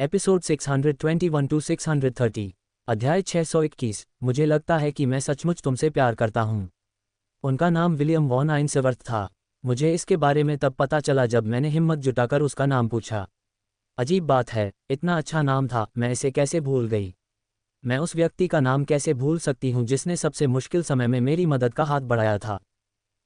Episode 621 to 630, अध्याय 621। मुझे लगता है कि मैं सचमुच तुमसे प्यार करता हूँ। उनका नाम विलियम वॉन आइंसवर्थ था। मुझे इसके बारे में तब पता चला जब मैंने हिम्मत जुटाकर उसका नाम पूछा। अजीब बात है, इतना अच्छा नाम था, मैं इसे कैसे भूल गई। मैं उस व्यक्ति का नाम कैसे भूल सकती हूँ जिसने सबसे मुश्किल समय में मेरी मदद का हाथ बढ़ाया था।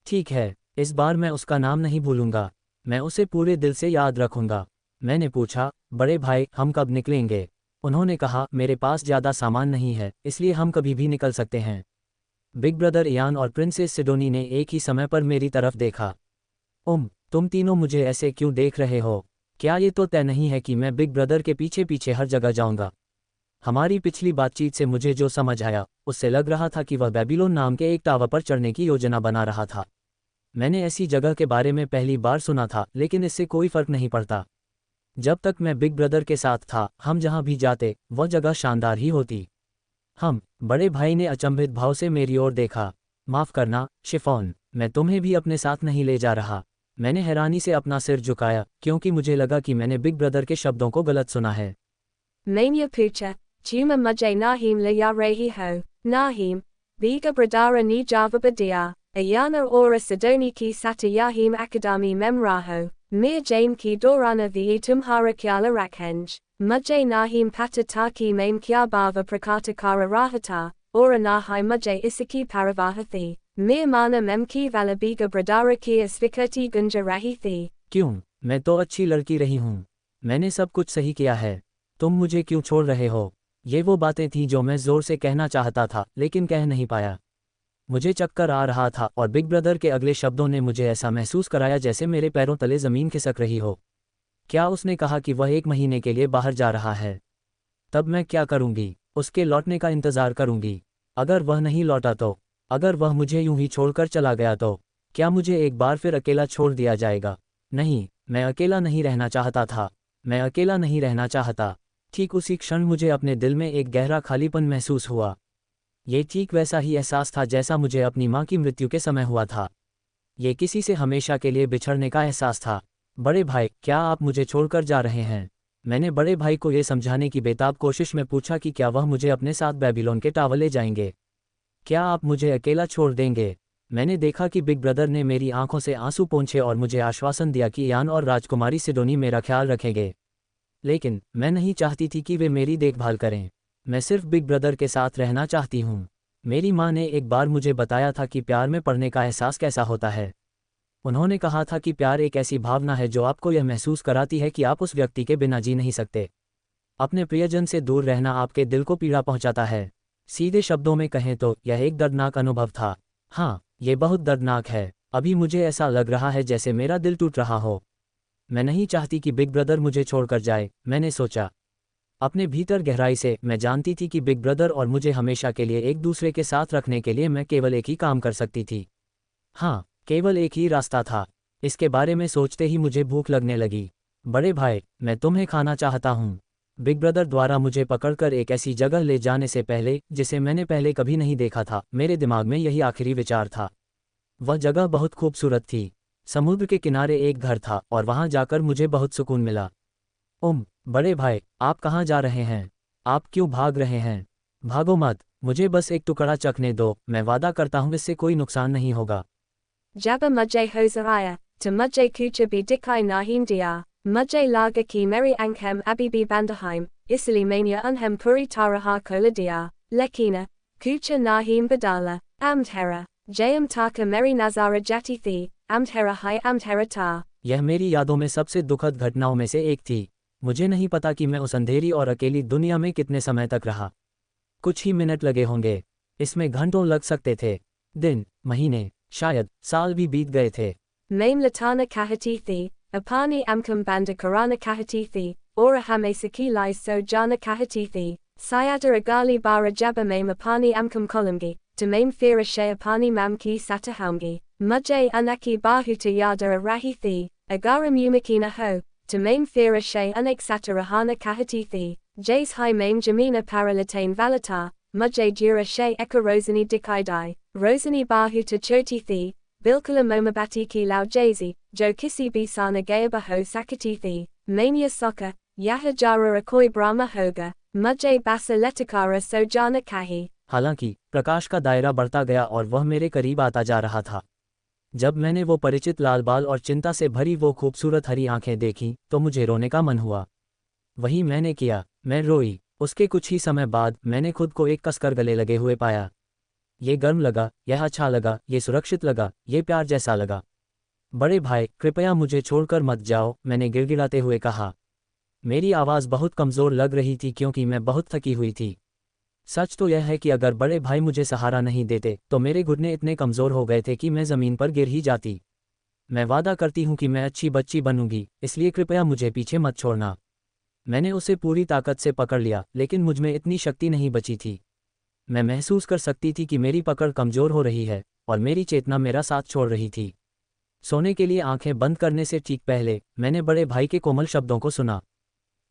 ठीक है, इस बार मैं उसका नाम नहीं भूलूंगा, मैं उसे पूरे दिल से याद रखूंगा। मैंने पूछा, बड़े भाई हम कब निकलेंगे? उन्होंने कहा, मेरे पास ज़्यादा सामान नहीं है, इसलिए हम कभी भी निकल सकते हैं। बिग ब्रदर इयान और प्रिंसेस सिडोनी ने एक ही समय पर मेरी तरफ देखा। तुम तीनों मुझे ऐसे क्यों देख रहे हो? क्या ये तो तय नहीं है कि मैं बिग ब्रदर के पीछे पीछे हर जगह जाऊंगा? हमारी पिछली बातचीत से मुझे जो समझ आया, उससे लग रहा था कि वह बेबीलोन नाम के एक टावर पर चढ़ने की योजना बना रहा था। मैंने ऐसी जगह के बारे में पहली बार सुना था, लेकिन इससे कोई फर्क नहीं पड़ता। जब तक मैं बिग ब्रदर के साथ था, हम जहां भी जाते वह जगह शानदार ही होती। बड़े भाई ने अचंभित भाव से मेरी ओर देखा। माफ करना शिफॉन, मैं तुम्हें भी अपने साथ नहीं ले जा रहा। मैंने हैरानी से अपना सिर झुकाया, क्योंकि मुझे लगा कि मैंने बिग ब्रदर के शब्दों को गलत सुना है। Mania pucha, tuma mujhe nahim le ya rehi ho, nahim, biga bradara ni java badia, ayana ora sidoni ki sata yahim akadami memraho, mir jame ki dorana vi tumhara kyala rakhenj, mujhe nahim patata ki maim kya bava prakata kara rahata, ora nahai mujhe isaki paravahathi, mir mana mem ki vala biga bradara ki asvikati gunja rahithi। क्यों? मैं तो अच्छी लड़की रही हूँ, मैंने सब कुछ सही किया है, तुम मुझे क्यों छोड़ रहे हो? ये वो बातें थीं जो मैं जोर से कहना चाहता था, लेकिन कह नहीं पाया। मुझे चक्कर आ रहा था और बिग ब्रदर के अगले शब्दों ने मुझे ऐसा महसूस कराया जैसे मेरे पैरों तले ज़मीन खिसक रही हो। क्या उसने कहा कि वह 1 महीने के लिए बाहर जा रहा है? तब मैं क्या करूंगी? उसके लौटने का इंतज़ार करूंगी। अगर वह नहीं लौटा तो? अगर वह मुझे यूं ही छोड़कर चला गया तो? क्या मुझे एक बार फिर अकेला छोड़ दिया जाएगा? नहीं, मैं अकेला नहीं रहना चाहता था, मैं अकेला नहीं रहना चाहता। ठीक उसी क्षण मुझे अपने दिल में एक गहरा खालीपन महसूस हुआ। ये ठीक वैसा ही एहसास था जैसा मुझे अपनी माँ की मृत्यु के समय हुआ था। ये किसी से हमेशा के लिए बिछड़ने का एहसास था। बड़े भाई, क्या आप मुझे छोड़कर जा रहे हैं? मैंने बड़े भाई को ये समझाने की बेताब कोशिश में पूछा कि क्या वह मुझे अपने साथ बेबीलोन के टावर ले जाएंगे। क्या आप मुझे अकेला छोड़ देंगे? मैंने देखा कि बिग ब्रदर ने मेरी आंखों से आंसू पोंछे और मुझे आश्वासन दिया कि इयान और राजकुमारी सिडोनी मेरा ख्याल रखेंगे। लेकिन मैं नहीं चाहती थी कि वे मेरी देखभाल करें। मैं सिर्फ बिग ब्रदर के साथ रहना चाहती हूँ। मेरी माँ ने एक बार मुझे बताया था कि प्यार में पड़ने का एहसास कैसा होता है। उन्होंने कहा था कि प्यार एक ऐसी भावना है जो आपको यह महसूस कराती है कि आप उस व्यक्ति के बिना जी नहीं सकते। अपने प्रियजन से दूर रहना आपके दिल को पीड़ा पहुंचाता है। सीधे शब्दों में कहें तो यह एक दर्दनाक अनुभव था। हाँ, ये बहुत दर्दनाक है। अभी मुझे ऐसा लग रहा है जैसे मेरा दिल टूट रहा हो। मैं नहीं चाहती कि बिग ब्रदर मुझे छोड़कर जाए, मैंने सोचा। अपने भीतर गहराई से मैं जानती थी कि बिग ब्रदर और मुझे हमेशा के लिए एक दूसरे के साथ रखने के लिए मैं केवल एक ही काम कर सकती थी। हाँ, केवल एक ही रास्ता था। इसके बारे में सोचते ही मुझे भूख लगने लगी। बड़े भाई, मैं तुम्हें खाना चाहता हूँ। बिग ब्रदर द्वारा मुझे पकड़कर एक ऐसी जगह ले जाने से पहले जिसे मैंने पहले कभी नहीं देखा था, मेरे दिमाग में यही आखिरी विचार था। वह जगह बहुत खूबसूरत थी। समुद्र के किनारे एक घर था और वहां जाकर मुझे बहुत सुकून मिला। बड़े भाई, आप कहाँ जा रहे हैं? आप क्यों भाग रहे हैं? भागो मत, मुझे बस एक टुकड़ा चखने दो, मैं वादा करता हूँ इससे कोई नुकसान नहीं होगा। Jabba mujhe hozaraya, to mujhe kucha bi dikai nahim dia, mujhe laga ki meri ankhem abibi bandaheim, isili mania unhem puri taraha kola dia, lekina, kucha nahim badala, amdhera, jayam taka meri nazara jati thi, amdhera hai amdhera ta। यह मेरी यादों में सबसे दुखद घटनाओं में से एक थी। मुझे नहीं पता कि मैं उस अंधेरी और अकेली दुनिया में कितने समय तक रहा। कुछ ही मिनट लगे होंगे, इसमें घंटों लग सकते थे। दिन, महीने, शायद साल भी बीत गए थे। Maim latana kahatithi, apani amkam banda karana kahatithi, ora hame saki lai so jana kahatithi, sayada agali bara jabba maim apani amkam kolumgi, to maim fira she apani mamki satahaumgi, mujhe anaki bahuta yada arahithi, agaram umakina ho, to maim fira she unak satarahana kahatithi, jays hi maim jamina paralatain valata, mujhe jura she eka rosani dikaidai, rosani bahuta chotithi, Bilkula momabati ki lao jazi, jo kisi bi sana gayaba ho sakatithi, mania soccer, Yaha jara koi brahma hoga, mujhe basa letakara so jana kahi. हालांकि प्रकाश का दायरा बढ़ता गया और वह मेरे करीब आता जा रहा था। जब मैंने वो परिचित लाल बाल और चिंता से भरी वो खूबसूरत हरी आंखें देखीं तो मुझे रोने का मन हुआ। वही मैंने किया, मैं रोई। उसके कुछ ही समय बाद मैंने खुद को एक कसकर गले लगे हुए पाया। ये गर्म लगा, यह अच्छा लगा, ये सुरक्षित लगा, ये प्यार जैसा लगा। बड़े भाई, कृपया मुझे छोड़कर मत जाओ, मैंने गिड़गिड़ाते हुए कहा। मेरी आवाज़ बहुत कमज़ोर लग रही थी क्योंकि मैं बहुत थकी हुई थी। सच तो यह है कि अगर बड़े भाई मुझे सहारा नहीं देते तो मेरे घुटने इतने कमज़ोर हो गए थे कि मैं ज़मीन पर गिर ही जाती। मैं वादा करती हूँ कि मैं अच्छी बच्ची बनूंगी, इसलिए कृपया मुझे पीछे मत छोड़ना। मैंने उसे पूरी ताकत से पकड़ लिया, लेकिन मुझमें इतनी शक्ति नहीं बची थी। मैं महसूस कर सकती थी कि मेरी पकड़ कमज़ोर हो रही है और मेरी चेतना मेरा साथ छोड़ रही थी। सोने के लिए आंखें बंद करने से ठीक पहले मैंने बड़े भाई के कोमल शब्दों को सुना।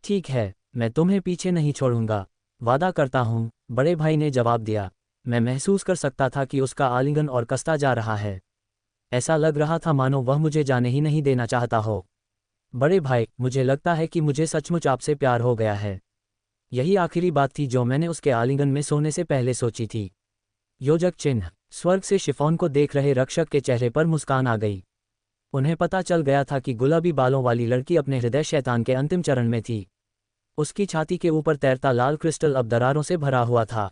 ठीक है, मैं तुम्हें पीछे नहीं छोड़ूंगा, वादा करता हूँ, बड़े भाई ने जवाब दिया। मैं महसूस कर सकता था कि उसका आलिंगन और कसता जा रहा है। ऐसा लग रहा था मानो वह मुझे जाने ही नहीं देना चाहता हो। बड़े भाई, मुझे लगता है कि मुझे सचमुच आपसे प्यार हो गया है। यही आखिरी बात थी जो मैंने उसके आलिंगन में सोने से पहले सोची थी। योजक चिन्ह। स्वर्ग से शिफॉन को देख रहे रक्षक के चेहरे पर मुस्कान आ गई। उन्हें पता चल गया था कि गुलाबी बालों वाली लड़की अपने हृदय शैतान के अंतिम चरण में थी। उसकी छाती के ऊपर तैरता लाल क्रिस्टल अब दरारों से भरा हुआ था।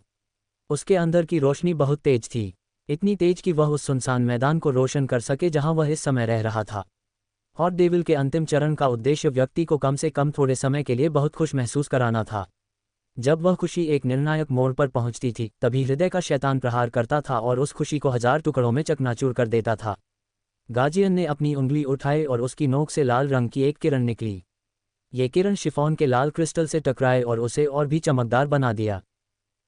उसके अंदर की रोशनी बहुत तेज थी, इतनी तेज कि वह उस सुनसान मैदान को रोशन कर सके जहां वह इस समय रह रहा था। हॉट डेविल के अंतिम चरण का उद्देश्य व्यक्ति को कम से कम थोड़े समय के लिए बहुत खुश महसूस कराना था। जब वह खुशी एक निर्णायक मोड़ पर पहुंचती थी, तभी हृदय का शैतान प्रहार करता था और उस खुशी को 1000 टुकड़ों में चकनाचूर कर देता था। गार्जियन ने अपनी उंगली उठाई और उसकी नोक से लाल रंग की एक किरण निकली। ये किरण शिफॉन के लाल क्रिस्टल से टकराए और उसे और भी चमकदार बना दिया।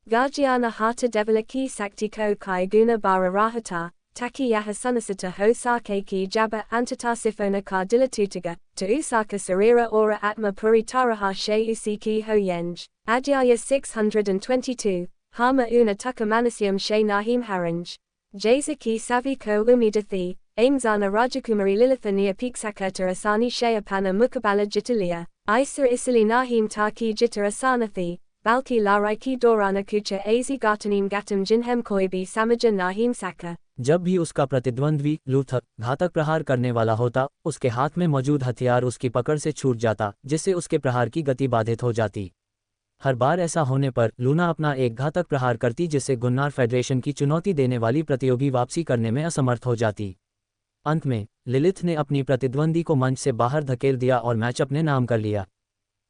Gargiana hata devila ki sakti ko kai guna bara rahata, taki yaha sunasata ho sake ki jaba antata sifona ka dilatutaga, to usaka sarira ora atma puri taraha she usiki ho yenj. Adyaya 622, Hama una tukamanasium she nahim haranj. Jasa ki savi ko umidathi, aimzana rajakumari lilithania piksaka tarasani shayapana mukabala jitalia, Isa isili nahim taki jitarasanathi. Balki laraiki dorana kucha azi gatanim gatam jinhem koibi samaja nahim saka. जब भी उसका प्रतिद्वंद्वी लूथक घातक प्रहार करने वाला होता, उसके हाथ में मौजूद हथियार उसकी पकड़ से छूट जाता, जिससे उसके प्रहार की गति बाधित हो जाती। हर बार ऐसा होने पर लूना अपना एक घातक प्रहार करती, जिससे गुन्नार फेडरेशन की चुनौती देने वाली प्रतियोगी वापसी करने में असमर्थ हो जाती। अंत में लिलिथ ने अपनी प्रतिद्वंदी को मंच से बाहर धकेल दिया और मैच अपने नाम कर लिया।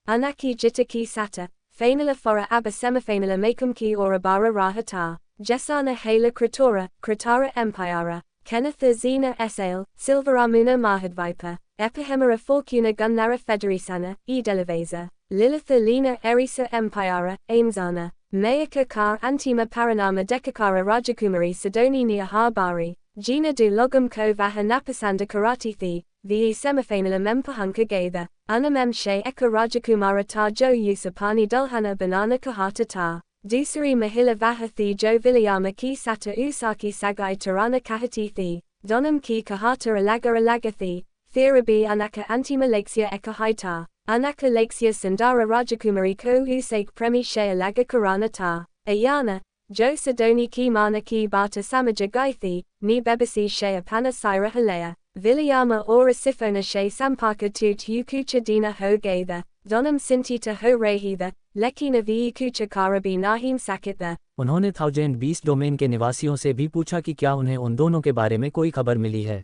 Anaki jitaki sata. Fainala fora abba semifainala makum ki ora bara rahata, Jesana hala kratara empire, Kenneth zina esail, silveramuna mahadvipa, epihemera fortuna gunnara federisana, edeleveza, Lilitha lina erisa empire, aimzana, Mayaka kar antima paranama dekakara rajakumari sidoni nia harbari, Gina du logum ko vahanapasanda karatithi, the semifainala mempahunka gather, Anamem she eka rajakumara ta jo usapani dulhana banana kahata ta, Dusari mahila vahathi jo vilayama ki sata usaki sagai tarana kahatithi, Donam ki kahata alagathi, Therabi anaka antimalexia eka haita, Anaka lexia sandara rajakumari ko usake premi she alaga karana ta, Ayana, Jo Sidoni ki mana ki bata samaja gaithi, ni bebasi she apana sira halea. Vilayama ora sifona she sampaka tut ukucha dina ho gather, donam sintita ho rehitha, lekina vi ukucha karabi nahim sakitha. उन्होंने 1020 domain के निवासियों से भी पूछा कि क्या उन्हें उन दोनों के बारे में कोई खबर मिली है।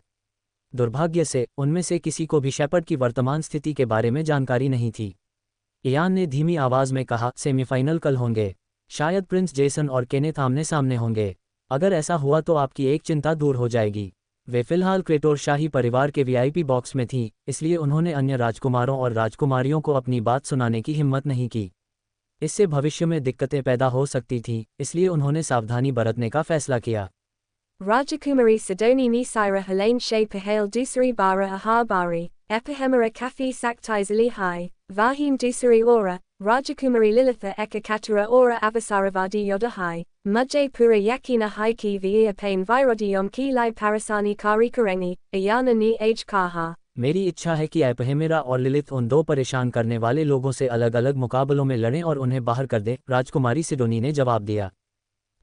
दुर्भाग्य से उनमें से किसी को भी शेपर्ड की वर्तमान स्थिति के बारे में जानकारी नहीं थी। इयान ने धीमी आवाज में कहा, सेमीफाइनल कल होंगे। शायद प्रिंस जेसन और केनेथ आमने सामने होंगे। अगर ऐसा हुआ तो आपकी एक चिंता दूर हो जाएगी। वे फिलहाल क्रेटोर शाही परिवार के वीआईपी बॉक्स में थीं, इसलिए उन्होंने अन्य राजकुमारों और राजकुमारियों को अपनी बात सुनाने की हिम्मत नहीं की। इससे भविष्य में दिक्कतें पैदा हो सकती थीं, इसलिए उन्होंने सावधानी बरतने का फैसला किया। Rajakumari Sidoni ni Sira Helene She Pahale Dusari Bara Ahabari, Epihemera Kafi Saktizali Hai, Vahim Dusari Ora, Rajakumari Lilitha Eka Katara Ora Avasaravadi Yoda Hai, Mujje Pura Yakina Haiki Via Pain Virodium Ki Lai Parasani Kari Karengi, Ayana ni Age Kaha. मेरी इच्छा है कि एपहेमेरा और Lilith उन दो परेशान करने वाले लोगों से अलग अलग मुकाबलों में लड़ें और उन्हें बाहर कर दें, राजकुमारी सिडोनी ने जवाब दिया।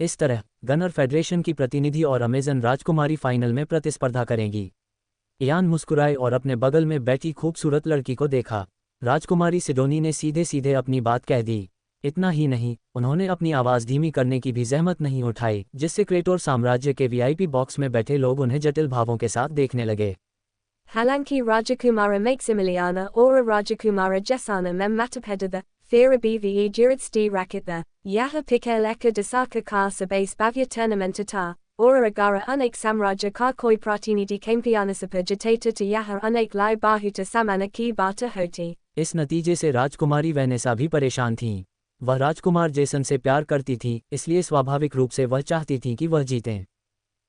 इस तरह गनर फेडरेशन की प्रतिनिधि और अमेजन राजकुमारी फाइनल में प्रतिस्पर्धा करेंगी। इयान मुस्कुराए और अपने बगल में बैठी खूबसूरत लड़की को देखा। राजकुमारी सिडोनी ने सीधे सीधे अपनी बात कह दी। इतना ही नहीं, उन्होंने अपनी आवाज़ धीमी करने की भी जहमत नहीं उठाई, जिससे क्रेटोर साम्राज्य के वीआईपी बॉक्स में बैठे लोग उन्हें जटिल भावों के साथ देखने लगे। Halanki Rajakumara Maximiliana Aura Rajakumara Jesana Mem Matapedada, Thera BVE Juridsti Rakitha, Yaha Pikel Eka Dasaka Ka Sabase Bavya Tournamentata, Aura Agara Unak Samraja Ka Koi Pratinidi Kampianasapa Jatata to Yaha Unak Lai Bahuta Samana Ki Bata Hoti। इस नतीजे से राजकुमारी Vanessa भी परेशान थीं। वह राजकुमार Jason से प्यार करती थी, इसलिए स्वाभाविक रूप से वह चाहती थी कि वह जीतें।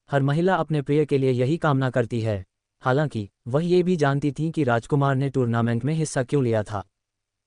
हर महिला अपने प्रिय के लिए यही कामना करती है। हालांकि वह ये भी जानती थी कि राजकुमार ने टूर्नामेंट में हिस्सा क्यों लिया था।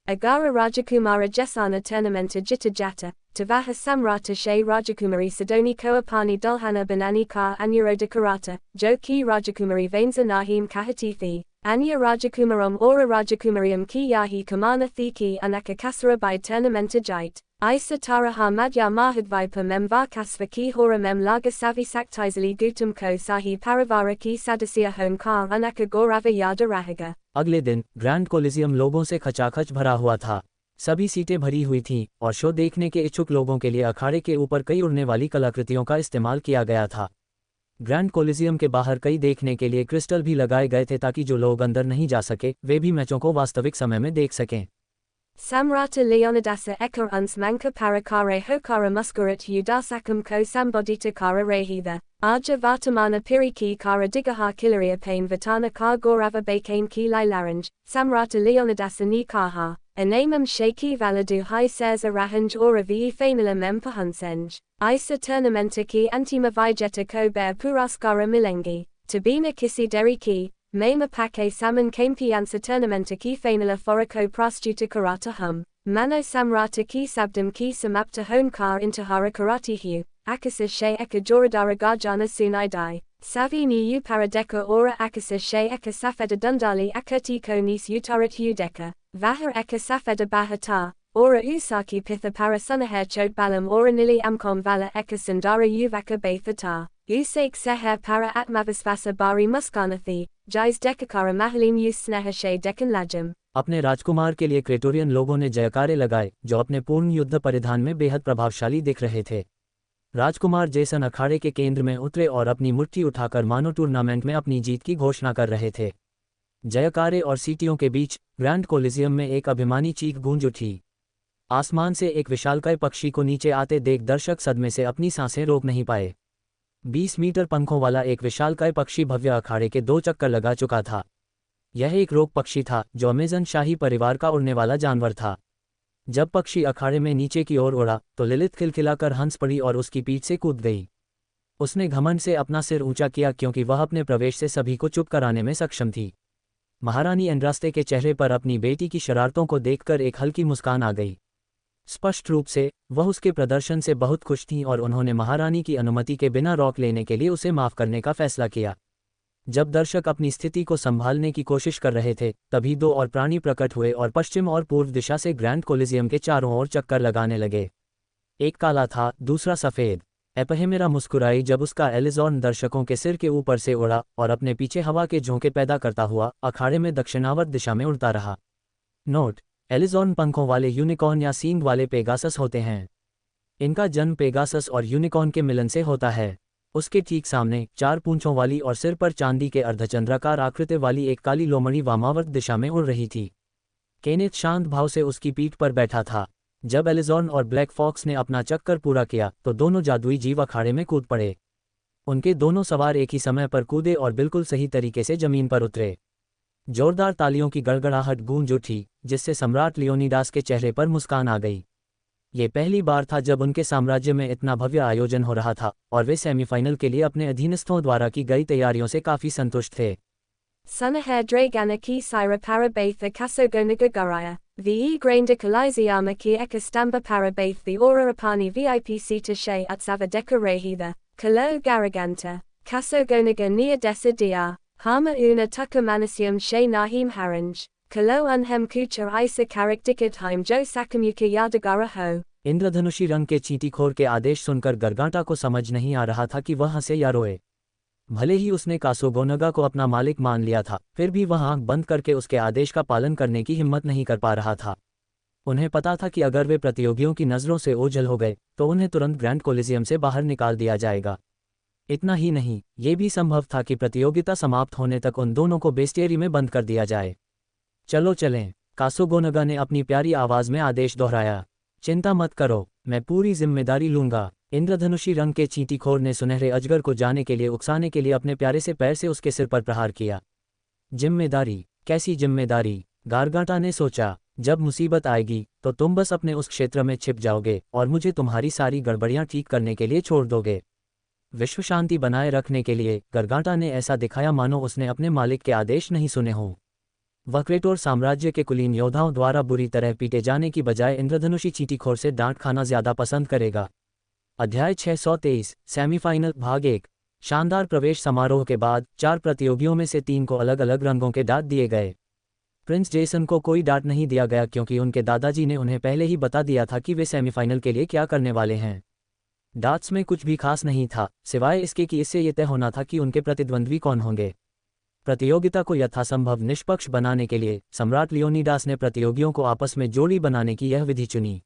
Agara Rajakumara Jesana Tournamenta Jita Jata, Tavaha Samrata She Rajakumari Sidoni Koapani Dulhana Banani Ka Anyuroda Karata, Jo Ki Rajakumari Vainza Nahim Kahatithi, Anya Rajakumaram Aura Rajakumariam Ki Yahi Kamana Thiki Anaka Kasara by Tournamenta Jite, Isa Taraha Madhya Mahadvipa Mem Vakasva Ki Hora Mem Laga Savi Saktizali Gutum Ko Sahi Paravara Ki Sadasya Home Ka Anaka Gorava Yada Rahaga। अगले दिन grand collegium लोगों से खचाखच भरा हुआ था। सभी सीटें भरी हुई थीं और शो देखने के इच्छुक लोगों के लिए अखाड़े के ऊपर कई उड़ने वाली कलाकृतियों का इस्तेमाल किया गया था। ग्रैंड कोलिजियम के बाहर कई देखने के लिए क्रिस्टल भी लगाए गए थे ताकि जो लोग अंदर नहीं जा सके वे भी मैचों को वास्तविक समय में देख सकें। Samrata Leonidasa Eka Uns Manka Parakare Hokara Muskurat Udasakam Ko Sambodita Kara Rehida, Aja Vatamana Piriki Kara Digaha Kilaria Pain Vatana Ka Gorava Bakane Ki Lai Laranj, Samrata Leonidasa Ni Kaha, Anamam Shaki Valadu Hai Says Arahanj Ora Vi Fanila Mem Pahunsenj, Isa Tournamenta Ki Antima Vijeta Ko Bear Puraskara Milengi, Tabina Kisi Deri Ki, Mema Pake Saman Kampiansa Tournamenta Ki Fanila Forako Prostuta Karata Hum, Mano Samrata Ki Sabdam Ki Samapta Honkar Intahara Karati Hu, Akasa She Eka Joradara Garjana Sunai Dai, Savi Ni U Paradeka Ora Akasa She Eka Safeda Dundali Akati Ko Nis Utarat Udeka, Vahar Eka Safeda Bahata, Ora Usaki Pitha Parasunaher Chod Balam Ora Nili Amkom Vala Eka Sundara Uvaka Bathata, Usak Seher Para Atmavasvasa Bari Muskanathi, Jais Dekakara Mahalim Us Snehashe Dekan Lajam। अपने राजकुमार के लिए क्रेटोरियन लोगों ने जयकारे लगाए, जो अपने पूर्ण युद्ध परिधान में बेहद प्रभावशाली दिख रहे थे। राजकुमार जेसन अखाड़े के केंद्र में उतरे और अपनी मुट्ठी उठाकर मानो टूर्नामेंट में अपनी जीत की घोषणा कर रहे थे। जयकारे और सीटियों के बीच ग्रैंड कोलिजियम में एक अभिमानी चीख गूंज उठी। आसमान से एक विशालकाय पक्षी को नीचे आते देख दर्शक सदमे से अपनी सांसें रोक नहीं पाए। 20 मीटर पंखों वाला एक विशालकाय पक्षी भव्य अखाड़े के 2 चक्कर लगा चुका था। यह एक रोक पक्षी था जो अमेजन शाही परिवार का उड़ने वाला जानवर था। जब पक्षी अखाड़े में नीचे की ओर उड़ा तो लिलिथ खिलखिलाकर हंस पड़ी और उसकी पीठ से कूद गई। उसने घमंड से अपना सिर ऊंचा किया क्योंकि वह अपने प्रवेश से सभी को चुप कराने में सक्षम थी। महारानी एंड्रास्ते के चेहरे पर अपनी बेटी की शरारतों को देखकर एक हल्की मुस्कान आ गई। स्पष्ट रूप से वह उसके प्रदर्शन से बहुत खुश थीं और उन्होंने महारानी की अनुमति के बिना रॉक लेने के लिए उसे माफ करने का फैसला किया। जब दर्शक अपनी स्थिति को संभालने की कोशिश कर रहे थे तभी 2 और प्राणी प्रकट हुए और पश्चिम और पूर्व दिशा से ग्रैंड कोलिजियम के चारों ओर चक्कर लगाने लगे। एक काला था, दूसरा सफ़ेद। एपहेमेरा मुस्कुराई जब उसका एलिजॉर्न दर्शकों के सिर के ऊपर से उड़ा और अपने पीछे हवा के झोंके पैदा करता हुआ अखाड़े में दक्षिणावर्त दिशा में उड़ता रहा। नोट: एलिजॉर्न पंखों वाले यूनिकॉर्न या सींग वाले पेगासस होते हैं। इनका जन्म पेगासस और यूनिकॉर्न के मिलन से होता है। उसके ठीक सामने 4 पूंछों वाली और सिर पर चांदी के अर्धचंद्राकार आकृति वाली एक काली लोमड़ी वामावर्त दिशा में उड़ रही थी। केनेथ शांत भाव से उसकी पीठ पर बैठा था। जब एलिजॉर्न और ब्लैक फॉक्स ने अपना चक्कर पूरा किया तो दोनों जादुई जीव अखाड़े में कूद पड़े। उनके दोनों सवार एक ही समय पर कूदे और बिल्कुल सही तरीके से जमीन पर उतरे। जोरदार तालियों की गड़गड़ाहट गूंज उठी जिससे सम्राट लियोनिडास के चेहरे पर मुस्कान आ गई। ये पहली बार था जब उनके साम्राज्य में इतना भव्य आयोजन हो रहा था और वे सेमीफाइनल के लिए अपने अधीनस्थों द्वारा की गई तैयारियों से काफी संतुष्ट थे। Sunaher Dragana ki Syra Parabaitha Kasogonaga Garaya, ve Grainda Kaliziama ki Ekastamba Parabaith the Aura Apani VIP Sita She Utsava Deka Rehida, Kalo Garaganta, Kasogonaga Nia Desa Dia, Hama una tuka manasium she nahim haranj. Kalo unhem kucha isa karakdikat haim jo sakamuka yadagara ho. इंद्रधनुषी रंग के चींटीखोर के आदेश सुनकर गरगाटा को समझ नहीं आ रहा था कि वह हंसे या रोए। भले ही उसने कासोगोनगा को अपना मालिक मान लिया था, फिर भी वह आंख बंद करके उसके आदेश का पालन करने की हिम्मत नहीं कर पा रहा था। उन्हें पता था कि अगर वे प्रतियोगियों की नज़रों से ओझल हो गए तो उन्हें तुरंत ग्रैंड कोलिजियम से बाहर निकाल दिया जाएगा। इतना ही नहीं, ये भी संभव था कि प्रतियोगिता समाप्त होने तक उन दोनों को बेस्टियरी में बंद कर दिया जाए। चलो चलें, कासोगोनगा ने अपनी प्यारी आवाज़ में आदेश दोहराया। चिंता मत करो, मैं पूरी जिम्मेदारी लूंगा। इंद्रधनुषी रंग के चींटीखोर ने सुनहरे अजगर को जाने के लिए उकसाने के लिए अपने प्यारे से पैर से उसके सिर पर प्रहार किया। जिम्मेदारी? कैसी जिम्मेदारी? गारगाटा ने सोचा। जब मुसीबत आएगी तो तुम बस अपने उस क्षेत्र में छिप जाओगे और मुझे तुम्हारी सारी गड़बड़ियां ठीक करने के लिए छोड़ दोगे। विश्व शांति बनाए रखने के लिए गारगाटा ने ऐसा दिखाया मानो उसने अपने मालिक के आदेश नहीं सुने हों। वह क्रेटोर साम्राज्य के कुलीन योद्धाओं द्वारा बुरी तरह पीटे जाने की बजाय इंद्रधनुषी चींटीखोर से डांट खाना ज्यादा पसंद करेगा। अध्याय 623 सेमीफाइनल भाग 1। शानदार प्रवेश समारोह के बाद 4 प्रतियोगियों में से 3 को अलग अलग रंगों के डाट दिए गए। प्रिंस जेसन को कोई डाट नहीं दिया गया क्योंकि उनके दादाजी ने उन्हें पहले ही बता दिया था कि वे सेमीफाइनल के लिए क्या करने वाले हैं। डाट्स में कुछ भी खास नहीं था, सिवाय इसके कि इससे ये तय होना था कि उनके प्रतिद्वंद्वी कौन होंगे। प्रतियोगिता को यथासंभव निष्पक्ष बनाने के लिए सम्राट लियोनिडास ने प्रतियोगियों को आपस में जोड़ी बनाने की यह विधि चुनी।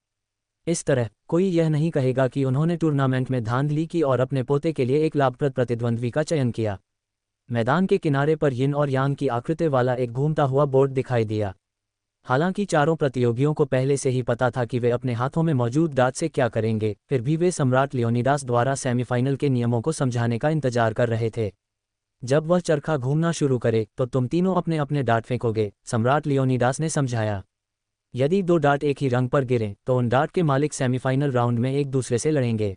इस तरह कोई यह नहीं कहेगा कि उन्होंने टूर्नामेंट में धांधली की और अपने पोते के लिए एक लाभप्रद प्रतिद्वंद्वी का चयन किया। मैदान के किनारे पर यिन और यांग की आकृति वाला एक घूमता हुआ बोर्ड दिखाई दिया। हालांकि चारों प्रतियोगियों को पहले से ही पता था कि वे अपने हाथों में मौजूद डाट से क्या करेंगे, फिर भी वे सम्राट लियोनिडास द्वारा सेमीफाइनल के नियमों को समझाने का इंतजार कर रहे थे। जब वह चरखा घूमना शुरू करे तो तुम तीनों अपने अपने डाट फेंकोगे, सम्राट लियोनिडास ने समझाया। यदि 2 डाट एक ही रंग पर गिरें तो उन डाट के मालिक सेमीफाइनल राउंड में एक दूसरे से लड़ेंगे।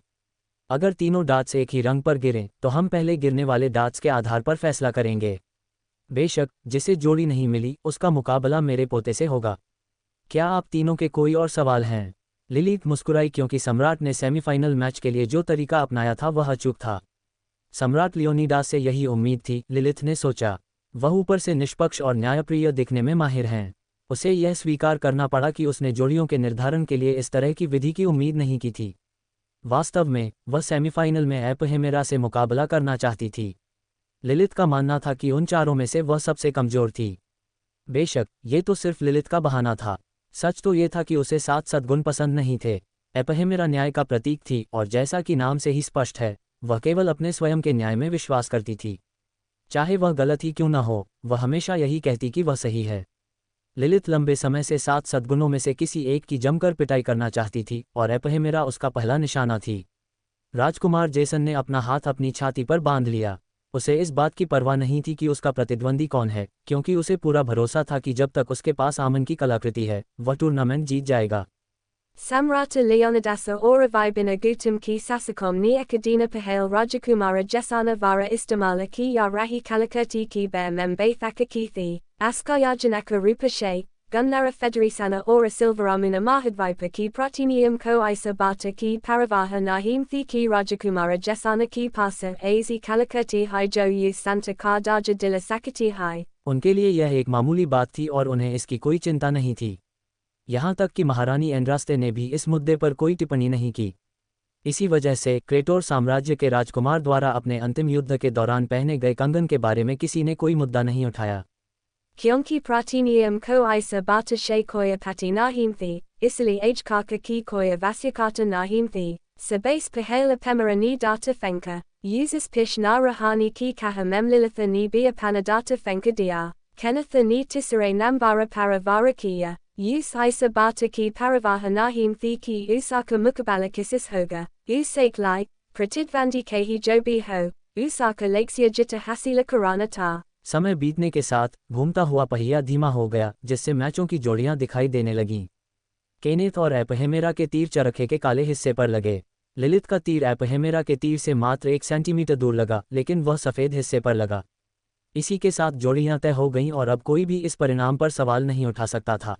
अगर तीनों डाट्स एक ही रंग पर गिरें तो हम पहले गिरने वाले डाट्स के आधार पर फैसला करेंगे। बेशक जिसे जोड़ी नहीं मिली उसका मुकाबला मेरे पोते से होगा। क्या आप तीनों के कोई और सवाल हैं? लिलिथ मुस्कुराई क्योंकि सम्राट ने सेमीफाइनल मैच के लिए जो तरीका अपनाया था वह अचूक था। सम्राट लियोनिडास से यही उम्मीद थी, लिलिथ ने सोचा। वह ऊपर से निष्पक्ष और न्यायप्रिय दिखने में माहिर हैं। उसे यह स्वीकार करना पड़ा कि उसने जोड़ियों के निर्धारण के लिए इस तरह की विधि की उम्मीद नहीं की थी। वास्तव में वह सेमीफाइनल में एपहेमेरा से मुकाबला करना चाहती थी। लिलिथ का मानना था कि उन चारों में से वह सबसे कमजोर थी। बेशक ये तो सिर्फ लिलिथ का बहाना था, सच तो ये था कि उसे 7 सद्गुण पसंद नहीं थे। एपहेमेरा न्याय का प्रतीक थी और जैसा कि नाम से ही स्पष्ट है, वह केवल अपने स्वयं के न्याय में विश्वास करती थी। चाहे वह गलत ही क्यों न हो, वह हमेशा यही कहती कि वह सही है। लिलिथ लंबे समय से 7 सद्गुणों में से किसी एक की जमकर पिटाई करना चाहती थी और एपहेमेरा उसका पहला निशाना थी। राजकुमार जेसन ने अपना हाथ अपनी छाती पर बांध लिया। उसे इस बात की परवाह नहीं थी कि उसका प्रतिद्वंदी कौन है, क्योंकि उसे पूरा भरोसा था कि जब तक उसके पास आमन की कलाकृति है वह टूर्नामेंट जीत जाएगा। Samrata Leonidasa ora vibina gutum ki sasakom ni ekadina pahale Rajakumara Jesana vara istamala ki ya rahi kalakati ki bear membathaka ki thi, askayajanaka rupashe, Gunlara Federisana ora Silvaramuna Mahadvipa ki Pratinium ko isa bata ki Paravaha Nahim thi ki Rajakumara Jesana ki pasa az kalakati hi jo yu Santa ka daja dila sakati hi। उनके लिए यह एक मामूली बात थी और उन्हें इसकी कोई चिंता नहीं थी। यहाँ तक कि महारानी एंड्रास्ते ने भी इस मुद्दे पर कोई टिप्पणी नहीं की। इसी वजह से क्रेटोर साम्राज्य के राजकुमार द्वारा अपने अंतिम युद्ध के दौरान पहने गए कंगन के बारे में किसी ने कोई मुद्दा नहीं उठाया। Kyonki Pratinium ko isa bata she koya pati nahim thi, isili hkaka ki koya vasyakata nahim thi, sabase pahala pemera ni data fenka, uses pish na rahani ki kaha memlilitha ni bia panadata fenka dia, kenatha ni tisare nambara paravarakiya. Use isa bata ki paravaha nahim thi ki usaka mukabalakisis hoga, usake lai, pratidvandi kehi jobi ho, usaka lakesya jita hasila karana ta। समय बीतने के साथ घूमता हुआ पहिया धीमा हो गया, जिससे मैचों की जोड़ियां दिखाई देने लगीं। केनेथ और एपहेमेरा के तीर चरखे के काले हिस्से पर लगे। लिलिथ का तीर एपहेमेरा के तीर से मात्र 1 सेंटीमीटर दूर लगा, लेकिन वह सफ़ेद हिस्से पर लगा। इसी के साथ जोड़ियां तय हो गईं और अब कोई भी इस परिणाम पर सवाल नहीं उठा सकता था।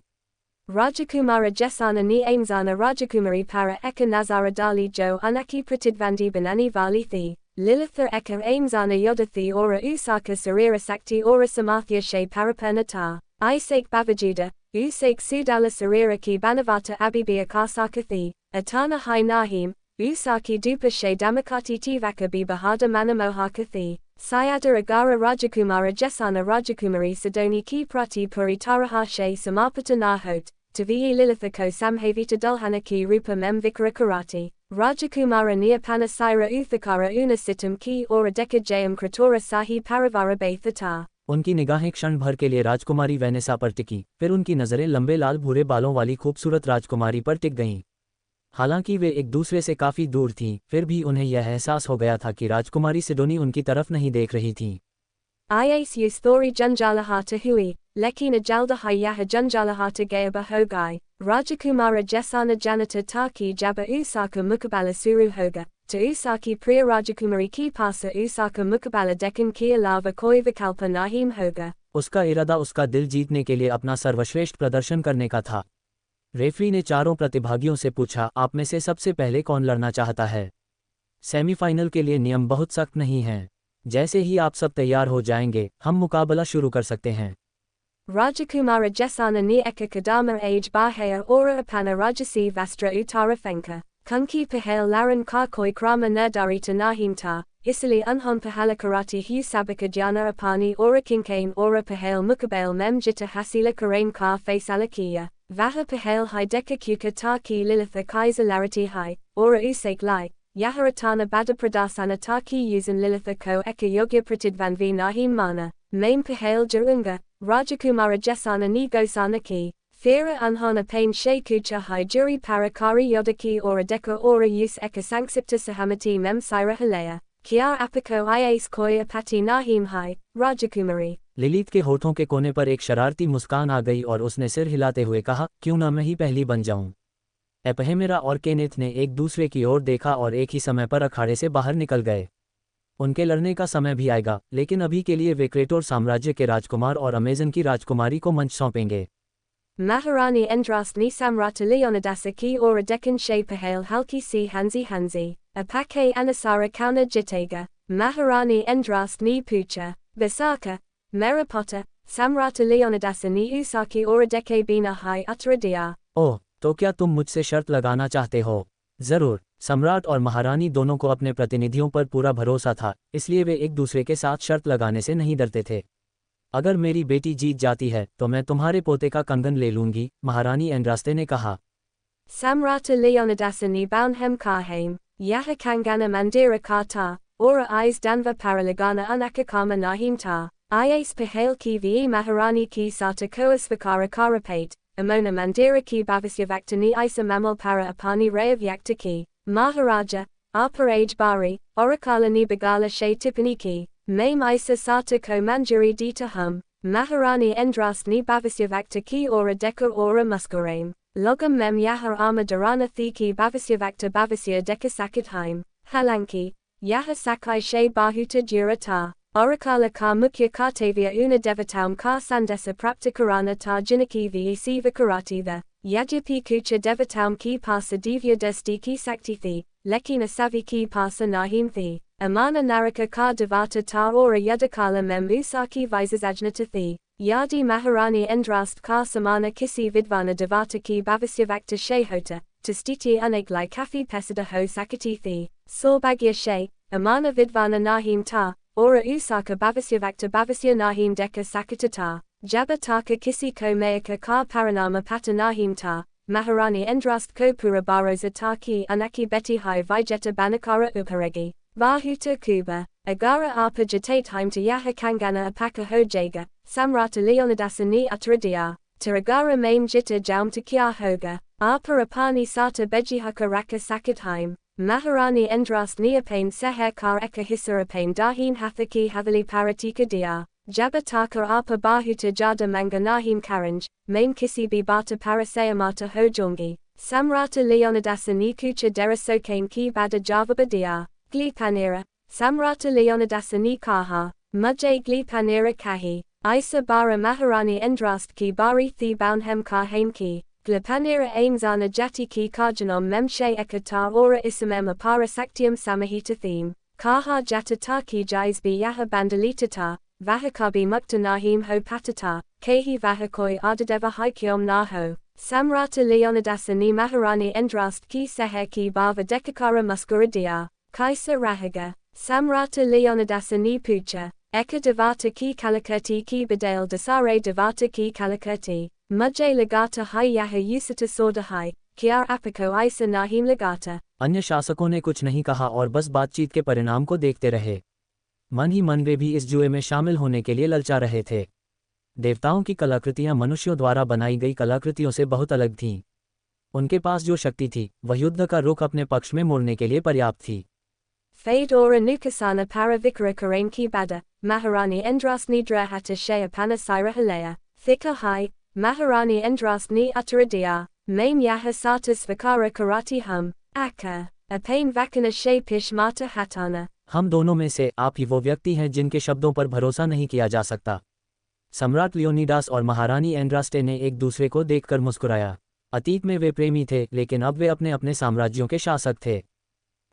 Rajakumara Jesana ni aimzana Rajakumari para eka nazara dali jo unaki pratidvandi banani vali thi, Lilitha eka aimzana yodathi ora usaka sarira sakti ora samathya she parapurnata. Isake bavajuda, usake sudala sarira ki banavata abibia kasakathi, atana hai nahim, usaki dupa she damakati tivaka bi bahada manamohakathi. Sayada agara Rajakumara Jesana Rajakumari Sadoni ki prati puri taraha she samapata nahot, tavi lilithako samhavita dulhana ki rupa mem vikara karati. Rajakumara Neapana Saira Uthakara Unasitam ki ora deka jayam kratora sahi paravara baithata. उनकी निगाहें क्षण भर के लिए राजकुमारी Vanessa पर टिकी, फिर उनकी नज़रें लंबे लाल भूरे बालों वाली खूबसूरत राजकुमारी पर टिक गईं। हालांकि वे एक दूसरे से काफ़ी दूर थीं, फिर भी उन्हें यह एहसास हो गया था कि राजकुमारी सिडोनी उनकी तरफ नहीं देख रही थीं। Ias Thori Junjalahata Hui, Lekina Jaldahayaha Junjalahata Gayaba Hogai, Rajakumara Jesana Janata Taki Jaba Usaka Mukabala Suru Hoga, to Usaki Priya Rajakumari Ki Pasa Usaka Mukabala Dekan Kia Lava Koi Vikalpa Nahim Hoga. उसका इरादा उसका दिल जीतने के लिए अपना सर्वश्रेष्ठ प्रदर्शन करने का था। रेफरी ने चारों प्रतिभागियों से पूछा, आप में से सबसे पहले कौन लड़ना चाहता है? सेमीफाइनल के लिए नियम बहुत सख्त नहीं हैं। जैसे ही आप सब तैयार हो जाएंगे, हम मुकाबला शुरू कर सकते हैं। Rajakumara Jesana ni eka kadama age bahaya ora apana rajasi vastra utara fenka. Kunki pahale laran ka koi krama nerdarita nahimta, isili unhon pahala karati hu sabaka jana apani ora kinkane ora pahale mukabale mem jita hasila karain ka face alakia. Vaha pahale hi deka kuka ta ki lilitha kaiser larity hi, ora usake lai. Yaharatana bada pradasana ta ki usan lilitha ko eka yogya pratidvanvi nahim mana. Main pahale jarunga. Rajakumara Jesana ni gosana ki, Fira unhona pain she kucha hi juri parakari yodaki ora deka ora use eka sanksipta sahamati mem sira halaya, kiar apiko ias koi apati nahim hi, Rajakumari. लिलित के होठों के कोने पर एक शरारती मुस्कान आ गई और उसने सिर हिलाते हुए कहा, क्यों ना मैं ही पहली बन जाऊं। एपहेमेरा और केनेथ ने एक दूसरे की ओर देखा और एक ही समय पर अखाड़े से बाहर निकल गए। उनके लड़ने का समय भी आएगा, लेकिन अभी के लिए वे क्रेटोर साम्राज्य के राजकुमार और अमेजन की राजकुमारी को मंच सौंपेंगे। Maharani Endras ni Samrata Leonidasa ki ora dekan she pahale halki si hanzi, apake anasara kauna jitega, Maharani Endras ni pucha, Visaka, Merapota, Samrata Leonidasa ni usaki ora deke bina hai uttaradia. ओह, तो क्या तुम मुझसे शर्त लगाना चाहते हो? जरूर। सम्राट और महारानी दोनों को अपने प्रतिनिधियों पर पूरा भरोसा था, इसलिए वे एक दूसरे के साथ शर्त लगाने से नहीं डरते थे। अगर मेरी बेटी जीत जाती है तो मैं तुम्हारे पोते का कंगन ले लूंगी, महारानी एंड्रास्ते ने कहा। Samrata Leonidasa ni Baunhem Kahem, Yaha Kangana Mandira Kata, Ora Is Danva Paralagana Unakakama Nahim Ta, Ias Pahale ki ve Maharani ki Sata Koas Vakara Karapate, Amona Mandira ki Bavasyavakta ni Isa Mamal Para Apani Rayavyakta ki, Maharaja, Aparage Bari, Orakala ni Bagala She Tipani ki, Maim Isa Sata Ko Manjuri Dita Hum, Maharani Endras ni Bavasyavakta ki Ora Deka Ora Muskarame. Logam mem yahar ama darana thiki bavasyavakta bavasya deka sakidheim, halanki, yaha sakai she bahuta durata, orakala ka mukya kartavia una devataum ka sandesa prapta karana ta jinaki siva karati the, yajapi kucha devataum ki pasa divya desti ki saktithi, lekina savi ki pasa nahim thi, amana naraka ka devata ta ora yadakala mem usaki visasajnatathi. Yadi Maharani Endrast ka samana kisi vidvana devata ki bavasyavakta shehota, tastiti unak lai kafi pesada ho sakatithi, sorbagya she, amana vidvana nahim ta, ora usaka bavasyavakta bavasya nahim deka sakatata, jabataka kisi ko mayaka ka paranama pata nahim ta, Maharani Endrast ko pura baroza ta ki unaki beti hai vijeta banakara uparegi, vahuta kuba, agara apa jatateim to yaha kangana apaka hojega. Samrata Leonidasa ni uttaradia, Taragara maim jita jaum to kya hoga, Aparapani sata bejihaka raka sakidheim, Maharani Endras neapane seher kar eka hisarapane dahin hathaki havali paratika dia, Jabataka apa bahuta jada manga nahim karanj, maim kisi bibata parasayamata hojongi, Samrata Leonidasa ni kucha derasokane ki bada javabadia, Glipanira, Samrata Leonidasa ni kaha, mujay Glipanira kahi. Isa bara Maharani Endrast ki bari thi baunhem ka haimki, Glipanira aimzana jati ki karjanom memshe ekata ora isamem apara saktium samahita theme, Kaha jatata ki jais bi yaha bandalitata, vahakabi mukta nahim ho patata, kehi vahakoi ardadeva haikyom naho. Samrata Leonidasa ni Maharani Endrast ki sehe ki bava dekakara muskuradia, kaisa rahaga. Samrata Leonidasa ni pucha, eka devata ki kalakati ki badale dasare devata ki kalakati, mujhe lagata hai yaha yusata soda hai, kiar apiko isa nahim lagata. अन्य शासकों ने कुछ नहीं कहा और बस बातचीत के परिणाम को देखते रहे। मन ही मन वे भी इस जुए में शामिल होने के लिए ललचा रहे थे। देवताओं की कलाकृतियां मनुष्यों द्वारा बनाई गई कलाकृतियों से बहुत अलग थीं। उनके पास जो शक्ति थी वह युद्ध का रुख अपने पक्ष में मोड़ने के लिए पर्याप्त थी। Fedora Nukasana para Vikara Karain ki bada, Maharani Endras Nidra hata shaya panasira halaya, thika hai, Maharani Endras ni uttaradia, main yaha satas vikara karati hum, aka, apain vakana shay pish mata hatana. हम दोनों में से आप ही वो व्यक्ति हैं जिनके शब्दों पर भरोसा नहीं किया जा सकता। सम्राट लियोनिडास और महारानी एंड्रास्टे ने एक दूसरे को देखकर मुस्कुराया। अतीत में वे प्रेमी थे, लेकिन अब वे अपने अपने साम्राज्यों के शासक थे।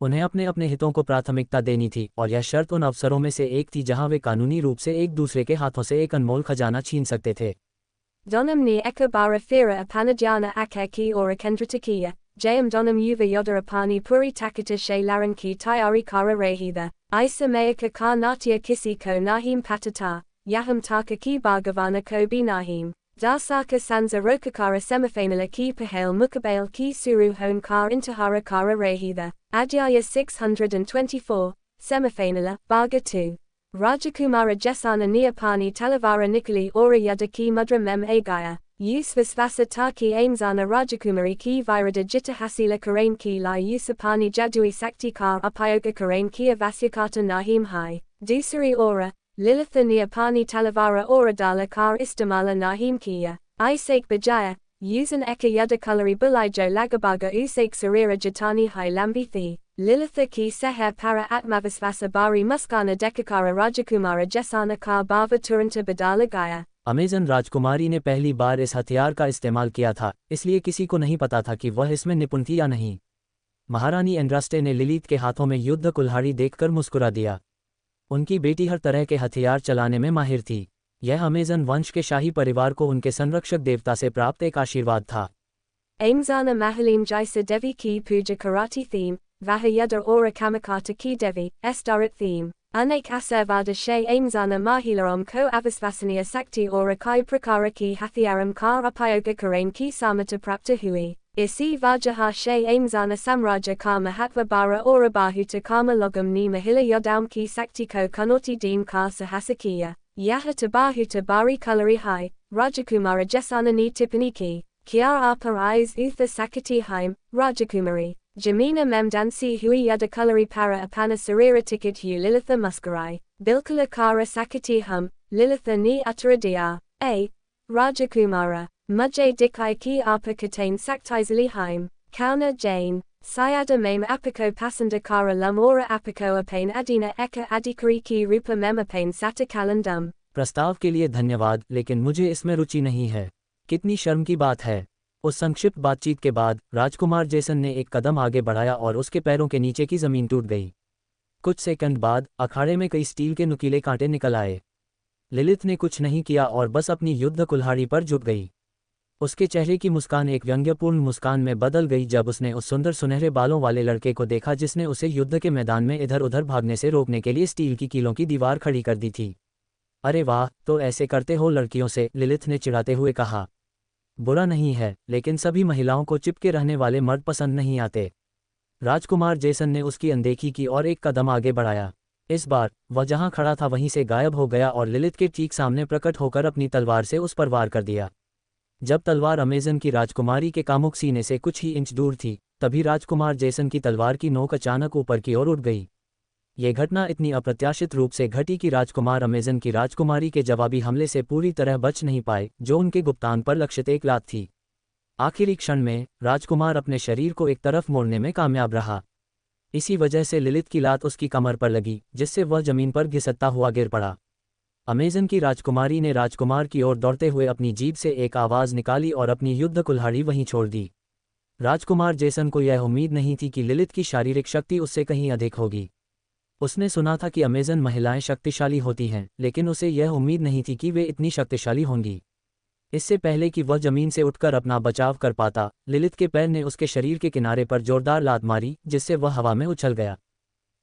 उन्हें अपने अपने हितों को प्राथमिकता देनी थी, और यह शर्त उन अवसरों में से एक थी जहां वे कानूनी रूप से एक दूसरे के हाथों से एक अनमोल खजाना छीन सकते थे। Donamni ekabara fira apanajana akeki or akendratakiya, jayam donam yuva yodarapani puri takata she laranki tyari kara rehida, isa mayaka ka natia kisi ko nahim patata, yaham taka ki bhagavana ko binahim, dasaka sanza rokakara semifanala ki pahale mukabale ki suru hon kar intahara kara rehida, adyaya 624, semifanala, Bhaga 2. Rajakumara Jesana Niapani Talavara Nikali Ora Yadaki Mudra Mem Agaya, Usvasvasa Taki Aimzana Rajakumari Ki Virada Jitta Hasila Karain Ki Lai Usapani Jadui Sakti Kar Upayoga Karain Ki Avasyakata Nahim Hai, Dusari Ora, Lilitha Niapani Talavara Ora Dala Kar Istamala Nahim Kiya, Isake Bajaya, Usan Eka Yadakulari Bulijo Lagabaga Usake Sarira Jatani Hai Lambithi. Lilitha ki seher para atmavasvasa bari muskana dekakara rajakumara jesana ka bava turanta badala gaya. Amazon राजकुमारी ने पहली बार इस हथियार का इस्तेमाल किया था, इसलिए किसी को नहीं पता था कि वह इसमें निपुण थी या नहीं। महारानी एंड्रास्टे ने लिलित के हाथों में युद्ध कुल्हाड़ी देखकर मुस्कुरा दिया। उनकी बेटी हर तरह के हथियार चलाने में माहिर थी। यह अमेजन वंश के शाही परिवार को उनके संरक्षक देवता से प्राप्त एक आशीर्वाद था। Aimzana mahalim jaisa devi ki puja karati theme. Vahayada ora kamakata ki devi, estarit theme. Anek asavada she aimzana mahilaram ko avasvasaniya sakti ora kai prakara ki hathiaram ka upayoga karain ki samata prapta hui. Isi vajaha she aimzana samraja ka mahatva bara ora bahuta kama logam ni mahila yodam ki sakti ko kanoti deem ka sahasakiya. Yaha tabahuta bari kalari hai, Rajakumara jesana ni tipaniki. Kiar aparais utha sakati haim, Rajakumari. Jamina memdansi hui yadakulari para apana sarira ticket hu lilitha muskarai, bilkala kara sakati hum, lilitha ni uttaradia, a. Rajakumara, mujhe dikai ki apa katain saktizali haim, kauna Jane, sayada meme apiko pasanda kara lum ora apiko apain adina eka adikari ki rupa mem apain satakalandum. प्रस्ताव के लिए धन्यवाद, लेकिन मुझे इसमें रुचि नहीं है। कितनी शर्म की बात है। उस संक्षिप्त बातचीत के बाद राजकुमार जेसन ने एक कदम आगे बढ़ाया और उसके पैरों के नीचे की जमीन टूट गई। कुछ सेकंड बाद अखाड़े में कई स्टील के नुकीले कांटे निकल आए। लिलित ने कुछ नहीं किया और बस अपनी युद्ध कुल्हाड़ी पर झुक गई। उसके चेहरे की मुस्कान एक व्यंग्यपूर्ण मुस्कान में बदल गई जब उसने उस सुंदर सुनहरे बालों वाले लड़के को देखा जिसने उसे युद्ध के मैदान में इधर उधर भागने से रोकने के लिए स्टील की कीलों की दीवार खड़ी कर दी थी। अरे वाह, तो ऐसे करते हो लड़कियों से, लिलित ने चिढ़ाते हुए कहा। बुरा नहीं है, लेकिन सभी महिलाओं को चिपके रहने वाले मर्द पसंद नहीं आते। राजकुमार जेसन ने उसकी अनदेखी की और एक कदम आगे बढ़ाया। इस बार वह जहां खड़ा था वहीं से गायब हो गया और लिलित के ठीक सामने प्रकट होकर अपनी तलवार से उस पर वार कर दिया। जब तलवार अमेजन की राजकुमारी के कामुक सीने से कुछ ही इंच दूर थी, तभी राजकुमार जेसन की तलवार की नोक अचानक ऊपर की ओर उठ गई। ये घटना इतनी अप्रत्याशित रूप से घटी कि राजकुमार अमेजन की राजकुमारी के जवाबी हमले से पूरी तरह बच नहीं पाए, जो उनके गुप्तान पर लक्षित एक लात थी। आखिरी क्षण में राजकुमार अपने शरीर को एक तरफ मोड़ने में कामयाब रहा। इसी वजह से लिलित की लात उसकी कमर पर लगी, जिससे वह जमीन पर घिसटता हुआ गिर पड़ा। अमेजन की राजकुमारी ने राजकुमार की ओर दौड़ते हुए अपनी जीभ से एक आवाज़ निकाली और अपनी युद्ध कुल्हाड़ी वहीं छोड़ दी। राजकुमार जेसन को यह उम्मीद नहीं थी कि लिलित की शारीरिक शक्ति उससे कहीं अधिक होगी। उसने सुना था कि अमेज़न महिलाएं शक्तिशाली होती हैं, लेकिन उसे यह उम्मीद नहीं थी कि वे इतनी शक्तिशाली होंगी। इससे पहले कि वह जमीन से उठकर अपना बचाव कर पाता, लिलिथ के पैर ने उसके शरीर के किनारे पर जोरदार लात मारी, जिससे वह हवा में उछल गया।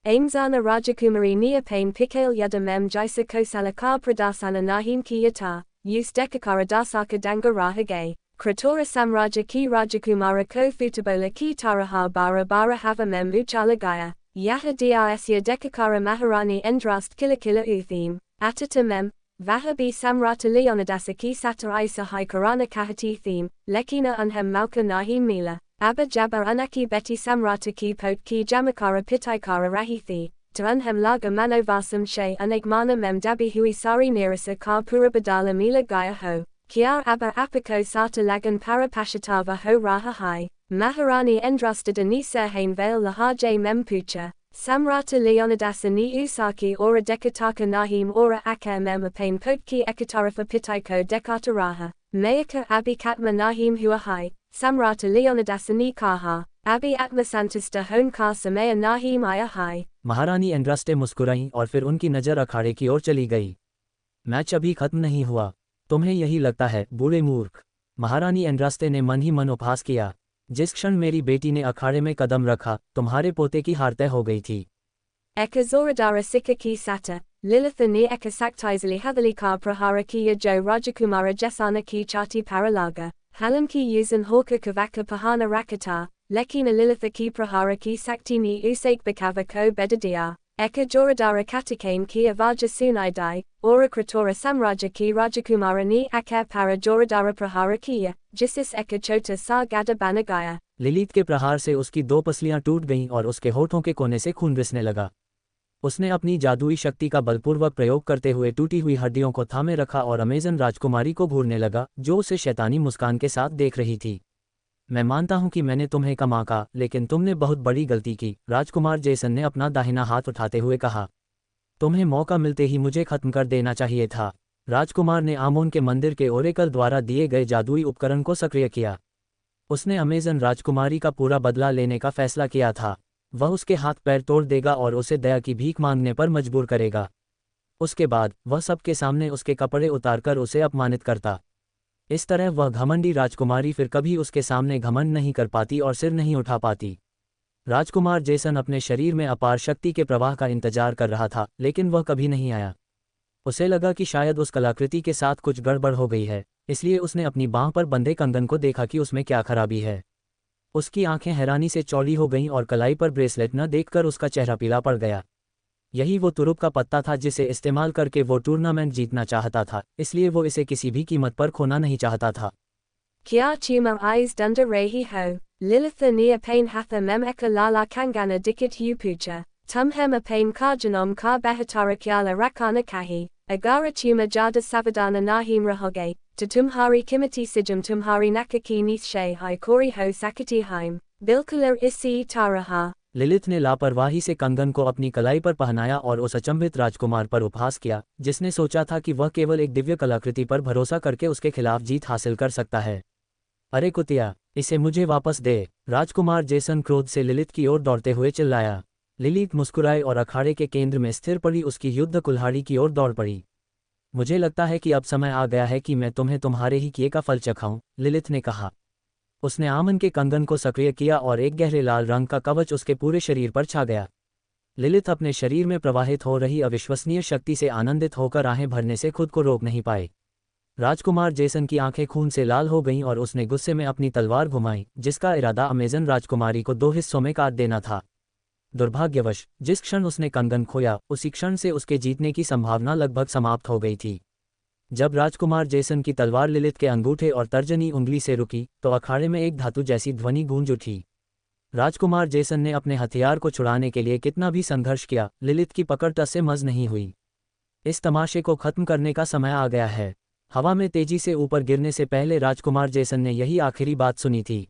Aimzana Rajakumari Neopane Pikale Yadamem Jaisa Kosalakar Pradasana Nahim Ki Yata, Use Dekakara Dasaka Danga Rahage, Kratora Samraja Ki Rajakumara Ko Futabola Ki Taraha Bara Bara Havamem Uchalagaya, Yaha Diasya Dekakara Maharani Endrast Kilakila Uthim, Atatamem, Vahabi Samrata Leonidasa Ki Satarai Sahai Karana Kahati Theme, Lekina Unhem Malka Nahim Mila. Abba Jabba Anaki Betty Samrata Ki Pot Ki Jamakara Pitaikara Rahithi, to Unhem Laga Manovasam She Anegmana Mem Dabi Hui Sari Nirasa Kar Purabadala Mila Gaya Ho, Kiar Abba Apiko Sata Lagan Parapashatava Ho Raha Hai, Maharani Endrasta Denisa Hain Veil Lahaje Mem Pucha, Samrata Leonidasa Ni Usaki Ora Dekataka Nahim Ora Aka Mem Apane Pot Ki Ekatarafa Pitaiko Dekataraha, Mayaka Abi Katma Nahim Huahai. Samrata Leonidasani Kaha, Abi Atmasantista Hon Ka Samaya Nahi Maya Hai. महारानी एंड्रास्टे मुस्कुराईं और फिर उनकी नज़र अखाड़े की ओर चली गई। Match अभी खत्म नहीं हुआ। तुम्हें यही लगता है, बूढ़े मूर्ख। महारानी एंड्रास्टे ने मन ही मन उपहास किया। जिस क्षण मेरी बेटी ने अखाड़े में कदम रखा, तुम्हारे पोते की हार तय हो गई थी। Eka Zoradara Sika Ki Sata, Lilithani Eka Saktisali Hadali Ka Prahara Ki Jo Rajakumara Jesana Ki Chati Paralaga. Halam ki Yuzan Hawka Kavaka Pahana Rakata, Lekina Lilitha ki Prahara ki Saktini Usak Bakava ko Bedadia, Eka Joradara Katakane ki Avaja Sunaidai, Ora Kratora Samraja ki Rajakumara ni Aka Para Joradara Prahara kiya, Jisis Eka Chota Sa Gada Banagaya. Lilith के प्रहार से उसकी दो पसलियां टूट गईं और उसके होठों के कोने से खून रिसने लगा। उसने अपनी जादुई शक्ति का बलपूर्वक प्रयोग करते हुए टूटी हुई हड्डियों को थामे रखा और अमेज़न राजकुमारी को घूरने लगा, जो उसे शैतानी मुस्कान के साथ देख रही थी। मैं मानता हूं कि मैंने तुम्हें कम आंका, लेकिन तुमने बहुत बड़ी गलती की, राजकुमार जेसन ने अपना दाहिना हाथ उठाते हुए कहा। तुम्हें मौका मिलते ही मुझे खत्म कर देना चाहिए था। राजकुमार ने आमोन के मंदिर के ओरेकल द्वारा दिए गए जादुई उपकरण को सक्रिय किया। उसने अमेज़न राजकुमारी का पूरा बदला लेने का फैसला किया था। वह उसके हाथ पैर तोड़ देगा और उसे दया की भीख मांगने पर मजबूर करेगा। उसके बाद वह सबके सामने उसके कपड़े उतारकर उसे अपमानित करता। इस तरह वह घमंडी राजकुमारी फिर कभी उसके सामने घमंड नहीं कर पाती और सिर नहीं उठा पाती। राजकुमार जेसन अपने शरीर में अपार शक्ति के प्रवाह का इंतजार कर रहा था, लेकिन वह कभी नहीं आया। उसे लगा कि शायद उस कलाकृति के साथ कुछ गड़बड़ हो गई है, इसलिए उसने अपनी बांह पर बंधे कंगन को देखा कि उसमें क्या खराबी है। उसकी आंखें हैरानी से चौड़ी हो गईं और कलाई पर ब्रेसलेट न देखकर उसका चेहरा पीला पड़ गया। यही वो तुरुप का पत्ता था जिसे इस्तेमाल करके वो टूर्नामेंट जीतना चाहता था, इसलिए वो इसे किसी भी कीमत पर खोना नहीं चाहता था। Kya Tuma Eyes Dunda Rehi Ho, Lilitha Nia Pain Hatha Mem Eka Lala Kangana Dikit Upucha, Tumhem a Pain Karjanom Kar Bahatara Kyala Rakana Kahi, Agara Tuma Jada Savadana Nahim Rahoge, to Tumhari Kimati Sijum Tumhari Nakaki Nithshe Hai Kori Ho Sakati Haim, Bilkular Isi Taraha. Lilith ने लापरवाही से कंगन को अपनी कलाई पर पहनाया और उस अचंभित राजकुमार पर उपहास किया, जिसने सोचा था कि वह केवल एक दिव्य कलाकृति पर भरोसा करके उसके खिलाफ जीत हासिल कर सकता है। अरे कुतिया, इसे मुझे वापस दे! राजकुमार जेसन क्रोध से लिलिथ की ओर दौड़ते हुए चिल्लाया। लिलिथ मुस्कुराई और अखाड़े के केंद्र में स्थिर पड़ी उसकी युद्ध कुल्हाड़ी की ओर दौड़ पड़ी। मुझे लगता है कि अब समय आ गया है कि मैं तुम्हें तुम्हारे ही किए का फल चखाऊं, लिलिथ ने कहा। उसने आमन के कंगन को सक्रिय किया और एक गहरे लाल रंग का कवच उसके पूरे शरीर पर छा गया। लिलिथ अपने शरीर में प्रवाहित हो रही अविश्वसनीय शक्ति से आनंदित होकर आहें भरने से खुद को रोक नहीं पाए। राजकुमार जेसन की आंखें खून से लाल हो गईं और उसने गुस्से में अपनी तलवार घुमाई, जिसका इरादा अमेज़न राजकुमारी को 2 हिस्सों में काट देना था। दुर्भाग्यवश जिस क्षण उसने कंगन खोया, उसी क्षण से उसके जीतने की संभावना लगभग समाप्त हो गई थी। जब राजकुमार जेसन की तलवार लिलिथ के अंगूठे और तर्जनी उंगली से रुकी, तो अखाड़े में एक धातु जैसी ध्वनि गूंज उठी। राजकुमार जेसन ने अपने हथियार को छुड़ाने के लिए कितना भी संघर्ष किया, लिलिथ की पकड़ टस से मस नहीं हुई। इस तमाशे को खत्म करने का समय आ गया है। हवा में तेजी से ऊपर गिरने से पहले राजकुमार जेसन ने यही आखिरी बात सुनी थी।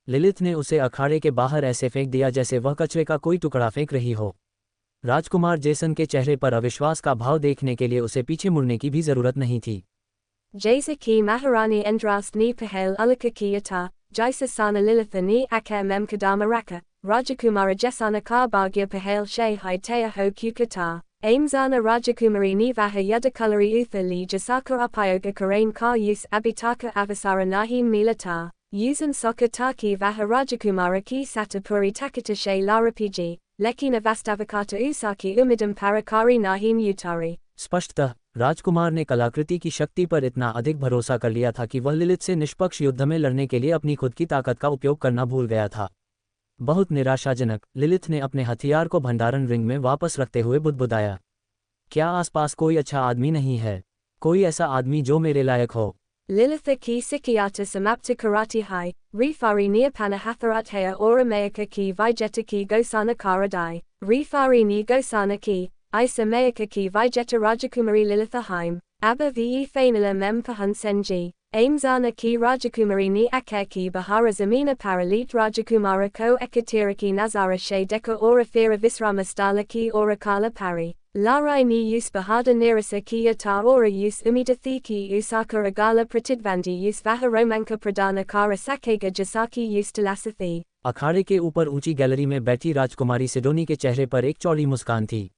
लिलिथ ने उसे अखाड़े के बाहर ऐसे फेंक दिया जैसे वह कचरे का कोई टुकड़ा फेंक रही हो। राजकुमार जेसन के चेहरे पर अविश्वास का भाव देखने के लिए उसे पीछे मुड़ने की भी जरूरत नहीं थी। Jaisa ki Maharani Endrast ni Pahel Ulaka ki Yata, Jaisa Sana Lilitha ni Aka Mem Kadama Raka, Rajakumara Jesana Karbagya Pahale Shay Haitea Ho Kukata, Aimzana Rajakumari Nivaha Yudakulari Utha Li Jasaka Upayoga Karain Ka Use Abitaka Avasara Nahim Milata, Usan Sokataki Vaha Rajakumara Ki Satapuri Takata Shay Larapiji, Lekina Vastavakata Usaki Umidam Parakari Nahim Utari. स्पष्टतः राजकुमार ने कलाकृति की शक्ति पर इतना अधिक भरोसा कर लिया था कि वह लिलित से निष्पक्ष युद्ध में लड़ने के लिए अपनी खुद की ताकत का उपयोग करना भूल गया था। बहुत निराशाजनक, लिलित ने अपने हथियार को भंडारण रिंग में वापस रखते हुए बुदबुदाया। क्या आसपास कोई अच्छा आदमी नहीं है? कोई ऐसा आदमी जो मेरे लायक हो? Lilitha ki Sikyata Samapta Karati Hai, Rifari Neapana Hatharathaya Oramayaka ki Vijeta ki Gosana Karadai, Rifari ni Gosana ki, Isa Mayaka ki Vijeta Rajakumari Lilitha Haim, Abba ve Fainala Mem Pahan Senji, Aimzana ki Rajakumari ni Akaki Bahara Zamina Paralit Rajakumara ko Ekatiraki Nazara She Deka Ora Fira Visramastala ki Ora Kala Pari. Larai ni use bahada nirasa ki yata ora use umidathi ki usaka agala pratidvandi use vaha romanka pradana kara sakega jasaki use talasathi. अखाड़े के ऊपर ऊंची gallery में बैठी राजकुमारी सिडोनी के चेहरे पर एक चौड़ी मुस्कान थी।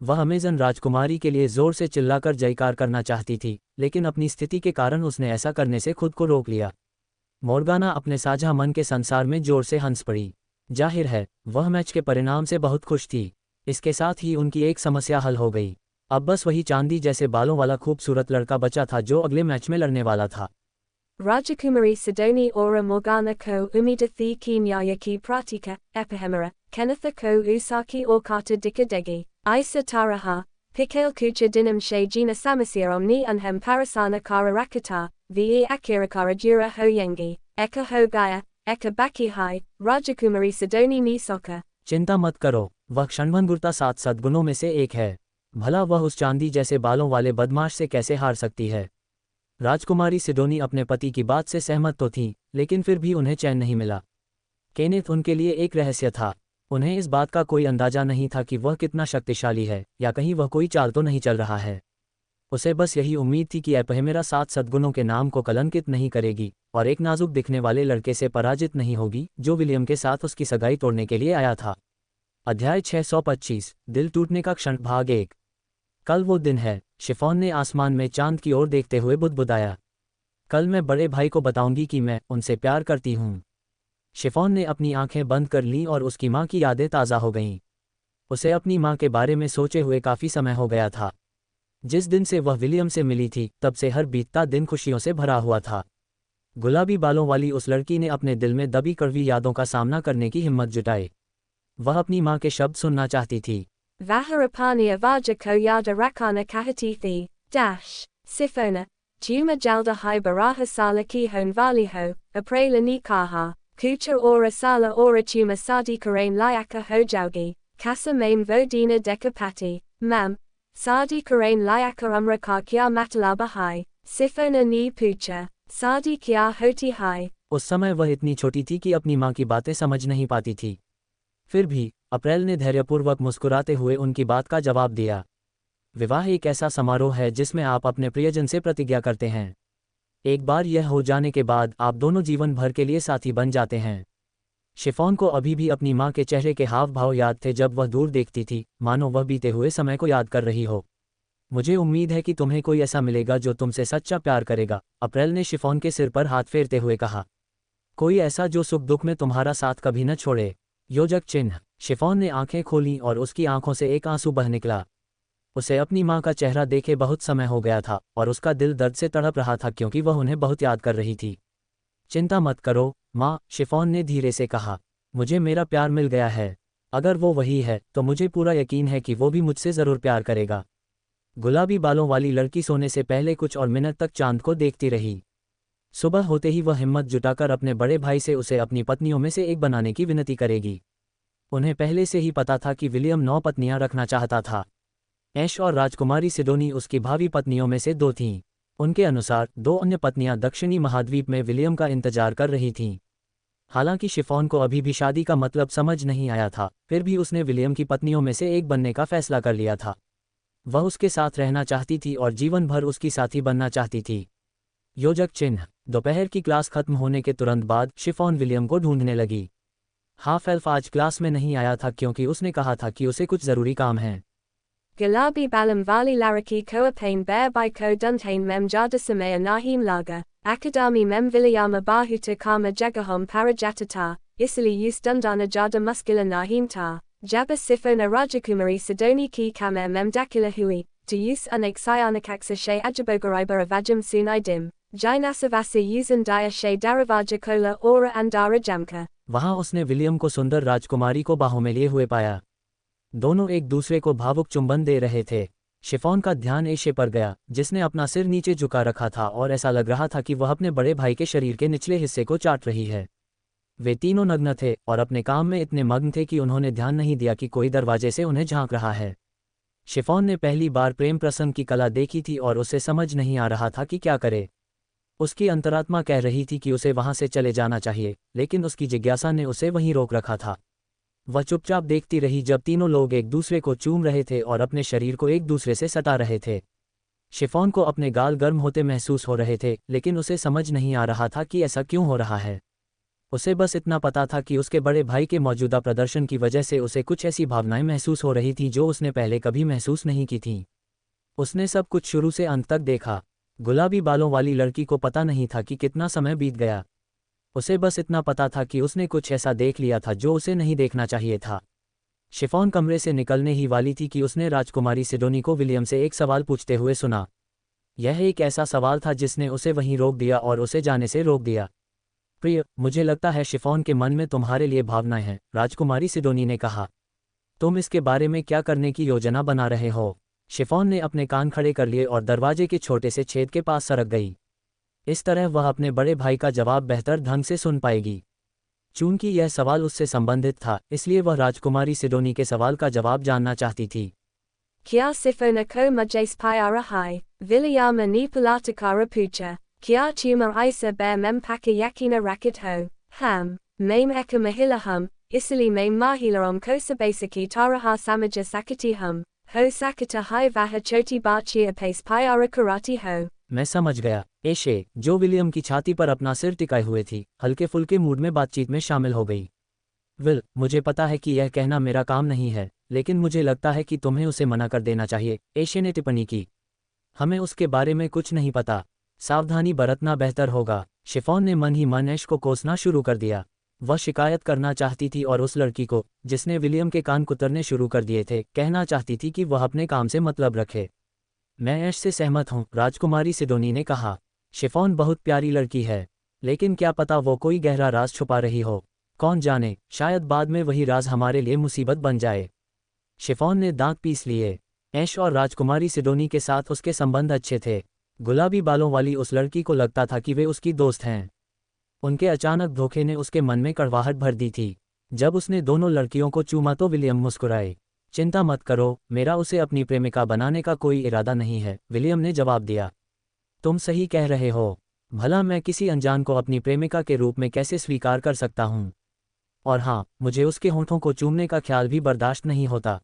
वह अमेजन राजकुमारी के लिए जोर से चिल्लाकर जयकार करना चाहती थी, लेकिन अपनी स्थिति के कारण उसने ऐसा करने से खुद को रोक लिया। मोर्गाना अपने साझा मन के संसार में जोर से हंस पड़ी। जाहिर है, वह मैच के परिणाम से बहुत खुश थी। इसके साथ ही उनकी एक समस्या हल हो गई। अब बस वही चांदी जैसे बालों वाला खूबसूरत लड़का बचा था जो अगले मैच में लड़ने वाला था। Rajakumari Sidoni Ora Morgana ko umidathi ki Nyaya ki Pratika, Epihemera, Kennetha ko Usaki or Kata Dikadegi, Isa Taraha, Pikale Kucha Dinam She Gina Samasirom ni Unhem Parasana Kara Rakata, Ve Akirakara Dura Ho Yengi, Eka Ho Gaya, Eka Baki Hai, Rajakumari Sidoni ni Soka. चिंता मत करो, वह क्षणभंगुरता 7 सद्गुणों में से एक है। भला वह उस चांदी जैसे बालों वाले बदमाश से कैसे हार सकती है? राजकुमारी सिडोनी अपने पति की बात से सहमत तो थी, लेकिन फिर भी उन्हें चैन नहीं मिला। केनेथ उनके लिए एक रहस्य था। उन्हें इस बात का कोई अंदाजा नहीं था कि वह कितना शक्तिशाली है, या कहीं वह कोई चाल तो नहीं चल रहा है। उसे बस यही उम्मीद थी कि एपहेमेरा 7 सद्गुणों के नाम को कलंकित नहीं करेगी और एक नाजुक दिखने वाले लड़के से पराजित नहीं होगी जो विलियम के साथ उसकी सगाई तोड़ने के लिए आया था। अध्याय 625, दिल टूटने का क्षण भाग 1। कल वो दिन है, शिफॉन ने आसमान में चांद की ओर देखते हुए बुदबुदाया। कल मैं बड़े भाई को बताऊंगी कि मैं उनसे प्यार करती हूँ। शिफॉन ने अपनी आंखें बंद कर लीं और उसकी माँ की यादें ताज़ा हो गईं। उसे अपनी माँ के बारे में सोचे हुए काफ़ी समय हो गया था। जिस दिन से वह विलियम से मिली थी, तब से हर बीतता दिन खुशियों से भरा हुआ था। गुलाबी बालों वाली उस लड़की ने अपने दिल में दबी कड़वी यादों का सामना करने की हिम्मत जुटाई। वह अपनी माँ के शब्द सुनना चाहती थी। Vaharapani Avaja ko yada rakana kahatithi, dash, sifona, Juma jalda hai baraha sala ki hon valiho, aprela ni kaha, kucha ora sala ora tuma sadi karain liaka hojaugi, kasa maim vodina dekapati, mam, sadi karain liaka umra ka kya matalaba hai, sifona ni pucha, sadi kya hoti hai. उस समय वह इतनी छोटी थी कि अपनी माँ की बातें समझ नहीं पाती थी। फिर भी अप्रैल ने धैर्यपूर्वक मुस्कुराते हुए उनकी बात का जवाब दिया। विवाह एक ऐसा समारोह है जिसमें आप अपने प्रियजन से प्रतिज्ञा करते हैं। एक बार यह हो जाने के बाद आप दोनों जीवन भर के लिए साथी बन जाते हैं। शिफॉन को अभी भी अपनी माँ के चेहरे के हाव भाव याद थे जब वह दूर देखती थी, मानो वह बीते हुए समय को याद कर रही हो। मुझे उम्मीद है कि तुम्हें कोई ऐसा मिलेगा जो तुमसे सच्चा प्यार करेगा, अप्रैल ने शिफॉन के सिर पर हाथ फेरते हुए कहा। कोई ऐसा जो सुख दुख में तुम्हारा साथ कभी न छोड़े। योजक चिन्ह। शिफॉन ने आंखें खोलीं और उसकी आंखों से एक आंसू बह निकला। उसे अपनी माँ का चेहरा देखे बहुत समय हो गया था और उसका दिल दर्द से तड़प रहा था क्योंकि वह उन्हें बहुत याद कर रही थी। चिंता मत करो माँ, शिफॉन ने धीरे से कहा। मुझे मेरा प्यार मिल गया है। अगर वो वही है तो मुझे पूरा यकीन है कि वो भी मुझसे ज़रूर प्यार करेगा। गुलाबी बालों वाली लड़की सोने से पहले कुछ और मिनट तक चांद को देखती रही। सुबह होते ही वह हिम्मत जुटाकर अपने बड़े भाई से उसे अपनी पत्नियों में से एक बनाने की विनती करेगी। उन्हें पहले से ही पता था कि विलियम 9 पत्नियां रखना चाहता था। ऐश और राजकुमारी सिडोनी उसकी भावी पत्नियों में से 2 थीं। उनके अनुसार 2 अन्य पत्नियां दक्षिणी महाद्वीप में विलियम का इंतजार कर रही थीं। हालांकि शिफॉन को अभी भी शादी का मतलब समझ नहीं आया था, फिर भी उसने विलियम की पत्नियों में से एक बनने का फैसला कर लिया था। वह उसके साथ रहना चाहती थी और जीवन भर उसकी साथी बनना चाहती थी। योजक चिन्ह। दोपहर की क्लास खत्म होने के तुरंत बाद शिफॉन विलियम को ढूंढने लगी। हाफ एल्फ आज क्लास में नहीं आया था क्योंकि उसने कहा था कि उसे कुछ ज़रूरी काम है। Galabi balam vali laraki koa pain bear by ko duntain mem jada samaya nahim laga, akadami mem vilayama bahuta kama jagahom parajatata, isili use dundana jada muskula nahim ta, jaba sifona rajakumari sidoni ki kama mem dakila hui, to use unexayanakaksa she ajabogariba avajam sunai dim, jainasavasa usan dia she daravaja kola ora andara jamka. वहां उसने William को सुंदर राजकुमारी को बाहों में लिए हुए पाया। दोनों एक दूसरे को भावुक चुंबन दे रहे थे। शिफॉन का ध्यान एशे पर गया, जिसने अपना सिर नीचे झुका रखा था और ऐसा लग रहा था कि वह अपने बड़े भाई के शरीर के निचले हिस्से को चाट रही है। वे तीनों नग्न थे और अपने काम में इतने मग्न थे कि उन्होंने ध्यान नहीं दिया कि कोई दरवाजे से उन्हें झांक रहा है। शिफॉन ने पहली बार प्रेम प्रसंग की कला देखी थी और उसे समझ नहीं आ रहा था कि क्या करे। उसकी अंतरात्मा कह रही थी कि उसे वहां से चले जाना चाहिए, लेकिन उसकी जिज्ञासा ने उसे वहीं रोक रखा था। वह चुपचाप देखती रही जब तीनों लोग एक दूसरे को चूम रहे थे और अपने शरीर को एक दूसरे से सटा रहे थे। शिफॉन को अपने गाल गर्म होते महसूस हो रहे थे, लेकिन उसे समझ नहीं आ रहा था कि ऐसा क्यों हो रहा है। उसे बस इतना पता था कि उसके बड़े भाई के मौजूदा प्रदर्शन की वजह से उसे कुछ ऐसी भावनाएं महसूस हो रही थीं जो उसने पहले कभी महसूस नहीं की थीं। उसने सब कुछ शुरू से अंत तक देखा। गुलाबी बालों वाली लड़की को पता नहीं था कि कितना समय बीत गया। उसे बस इतना पता था कि उसने कुछ ऐसा देख लिया था जो उसे नहीं देखना चाहिए था। शिफॉन कमरे से निकलने ही वाली थी कि उसने राजकुमारी सिडोनी को विलियम से एक सवाल पूछते हुए सुना। यह एक ऐसा सवाल था जिसने उसे वहीं रोक दिया और उसे जाने से रोक दिया। प्रिय, मुझे लगता है शिफॉन के मन में तुम्हारे लिए भावनाएं हैं, राजकुमारी सिडोनी ने कहा। तुम इसके बारे में क्या करने की योजना बना रहे हो? शिफॉन ने अपने कान खड़े कर लिए और दरवाजे के छोटे से छेद के पास सरक गई। इस तरह वह अपने बड़े भाई का जवाब बेहतर ढंग से सुन पाएगी। चूंकि यह सवाल उससे संबंधित था, इसलिए वह राजकुमारी सिडोनी के सवाल का जवाब जानना चाहती थी। Kia sifona ko majes pyara hai, Vilayama ni palatakara pucha, Kia tuma isa bear mempaka yakina racket ho, ham, mame eka mahila hum, isili mame mahila kosa basiki taraha samaja sakati hum, ho sakata hai vaha choti bachi apace pyara karati ho। मैं समझ गया। एशे, जो William की छाती पर अपना सिर टिकाए हुए थी, हल्के फुल्के मूड में बातचीत में शामिल हो गई। विल, मुझे पता है कि यह कहना मेरा काम नहीं है, लेकिन मुझे लगता है कि तुम्हें उसे मना कर देना चाहिए, एशे ने टिप्पणी की। हमें उसके बारे में कुछ नहीं पता, सावधानी बरतना बेहतर होगा। शिफॉन ने मन ही मन ऐश को कोसना शुरू कर दिया। वह शिकायत करना चाहती थी और उस लड़की को, जिसने विलियम के कान कुतरने शुरू कर दिए थे, कहना चाहती थी कि वह अपने काम से मतलब रखे। मैं ऐश से सहमत हूँ, राजकुमारी सिडोनी ने कहा। शिफॉन बहुत प्यारी लड़की है, लेकिन क्या पता वो कोई गहरा राज छुपा रही हो। कौन जाने, शायद बाद में वही राज हमारे लिए मुसीबत बन जाए। शिफॉन ने दांत पीस लिए। ऐश और राजकुमारी सिडोनी के साथ उसके संबंध अच्छे थे। गुलाबी बालों वाली उस लड़की को लगता था कि वे उसकी दोस्त हैं। उनके अचानक धोखे ने उसके मन में कड़वाहट भर दी थी। जब उसने दोनों लड़कियों को चूमा तो विलियम मुस्कुराए। चिंता मत करो, मेरा उसे अपनी प्रेमिका बनाने का कोई इरादा नहीं है, विलियम ने जवाब दिया। तुम सही कह रहे हो। भला मैं किसी अनजान को अपनी प्रेमिका के रूप में कैसे स्वीकार कर सकता हूँ? और हाँ, मुझे उसके होंठों को चूमने का ख्याल भी बर्दाश्त नहीं होता।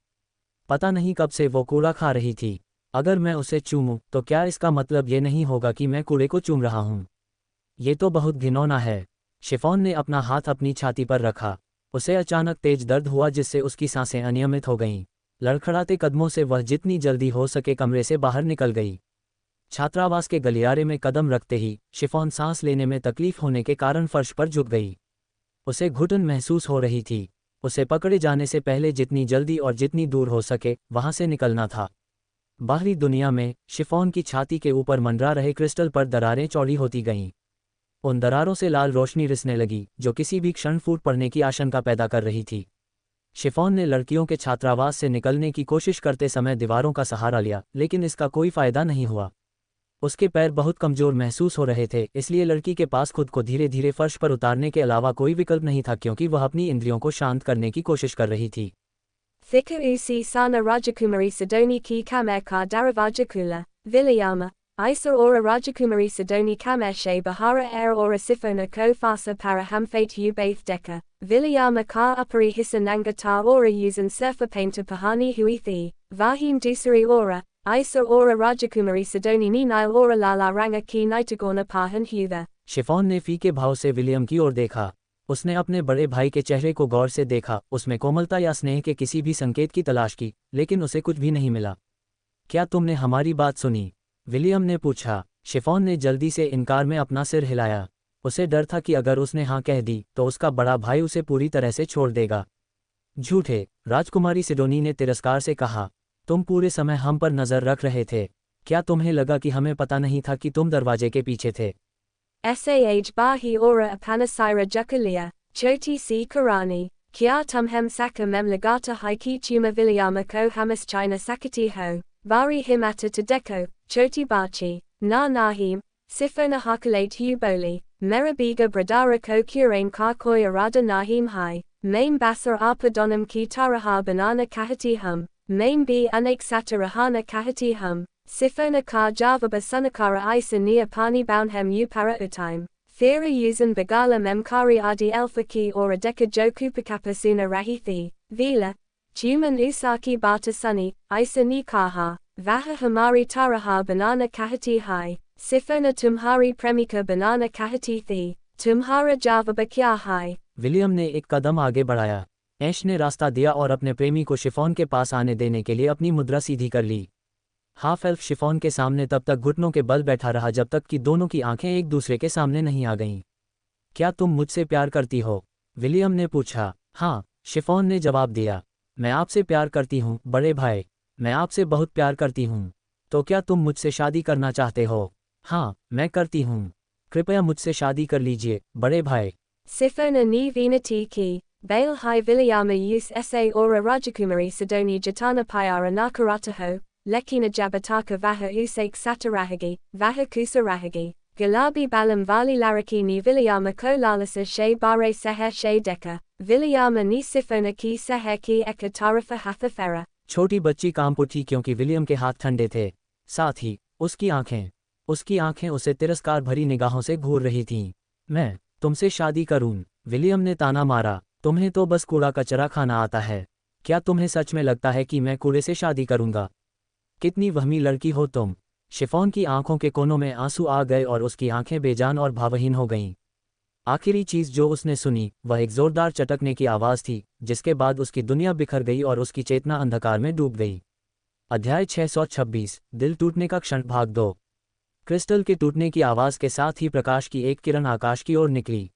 पता नहीं कब से वो कूड़ा खा रही थी। अगर मैं उसे चूमूं तो क्या इसका मतलब ये नहीं होगा कि मैं कूड़े को चूम रहा हूँ? ये तो बहुत घिनौना है। शिफॉन ने अपना हाथ अपनी छाती पर रखा। उसे अचानक तेज दर्द हुआ जिससे उसकी सांसें अनियमित हो गईं। लड़खड़ाते कदमों से वह जितनी जल्दी हो सके कमरे से बाहर निकल गई। छात्रावास के गलियारे में कदम रखते ही शिफॉन सांस लेने में तकलीफ होने के कारण फर्श पर झुक गई। उसे घुटन महसूस हो रही थी। उसे पकड़े जाने से पहले जितनी जल्दी और जितनी दूर हो सके वहां से निकलना था। बाहरी दुनिया में शिफॉन की छाती के ऊपर मंडरा रहे क्रिस्टल पर दरारें चौड़ी होती गईं। उन दरारों से लाल रोशनी रिसने लगी जो किसी भी क्षण फूट पड़ने की आशंका पैदा कर रही थी। शिफॉन ने लड़कियों के छात्रावास से निकलने की कोशिश करते समय दीवारों का सहारा लिया, लेकिन इसका कोई फायदा नहीं हुआ। उसके पैर बहुत कमजोर महसूस हो रहे थे, इसलिए लड़की के पास खुद को धीरे धीरे फर्श पर उतारने के अलावा कोई विकल्प नहीं था, क्योंकि वह अपनी इंद्रियों को शांत करने की कोशिश कर रही थी। Thika usi sana Rajakumari Sidoni ki kameka daravajakula, Vilayama, Isa ora Rajakumari Sidoni kameshe Bahara air ora sifona ko fasa para hamfate ubaith deka, Vilayama ka upari hisananga ta ora usan surfa painter pahani huithi, Vahim dusari ora, Isa ora Rajakumari Sidoni ni nile ora lala ranga ki naitagona pahan hudha। Chiffon ने फीके भाव से William की ओर देखा। उसने अपने बड़े भाई के चेहरे को गौर से देखा, उसमें कोमलता या स्नेह के किसी भी संकेत की तलाश की, लेकिन उसे कुछ भी नहीं मिला। क्या तुमने हमारी बात सुनी? विलियम ने पूछा। शिफॉन ने जल्दी से इनकार में अपना सिर हिलाया। उसे डर था कि अगर उसने हाँ कह दी तो उसका बड़ा भाई उसे पूरी तरह से छोड़ देगा। झूठे, राजकुमारी सिडोनी ने तिरस्कार से कहा। तुम पूरे समय हम पर नजर रख रहे थे। क्या तुम्हें लगा कि हमें पता नहीं था कि तुम दरवाजे के पीछे थे? Sah bahi ora apanasira jukalia, choti si karani, kia tumhem saka mem legata haiki tuma vilayama ko hamas china sakati ho, bari himata tadeko, choti bachi, na nahim, sifona hakalate uboli, merabiga bradara ko kurain ka koya rada nahim hai, main basar apadonam ki taraha banana kahati hum, main bi anak satarahana kahati hum. Sifona ka javaba sunakara isa nia pani boundhem u para utime. Thera usan bagala memkari adi elfaki or adeka jokupakapa suna rahithi. Vila. Tuman usaki bata sunny, isa ni kaha. Vaha hamari taraha banana kahati hai. Sifona tumhari premika banana kahati thi. Tumhara javaba kya hai. William ने एक कदम आगे बढ़ाया। ऐश ने रास्ता दिया और अपने प्रेमी को शिफॉन के पास आने देने के लिए अपनी मुद्रा सीधी कर ली। हाफ एल्फ शिफॉन के सामने तब तक घुटनों के बल बैठा रहा जब तक कि दोनों की आंखें एक दूसरे के सामने नहीं आ गईं। क्या तुम मुझसे प्यार करती हो? विलियम ने पूछा। हाँ, शिफॉन ने जवाब दिया। मैं आपसे प्यार करती हूँ, बड़े भाई। मैं आपसे बहुत प्यार करती हूँ। तो क्या तुम मुझसे शादी करना चाहते हो? हाँ, मैं करती हूँ। कृपया मुझसे शादी कर लीजिए, बड़े भाई। Sifona ni vinati ki, Bail hi Vilayama use sa ora Rajakumari Sidoni Jatana Pyara Nakarata ho, Lekina Jabataka Vaha Usak Satarahagi, Vaha Kusarahagi, Galabi Balam Vali Laraki ni Vilayama ko lalasa she bare sehe she deka, Vilayama ni Sifona ki sehe ki eka tarafa hatha fera. छोटी बच्ची कांप उठी क्योंकि William के हाथ ठंडे थे। साथ ही उसकी आंखें उसे तिरस्कार भरी निगाहों से घूर रही थीं। मैं तुमसे शादी करूं? विलियम ने ताना मारा। तुम्हें तो बस कूड़ा कचरा खाना आता है। क्या तुम्हें सच में लगता है कि मैं कूड़े से शादी करूंगा? कितनी वहमी लड़की हो तुम। शिफॉन की आंखों के कोनों में आंसू आ गए और उसकी आंखें बेजान और भावहीन हो गईं। आखिरी चीज जो उसने सुनी वह एक जोरदार चटकने की आवाज़ थी, जिसके बाद उसकी दुनिया बिखर गई और उसकी चेतना अंधकार में डूब गई। अध्याय 626 दिल टूटने का क्षण भाग 2। क्रिस्टल के टूटने की आवाज़ के साथ ही प्रकाश की एक किरण आकाश की ओर निकली।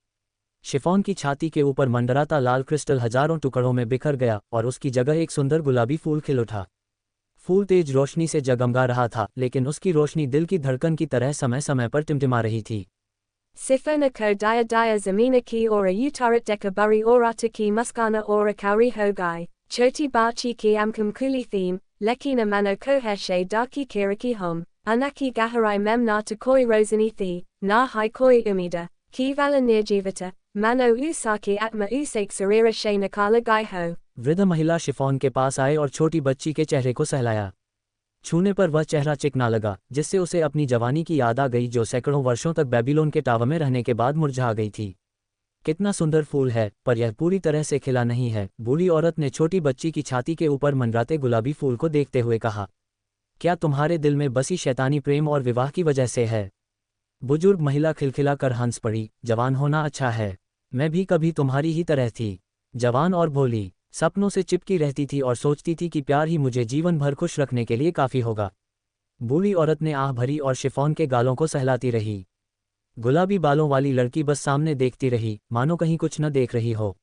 शिफॉन की छाती के ऊपर मंडराता लाल क्रिस्टल हजारों टुकड़ों में बिखर गया और उसकी जगह एक सुंदर गुलाबी फूल खिल उठा। फूल तेज रोशनी से जगमगा रहा था, लेकिन उसकी रोशनी दिल की धड़कन की तरह समय समय पर टिमटिमा रही थी। Sifona ko dia dia zamina ki ora utarat deka buri orata ki muskana ora kauri hogai, choti bachi ki amkum kuli theme, lekina mano koheshe daki kiriki hum, anaki gaharai mem na takoi rosani thi, na hai koi umida, ki vala nirjivata, mano usaki atma usak sarira she nakala gai ho. वृद्ध महिला chiffon के पास आए और छोटी बच्ची के चेहरे को सहलाया। छूने पर वह चेहरा चिकना लगा, जिससे उसे अपनी जवानी की याद आ गई जो सैकड़ों वर्षों तक बेबीलोन के टावर में रहने के बाद मुरझा गई थी। कितना सुंदर फूल है, पर यह पूरी तरह से खिला नहीं है, बूढ़ी औरत ने छोटी बच्ची की छाती के ऊपर मंडराते गुलाबी फूल को देखते हुए कहा। क्या तुम्हारे दिल में बसी शैतानी प्रेम और विवाह की वजह से है? बुजुर्ग महिला खिलखिला कर हंस पड़ी। जवान होना अच्छा है। मैं भी कभी तुम्हारी ही तरह थी, जवान और भोली, सपनों से चिपकी रहती थी और सोचती थी कि प्यार ही मुझे जीवन भर खुश रखने के लिए काफ़ी होगा। बूढ़ी औरत ने आह भरी और शिफॉन के गालों को सहलाती रही। गुलाबी बालों वाली लड़की बस सामने देखती रही, मानो कहीं कुछ न देख रही हो।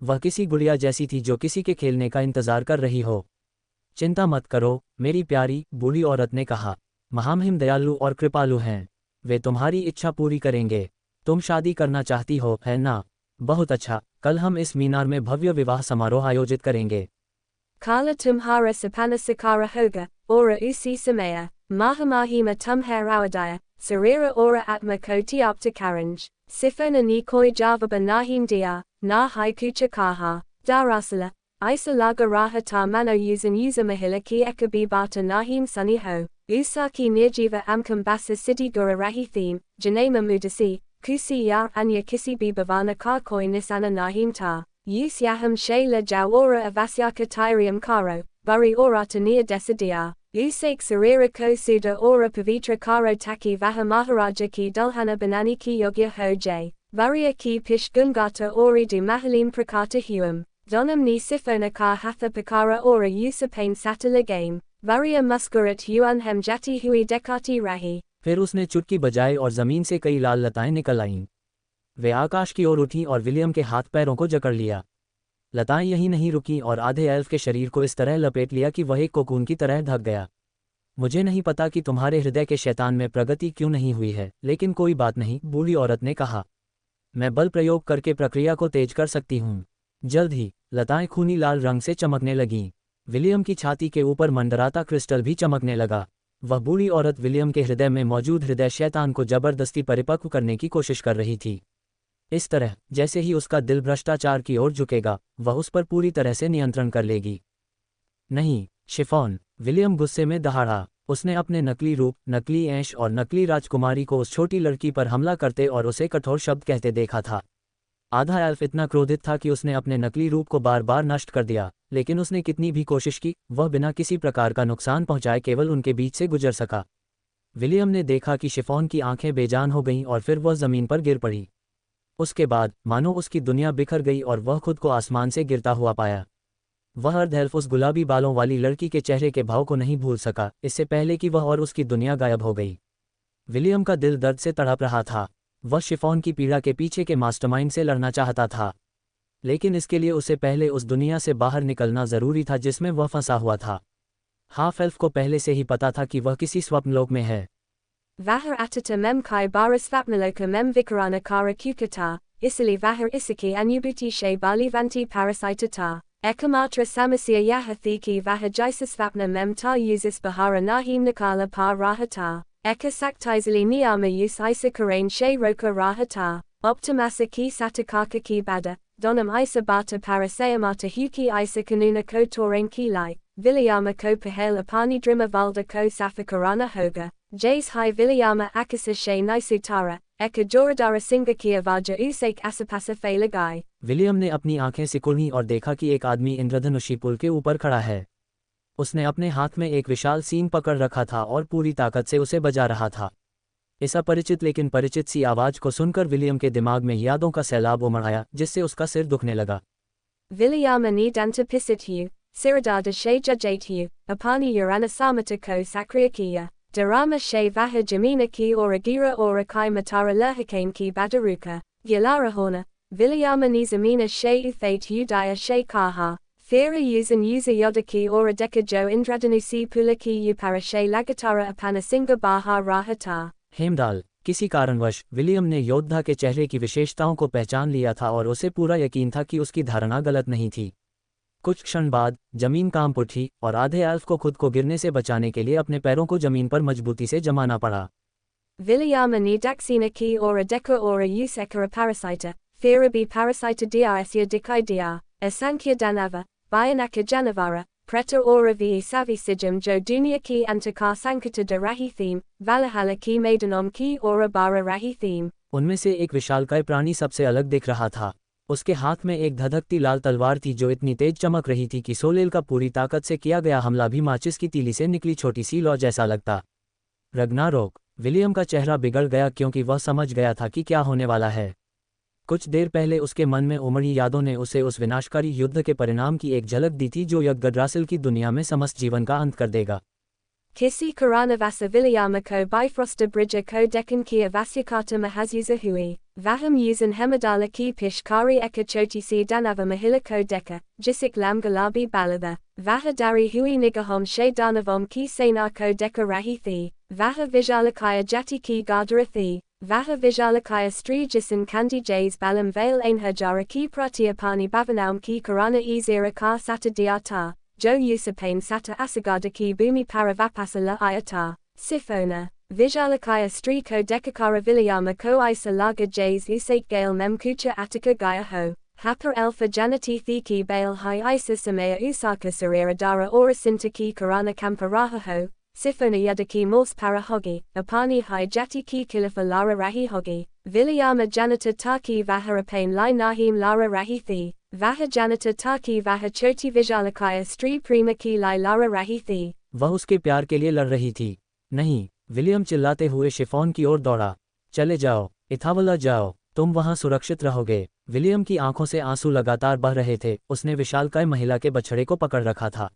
वह किसी गुड़िया जैसी थी जो किसी के खेलने का इंतजार कर रही हो। चिंता मत करो मेरी प्यारी, बूढ़ी औरत ने कहा। महामहिम दयालु और कृपालु हैं, वे तुम्हारी इच्छा पूरी करेंगे। तुम शादी करना चाहती हो, है ना? बहुत अच्छा, कल हम इस मीनार में भव्य विवाह समारोह आयोजित करेंगे। Kala tumhara sapana sakara hoga, ora usi samaya, mahamahima tumher awadaya, sarira ora atma koti opta karanj, sifona ni koi javaba nahim dia, na hai kucha kaha, darasala, isa laga raha ta mano usan mahila ki ekabi bata nahim sunny ho, usaki nirjiva amkam basa city gura rahi theme, janema mudasi, kusi ya anya kisi bivana ka koi nisana nahim ta. Use yaham shayla jawora avasyaka tyrium karo, buri orata nia desidia, usak sarira ko suda ora pavitra karo taki vaha maharaja ki dulhana banani ki yogya ho jay, Varia ki pish gungata ori du mahalim prakata huum, donum ni sifona ka hatha pakara ora usapane satala game, varia muskurat huan hem jati hui dekati rahi. फिर उसने चुटकी बजाई और जमीन से कई लाल लताएं निकल आईं। वे आकाश की ओर उठीं और विलियम के हाथ पैरों को जकड़ लिया। लताएं यहीं नहीं रुकीं और आधे एल्फ के शरीर को इस तरह लपेट लिया कि वह एक कोकून की तरह ढक गया। मुझे नहीं पता कि तुम्हारे हृदय के शैतान में प्रगति क्यों नहीं हुई है, लेकिन कोई बात नहीं, बूढ़ी औरत ने कहा। मैं बल प्रयोग करके प्रक्रिया को तेज कर सकती हूँ। जल्द ही लताएं खूनी लाल रंग से चमकने लगीं। विलियम की छाती के ऊपर मंडराता क्रिस्टल भी चमकने लगा। वह बूढ़ी औरत विलियम के हृदय में मौजूद हृदय शैतान को जबरदस्ती परिपक्व करने की कोशिश कर रही थी। इस तरह जैसे ही उसका दिल भ्रष्टाचार की ओर झुकेगा, वह उस पर पूरी तरह से नियंत्रण कर लेगी। नहीं, शिफॉन, विलियम गुस्से में दहाड़ा। उसने अपने नकली रूप, नकली ऐश और नकली राजकुमारी को उस छोटी लड़की पर हमला करते और उसे कठोर शब्द कहते देखा था। आधा एल्फ इतना क्रोधित था कि उसने अपने नकली रूप को बार बार नष्ट कर दिया, लेकिन उसने कितनी भी कोशिश की, वह बिना किसी प्रकार का नुकसान पहुंचाए केवल उनके बीच से गुजर सका। विलियम ने देखा कि शिफॉन की आंखें बेजान हो गईं और फिर वह जमीन पर गिर पड़ी। उसके बाद मानो उसकी दुनिया बिखर गई और वह खुद को आसमान से गिरता हुआ पाया। वह अर्ध एल्फ उस गुलाबी बालों वाली लड़की के चेहरे के भाव को नहीं भूल सका, इससे पहले कि वह और उसकी दुनिया गायब हो गई। विलियम का दिल दर्द से तड़प रहा था। वह शिफॉन की पीड़ा के पीछे के मास्टरमाइंड से लड़ना चाहता था, लेकिन इसके लिए उसे पहले उस दुनिया से बाहर निकलना जरूरी था जिसमें वह फंसा हुआ था। हाफ एल्फ को पहले से ही पता था कि वह किसी स्वप्नलोक में है। Vahar atata mem kai bara svapnaloka mem vikarana kara kukata, isili vahar isiki anubuti she bali vanti parasitata, ekamatra samasya yahathiki vahar jaisa svapna mem ta usis bahara nahim nakala pa rahata, eka saktizali niyama use isa karain she roka rahata, optimasa ki satakaka ki bada, donam isa bata parasayamata huki isa kanuna ko torain ki lai, vilayama ko pahel apani drima valda ko safakarana hoga. Jays hi Vilayama akasa she naisutara, eka joradara singakia vaja usake asapasa failagai. William ने अपनी आंखें सिकुड़ी और देखा कि एक आदमी इंद्रधनुषी पुल के ऊपर खड़ा है। उसने अपने हाथ में एक विशाल सीन पकड़ रखा था और पूरी ताकत से उसे बजा रहा था। इस अपरिचित लेकिन परिचित सी आवाज को सुनकर विलियम के दिमाग में यादों का सैलाब उमड़ आया, जिससे उसका सिर दुखने लगा। Vilayama ni danta pisithu, siradada she jajathu, apani urana samata ko sakriakia. Darama she vaha jamina ki oragira ora kai matara lurhakain ki badaruka, Yalarahona, Vilayama ni zamina she uthate udaya she kaha, Fira usan usa yodaki ora deka jo indradanusi pulaki upara she lagatara apana singa baha rahata. Heimdall, किसी कारणवश William ने योद्धा के चेहरे की विशेषताओं को पहचान लिया था और उसे पूरा यकीन था कि उसकी धारणा गलत नहीं थी। कुछ क्षण बाद जमीन कांप उठी और आधे एल्फ को खुद को गिरने से बचाने के लिए अपने पैरों को जमीन पर मजबूती से जमाना पड़ा। Vilayama ni daksina ki ora deka ora usekara parasita, Fira bi parasita diasya dikai dia, Asankhya danava, Bayanaka janavara, Preta ora vi savi sijam jo dunia ki antakar sankata de rahi theme, Valahala ki maidanom ki ora bara rahi theme. उनमें से एक विशालकाय प्राणी सबसे अलग दिख रहा था। उसके हाथ में एक धधकती लाल तलवार थी जो इतनी तेज चमक रही थी कि सोलेल का पूरी ताकत से किया गया हमला भी माचिस की तीली से निकली छोटी सी लौ जैसा लगता। रग्नारोक, विलियम का चेहरा बिगड़ गया क्योंकि वह समझ गया था कि क्या होने वाला है। कुछ देर पहले उसके मन में उमड़ी यादों ने उसे उस विनाशकारी युद्ध के परिणाम की एक झलक दी थी जो यगड्रासिल की दुनिया में समस्त जीवन का अंत कर देगा। Kisi Karana Vasa Vilayama ko Bifrosta Bridger ko Dekan Kia Vasyakata Mahazuza Hui, Vaham Yusan Hemadala ki Pish Kari Eka Choti Si Danava Mahila ko Deka, Jisik Lam Galabi Balada, Vaha Dari Hui Nigahom She Danavom ki Sena ko Deka Rahi Thi, Vaha Vijalakaya Jati ki Gardara Thi, Vaha Vijalakaya Stri Jisan Kandi Jays Balam Vale Ainhajara ki Pratyapani Bhavanaum ki Karana Ezira ka Sata Diata. Jo Usapane Sata Asagada ki Bumi Paravapasala Ayata, Sifona, Vijalakaya Stri ko Dekakara Vilayama ko Isa Laga Jays Usake Gale Mem Kucha Ataka Gaya Ho, Hapa Alpha Janati Thiki Bale Hi Isa Samaya Usaka Sarira Dara Orasinta ki Karana Kamparaha Ho, Sifona Yadaki Morse Parahogi, Apani Hi Jati ki Kilifa Lara Rahi Hogi, Vilayama Janata Taki Vaharapane Lai Nahim Lara Rahi Thi. Vaha janata taki vaha choti vijalakaya stri prima ki lai lara rahi thi. वह उसके प्यार के लिए लड़ रही थी। नहीं, William चिल्लाते हुए शिफॉन की ओर दौड़ा। चले जाओ, इथावला जाओ, तुम वहां सुरक्षित रहोगे। विलियम की आंखों से आंसू लगातार बह रहे थे। उसने विशालकाय महिला के बछड़े को पकड़ रखा था।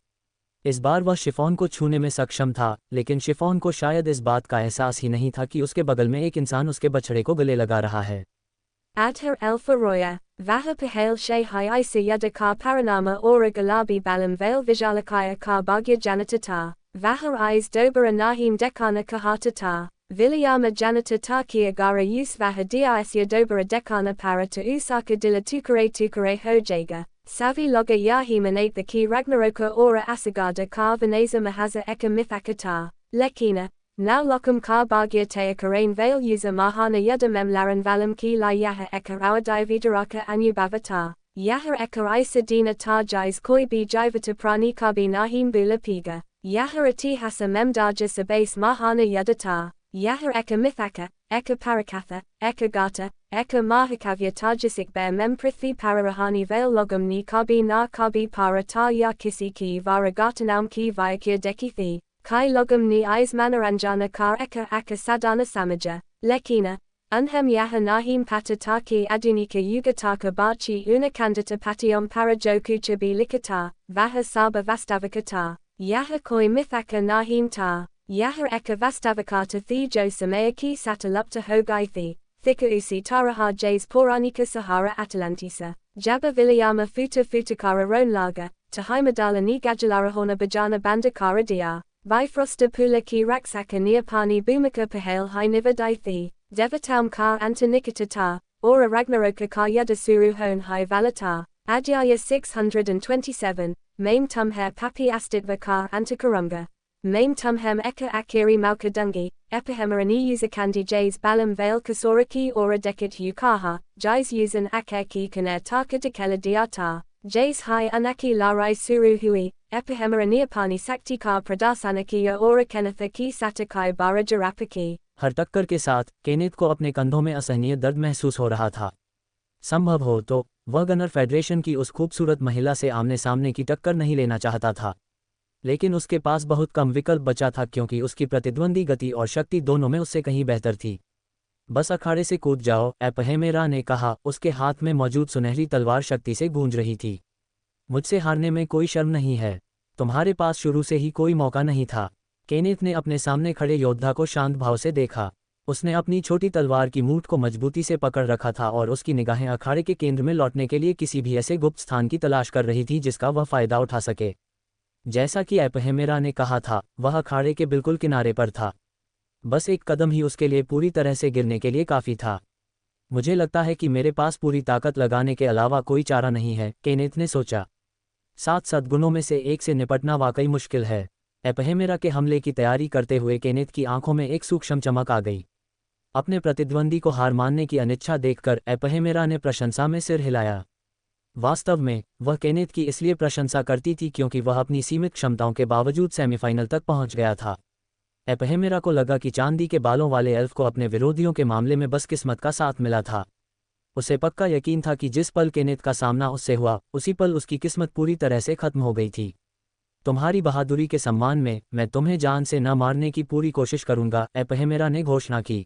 इस बार वह शिफॉन को छूने में सक्षम था, लेकिन शिफॉन को शायद इस बात का एहसास ही नहीं था कि उसके बगल में एक इंसान उसके बछड़े को गले लगा रहा है। Adher Elfa Roya, Vaha Pahale She Hai Isa Yada Ka Paranama Ora Galabi Balam Vale Vijalakaya Ka Bagya Janatata, Vaha Eyes Dobara Nahim Dekana Kahatata, Vilayama Janatata Kia Gara Yus Vaha Diasya Dobara Dekana Para to Usaka Dilla Tukare Hojega, Savi Loga Yahimanate the Ki Ragnaroka Ora Asagada Ka Vaneza Mahaza Eka Mithakata, Lekina. Now lokam ka bagya taya karain vale user mahana yadamem laran valam ki la yaha eka awadai vidaraka anubavata. Yaha eka isa dina ta jais koi bi jivata prani kabi nahim bula piga. Yaha ati hasa memdaja sabase mahana yadata. Yaha eka mithaka, eka parakatha, eka gata, eka mahakavya tajasik bear mem prithvi pararahani vale logam ni kabi na kabi para ta ya kisi ki varagatanam ki vyakya dekithi. Kai logam ni eyes manaranjana kar eka aka sadana samaja, lekina, unhem yaha nahim patataki adunika yugataka bachi una kandata patiom parajokucha bi likata, vaha saba vastavakata, yaha koi mithaka nahim ta, yaha eka vastavakata thi jo samaya ki satalupta hogaithi, thika usi taraha jays poranika sahara atalantisa, jaba vilayama futa futakara ronlaga, tahimadala ni gajalarahona bajana bandakara dia. Bifrosta pula ki raksaka neapani bumaka pahale hi nivadaithi, devatam ka antanikatata, ora ragnaroka ka yadasuru hon hi valata, adyaya 627, maim tumher papi astitva ka antakarunga. Maim tumhem eka akiri maukadungi, epihemerani usakandi jays balam vale kasoraki ora dekat yukaha, jays usan akeki kaner taka dekela diata, jays hi anaki larai suru hui. Epihemeraniapani sakti ka pradasanakiya ora kenatha ki satakai bara jarapaki. हर टक्कर के साथ Kenneth को अपने कंधों में असहनीय दर्द महसूस हो रहा था। संभव हो तो वह गनर फेडरेशन की उस खूबसूरत महिला से आमने सामने की टक्कर नहीं लेना चाहता था, लेकिन उसके पास बहुत कम विकल्प बचा था क्योंकि उसकी प्रतिद्वंदी गति और शक्ति दोनों में उससे कहीं बेहतर थी। बस अखाड़े से कूद जाओ, एपहेमेरा ने कहा। उसके हाथ में मौजूद सुनहरी तलवार शक्ति से गूंज रही थी। मुझसे हारने में कोई शर्म नहीं है। तुम्हारे पास शुरू से ही कोई मौका नहीं था। केनेथ ने अपने सामने खड़े योद्धा को शांत भाव से देखा। उसने अपनी छोटी तलवार की मूठ को मजबूती से पकड़ रखा था और उसकी निगाहें अखाड़े के केंद्र में लौटने के लिए किसी भी ऐसे गुप्त स्थान की तलाश कर रही थी जिसका वह फायदा उठा सके। जैसा कि एपहेमेरा ने कहा था, वह अखाड़े के बिल्कुल किनारे पर था। बस एक कदम ही उसके लिए पूरी तरह से गिरने के लिए काफ़ी था। मुझे लगता है कि मेरे पास पूरी ताकत लगाने के अलावा कोई चारा नहीं है, केनेथ ने सोचा। 7 सद्गुणों में से एक से निपटना वाकई मुश्किल है। एपहेमेरा के हमले की तैयारी करते हुए केनेथ की आंखों में एक सूक्ष्म चमक आ गई। अपने प्रतिद्वंदी को हार मानने की अनिच्छा देखकर एपहेमेरा ने प्रशंसा में सिर हिलाया। वास्तव में वह केनेथ की इसलिए प्रशंसा करती थी क्योंकि वह अपनी सीमित क्षमताओं के बावजूद सेमीफाइनल तक पहुंच गया था। एपहेमेरा को लगा कि चांदी के बालों वाले एल्फ को अपने विरोधियों के मामले में बस किस्मत का साथ मिला था। उसे पक्का यकीन था कि जिस पल केनेथ का सामना उससे हुआ, उसी पल उसकी किस्मत पूरी तरह से खत्म हो गई थी। तुम्हारी बहादुरी के सम्मान में मैं तुम्हें जान से न मारने की पूरी कोशिश करूंगा, एपहेमेरा ने घोषणा की।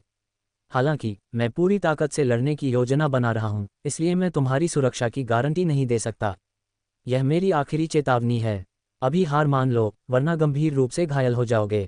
हालांकि मैं पूरी ताकत से लड़ने की योजना बना रहा हूं, इसलिए मैं तुम्हारी सुरक्षा की गारंटी नहीं दे सकता। यह मेरी आखिरी चेतावनी है। अभी हार मान लो, वरना गंभीर रूप से घायल हो जाओगे।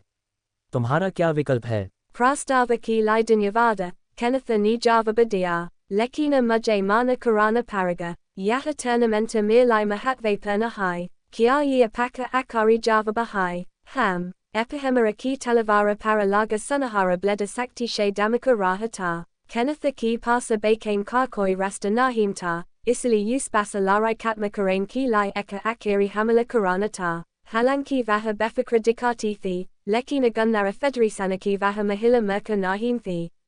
तुम्हारा क्या विकल्प है? Prastava ki Lidanyavada, Kennetha ni Java Badia, Lekina Mujay Mana Karana Paraga, Yaha Turnamenta Mirlai Mahatve Perna Hai, Kiayi Apaka Akari Java Bahai, Ham, Epihemera ki Talavara Paralaga Sunahara Bleda Sakti She Damaka Rahata, Kennetha ki Pasa Bakame Karkoi Rasta Nahimta, Isili Usbasa Larai Katmakarain ki Lai Eka Akiri Hamala Karanata, Halanki Vaha Befakra Dikati Lekina Gunnara Federisanaki Vaha Mahila Merka Nahim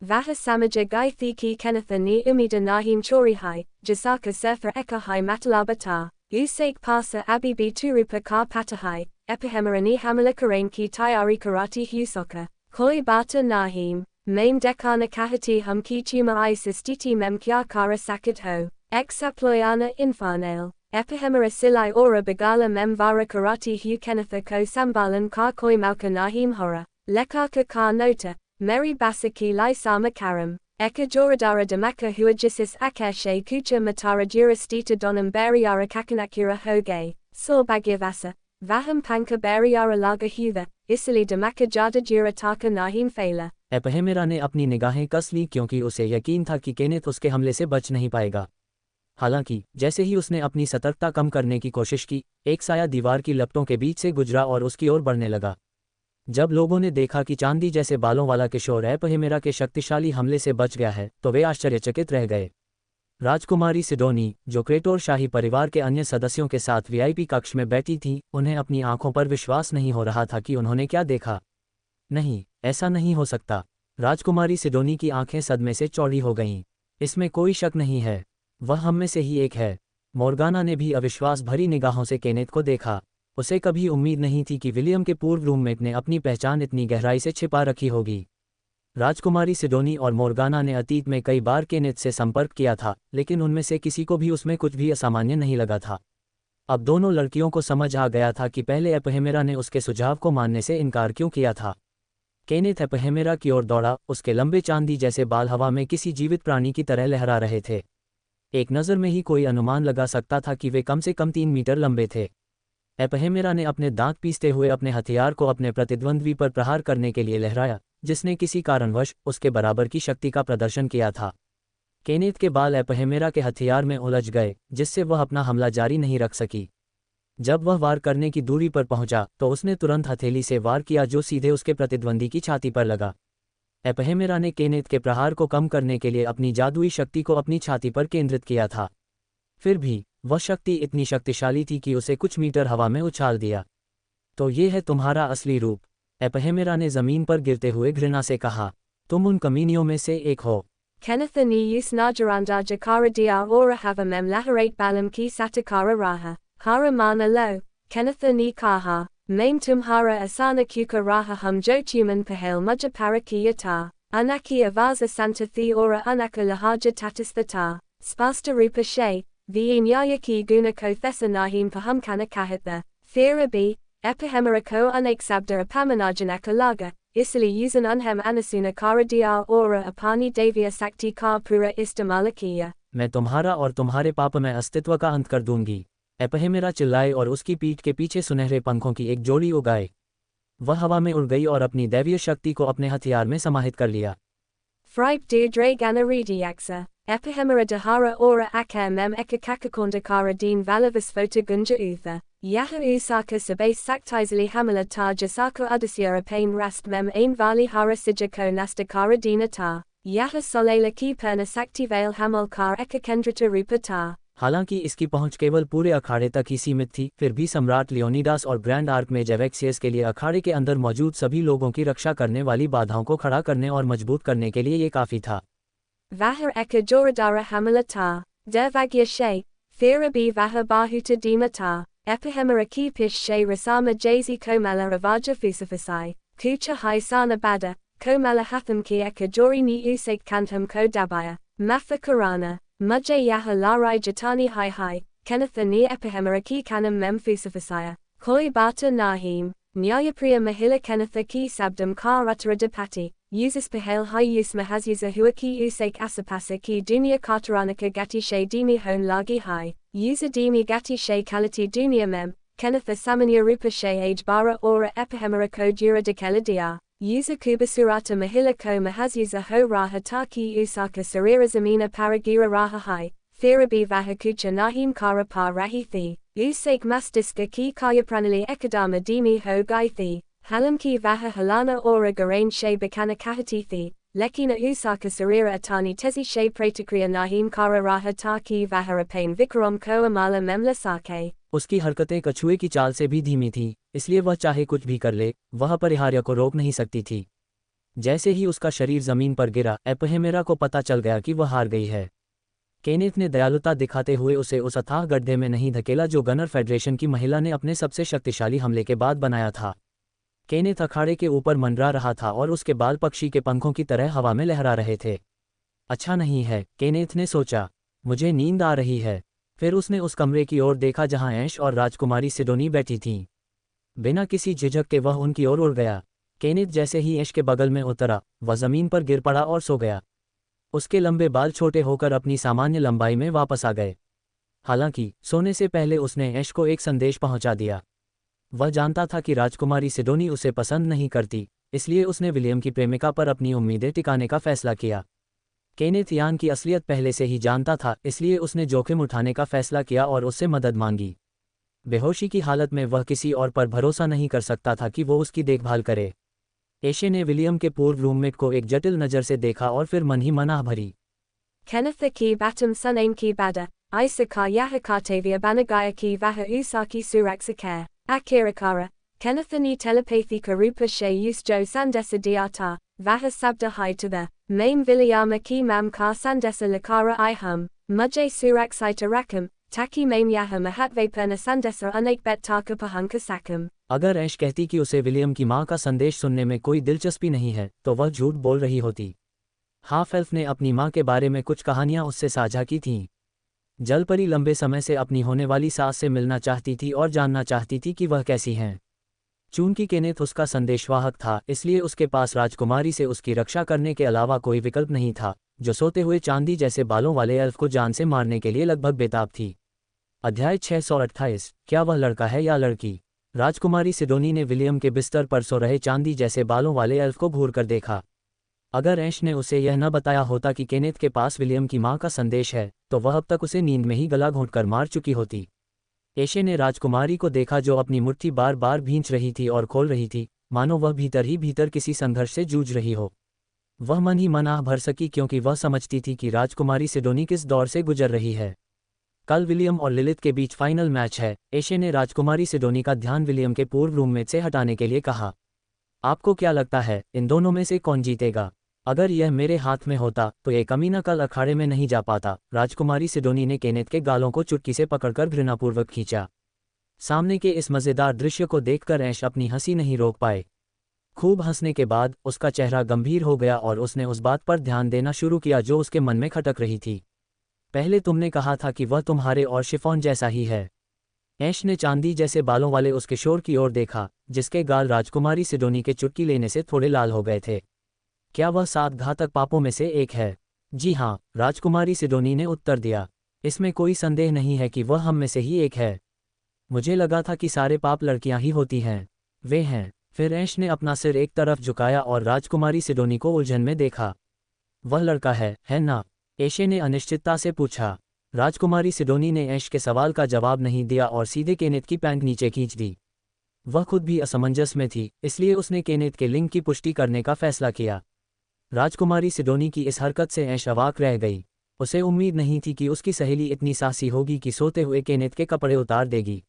Vaha Samaja Gai ki Kennetha ni Umida Nahim Chorihai, Jasaka Surfer Eka Hai Matalabata, Usaik Pasa Abi B Turupa Ka Patahai, Epihemerani Hamala Karain ki Tayari Karati Husoka, Koi Bata Nahim, Maim Dekana Kahati Hum ki Tuma Isis Titi Mem Kya Kara Sakat Ho, Exaployana Infanale. Epihemera silai ora bagala mem vara karati hu Kennetha ko sambalan ka koi malka nahim hora, lekaka ka nota, meri basaki lai sama karam, Eka Joradara Damaka Huajisis Akashe Kucha Matara Jurastita Donam Bariara Kakanakura Hoge, Sor Bagyavasa, Vaham Panka Bariara Laga Hutha, Isili Damaka Jada Jurataka Nahim Fela. एपहेमेरा ने अपनी निगाहें कस ली क्योंकि उसे यकीन था कि Kenneth उसके हमले से बच नहीं पाएगा। हालांकि जैसे ही उसने अपनी सतर्कता कम करने की कोशिश की, एक साया दीवार की लपटों के बीच से गुजरा और उसकी ओर बढ़ने लगा। जब लोगों ने देखा कि चांदी जैसे बालों वाला किशोर एपहेमेरा के शक्तिशाली हमले से बच गया है, तो वे आश्चर्यचकित रह गए। राजकुमारी सिडोनी, जो क्रेटोर शाही परिवार के अन्य सदस्यों के साथ वीआईपी कक्ष में बैठी थी, उन्हें अपनी आंखों पर विश्वास नहीं हो रहा था कि उन्होंने क्या देखा। नहीं, ऐसा नहीं हो सकता। राजकुमारी सिडोनी की आंखें सदमे से चौड़ी हो गईं। इसमें कोई शक नहीं है, वह हम में से ही एक है। मोर्गाना ने भी अविश्वास भरी निगाहों से केनेथ को देखा। उसे कभी उम्मीद नहीं थी कि विलियम के पूर्व रूममेट ने अपनी पहचान इतनी गहराई से छिपा रखी होगी। राजकुमारी सिडोनी और मोर्गाना ने अतीत में कई बार केनेथ से संपर्क किया था, लेकिन उनमें से किसी को भी उसमें कुछ भी असामान्य नहीं लगा था। अब दोनों लड़कियों को समझ आ गया था कि पहले एपहेमेरा ने उसके सुझाव को मानने से इनकार क्यों किया था। केनेथ एपहेमेरा की ओर दौड़ा, उसके लंबे चांदी जैसे बाल हवा में किसी जीवित प्राणी की तरह लहरा रहे थे। एक नज़र में ही कोई अनुमान लगा सकता था कि वे कम से कम 3 मीटर लंबे थे। एपहेमेरा ने अपने दांत पीसते हुए अपने हथियार को अपने प्रतिद्वंद्वी पर प्रहार करने के लिए लहराया, जिसने किसी कारणवश उसके बराबर की शक्ति का प्रदर्शन किया था। केनेथ के बाल एपहेमेरा के हथियार में उलझ गए, जिससे वह अपना हमला जारी नहीं रख सकी। जब वह वार करने की दूरी पर पहुंचा, तो उसने तुरंत हथेली से वार किया, जो सीधे उसके प्रतिद्वंदी की छाती पर लगा। एपहेमेरा ने केनेथ के प्रहार को कम करने के लिए अपनी जादुई शक्ति को अपनी छाती पर केंद्रित किया था। फिर भी वह शक्ति इतनी शक्तिशाली थी कि उसे कुछ मीटर हवा में उछाल दिया। तो ये है तुम्हारा असली रूप, एपहेमेरा ने जमीन पर गिरते हुए घृणा से कहा। तुम उन कमीनियों में से एक हो। Kenneth ni use Najaranda Jakara dia ora hava mem laharate balam ki satakara raha, hara mana lo, Kenneth ni kaha, maim tumhara asana kuka raha hum jotuman pahel muja paraki yata, anaki avaza santa thi ora anaka lahaja tatis thata, spasta rupa she, viinyaya ki guna ko thesa nahim pahum kana kahitha, thera b, epihemera ko unaksabda apamanajanaka laga. Isili usan unhem anasuna kara dia ora apani devya sakti ka pura istamalakiya. मैं तुम्हारा और तुम्हारे पाप में अस्तित्व का अंत कर दूंगी। एपहेमेरा चिल्लाए और उसकी पीठ के पीछे सुनहरे पंखों की एक जोड़ी उगाए। वह हवा में उड़ गई और अपनी दैवीय शक्ति को अपने हथियार में समाहित कर लिया। Fripe deirdre ganaridi yaksa, epihemera dahara ora aka mem eka kakakonda kara din valavas fota gunja utha. Yaha usaka sabase saktizali hamala ta jasaka udasira pain rast mem ain vali hara sijako nasta kara dina ta. Yaha solela ki perna sakti vail hamal kar eka kendrata rupa ta. हालांकि इसकी पहुंच केवल पूरे अखाड़े तक ही सीमित थी, फिर भी सम्राट लियोनिडास और ग्रैंड आर्क में जेवेक्सियस के लिए अखाड़े के अंदर मौजूद सभी लोगों की रक्षा करने वाली बाधाओं को खड़ा करने और मजबूत करने के लिए ये काफ़ी था। Vahar eka joradara hamala ta, dervagya she, thera b vaha bahuta dima ta, epihemera ki pish she rasama jazi komala ravaja fusafasai, kucha hai sana bada, komala hatham ki eka jori ni usake kantham ko dabaya, matha karana. Mujay yaha larai jatani hai hai, Kenneth ni epihemera ki kanam mem fusafasaya, koi bata nahim, Nyayapriya mahila Kenneth ki sabdam ka uttara dipati, uses pahel hai use mahazyusa hua ki usake asapasa ki dunya kataranaka gati she dimi hon lagi hai, usa dimi gati she kalati dunya mem, Kenneth samanya rupa she age bara ora epihemera ko dura dekeladia. User Kubasurata Mahila ko Mahazyusa ho raha taki usaka sarira zamina paragira raha hai, therabi vahakucha nahim kara pa rahithi, usake mastiska ki kaya pranali ekadama dimi ho gaithi, halam ki vaha halana ora garain she bakana kahatithi, lekina usaka sarira atani tezi she pratikriya nahim kara raha taki vaharapain vikram ko amala memla sake. उसकी हरकतें कछुए की चाल से भी धीमी थीं, इसलिए वह चाहे कुछ भी कर ले, वह अपरिहार्य को रोक नहीं सकती थी। जैसे ही उसका शरीर जमीन पर गिरा, एपहेमेरा को पता चल गया कि वह हार गई है। केनेथ ने दयालुता दिखाते हुए उसे उस अथाह गड्ढे में नहीं धकेला जो गनर फेडरेशन की महिला ने अपने सबसे शक्तिशाली हमले के बाद बनाया था। केनेथ अखाड़े के ऊपर मंडरा रहा था और उसके बाल पक्षी के पंखों की तरह हवा में लहरा रहे थे। अच्छा नहीं है, केनेथ ने सोचा, मुझे नींद आ रही है। फिर उसने उस कमरे की ओर देखा जहां ऐश और राजकुमारी सिडोनी बैठी थीं। बिना किसी झिझक के वह उनकी ओर उड़ गया। केनेथ जैसे ही ऐश के बगल में उतरा, वह जमीन पर गिर पड़ा और सो गया। उसके लंबे बाल छोटे होकर अपनी सामान्य लंबाई में वापस आ गए। हालांकि सोने से पहले उसने ऐश को एक संदेश पहुंचा दिया। वह जानता था कि राजकुमारी सिडोनी उसे पसंद नहीं करती, इसलिए उसने विलियम की प्रेमिका पर अपनी उम्मीदें टिकाने का फैसला किया। केनेथ यान की असलियत पहले से ही जानता था, इसलिए उसने जोखिम उठाने का फैसला किया और उससे मदद मांगी। बेहोशी की हालत में वह किसी और पर भरोसा नहीं कर सकता था कि वो उसकी देखभाल करे। एशे ने विलियम के पूर्व रूममेट को एक जटिल नज़र से देखा और फिर मन ही मन आह भरी। Kenneth ki batum sunaim ki bada, Isaka yahakatavia banagaya ki vaha usaki suraksakare, Akirakara, Kennethani telepathy karupa she usjo sandesa diata, vaha sabda hai to the, Maim vilayama ki mam ka sandesa lakara ihum, Mujay suraksita rakam, Taki maim yaha mahatvapurna sandesa unak bet taka pahanka sakam. अगर ऐश कहती कि उसे William की माँ का संदेश सुनने में कोई दिलचस्पी नहीं है, तो वह झूठ बोल रही होती। हाफ एल्फ ने अपनी माँ के बारे में कुछ कहानियाँ उससे साझा की थीं। जलपरी लंबे समय से अपनी होने वाली सास से मिलना चाहती थी और जानना चाहती थी कि वह कैसी हैं। चूंकि केनेथ उसका संदेशवाहक था, इसलिए उसके पास राजकुमारी से उसकी रक्षा करने के अलावा कोई विकल्प नहीं था, जो सोते हुए चांदी जैसे बालों वाले एल्फ को जान से मारने के लिए लगभग बेताब थी। अध्याय 628, क्या वह लड़का है या लड़की? राजकुमारी सिडोनी ने विलियम के बिस्तर पर सो रहे चांदी जैसे बालों वाले एल्फ को घूर कर देखा। अगर ऐश ने उसे यह न बताया होता कि केनेथ के पास विलियम की माँ का संदेश है, तो वह अब तक उसे नींद में ही गला घोंटकर मार चुकी होती। एशे ने राजकुमारी को देखा जो अपनी मुट्ठी बार बार भींच रही थी और खोल रही थी, मानो वह भीतर ही भीतर किसी संघर्ष से जूझ रही हो। वह मन ही मन आह भर सकी क्योंकि वह समझती थी कि राजकुमारी सिडोनी किस दौर से गुजर रही है। कल विलियम और लिलिथ के बीच फाइनल मैच है। एशे ने राजकुमारी सिडोनी का ध्यान विलियम के पूर्व रूममेट से हटाने के लिए कहा। आपको क्या लगता है, इन दोनों में से कौन जीतेगा? अगर यह मेरे हाथ में होता तो ये कमीना कल अखाड़े में नहीं जा पाता। राजकुमारी सिडोनी ने केनेथ के गालों को चुटकी से पकड़कर घृणापूर्वक खींचा। सामने के इस मज़ेदार दृश्य को देखकर ऐश अपनी हंसी नहीं रोक पाए। खूब हंसने के बाद उसका चेहरा गंभीर हो गया और उसने उस बात पर ध्यान देना शुरू किया जो उसके मन में खटक रही थी। पहले तुमने कहा था कि वह तुम्हारे और शिफॉन जैसा ही है। ऐश ने चांदी जैसे बालों वाले उस किशोर की ओर देखा, जिसके गाल राजकुमारी सिडोनी के चुटकी लेने से थोड़े लाल हो गए थे। क्या वह 7 घातक पापों में से एक है? जी हाँ, राजकुमारी सिडोनी ने उत्तर दिया। इसमें कोई संदेह नहीं है कि वह हम में से ही एक है। मुझे लगा था कि सारे पाप लड़कियां ही होती हैं। वे हैं। फिर ऐश ने अपना सिर एक तरफ झुकाया और राजकुमारी सिडोनी को उलझन में देखा। वह लड़का है ना? एशे ने अनिश्चितता से पूछा। राजकुमारी सिडोनी ने ऐश के सवाल का जवाब नहीं दिया और सीधे केनेथ की पैंट नीचे खींच दी। वह खुद भी असमंजस में थी, इसलिए उसने केनेथ के लिंग की पुष्टि करने का फैसला किया। राजकुमारी सिडोनी की इस हरकत से ऐश अवाक रह गई। उसे उम्मीद नहीं थी कि उसकी सहेली इतनी साहसी होगी कि सोते हुए केनेथ के कपड़े उतार देगी।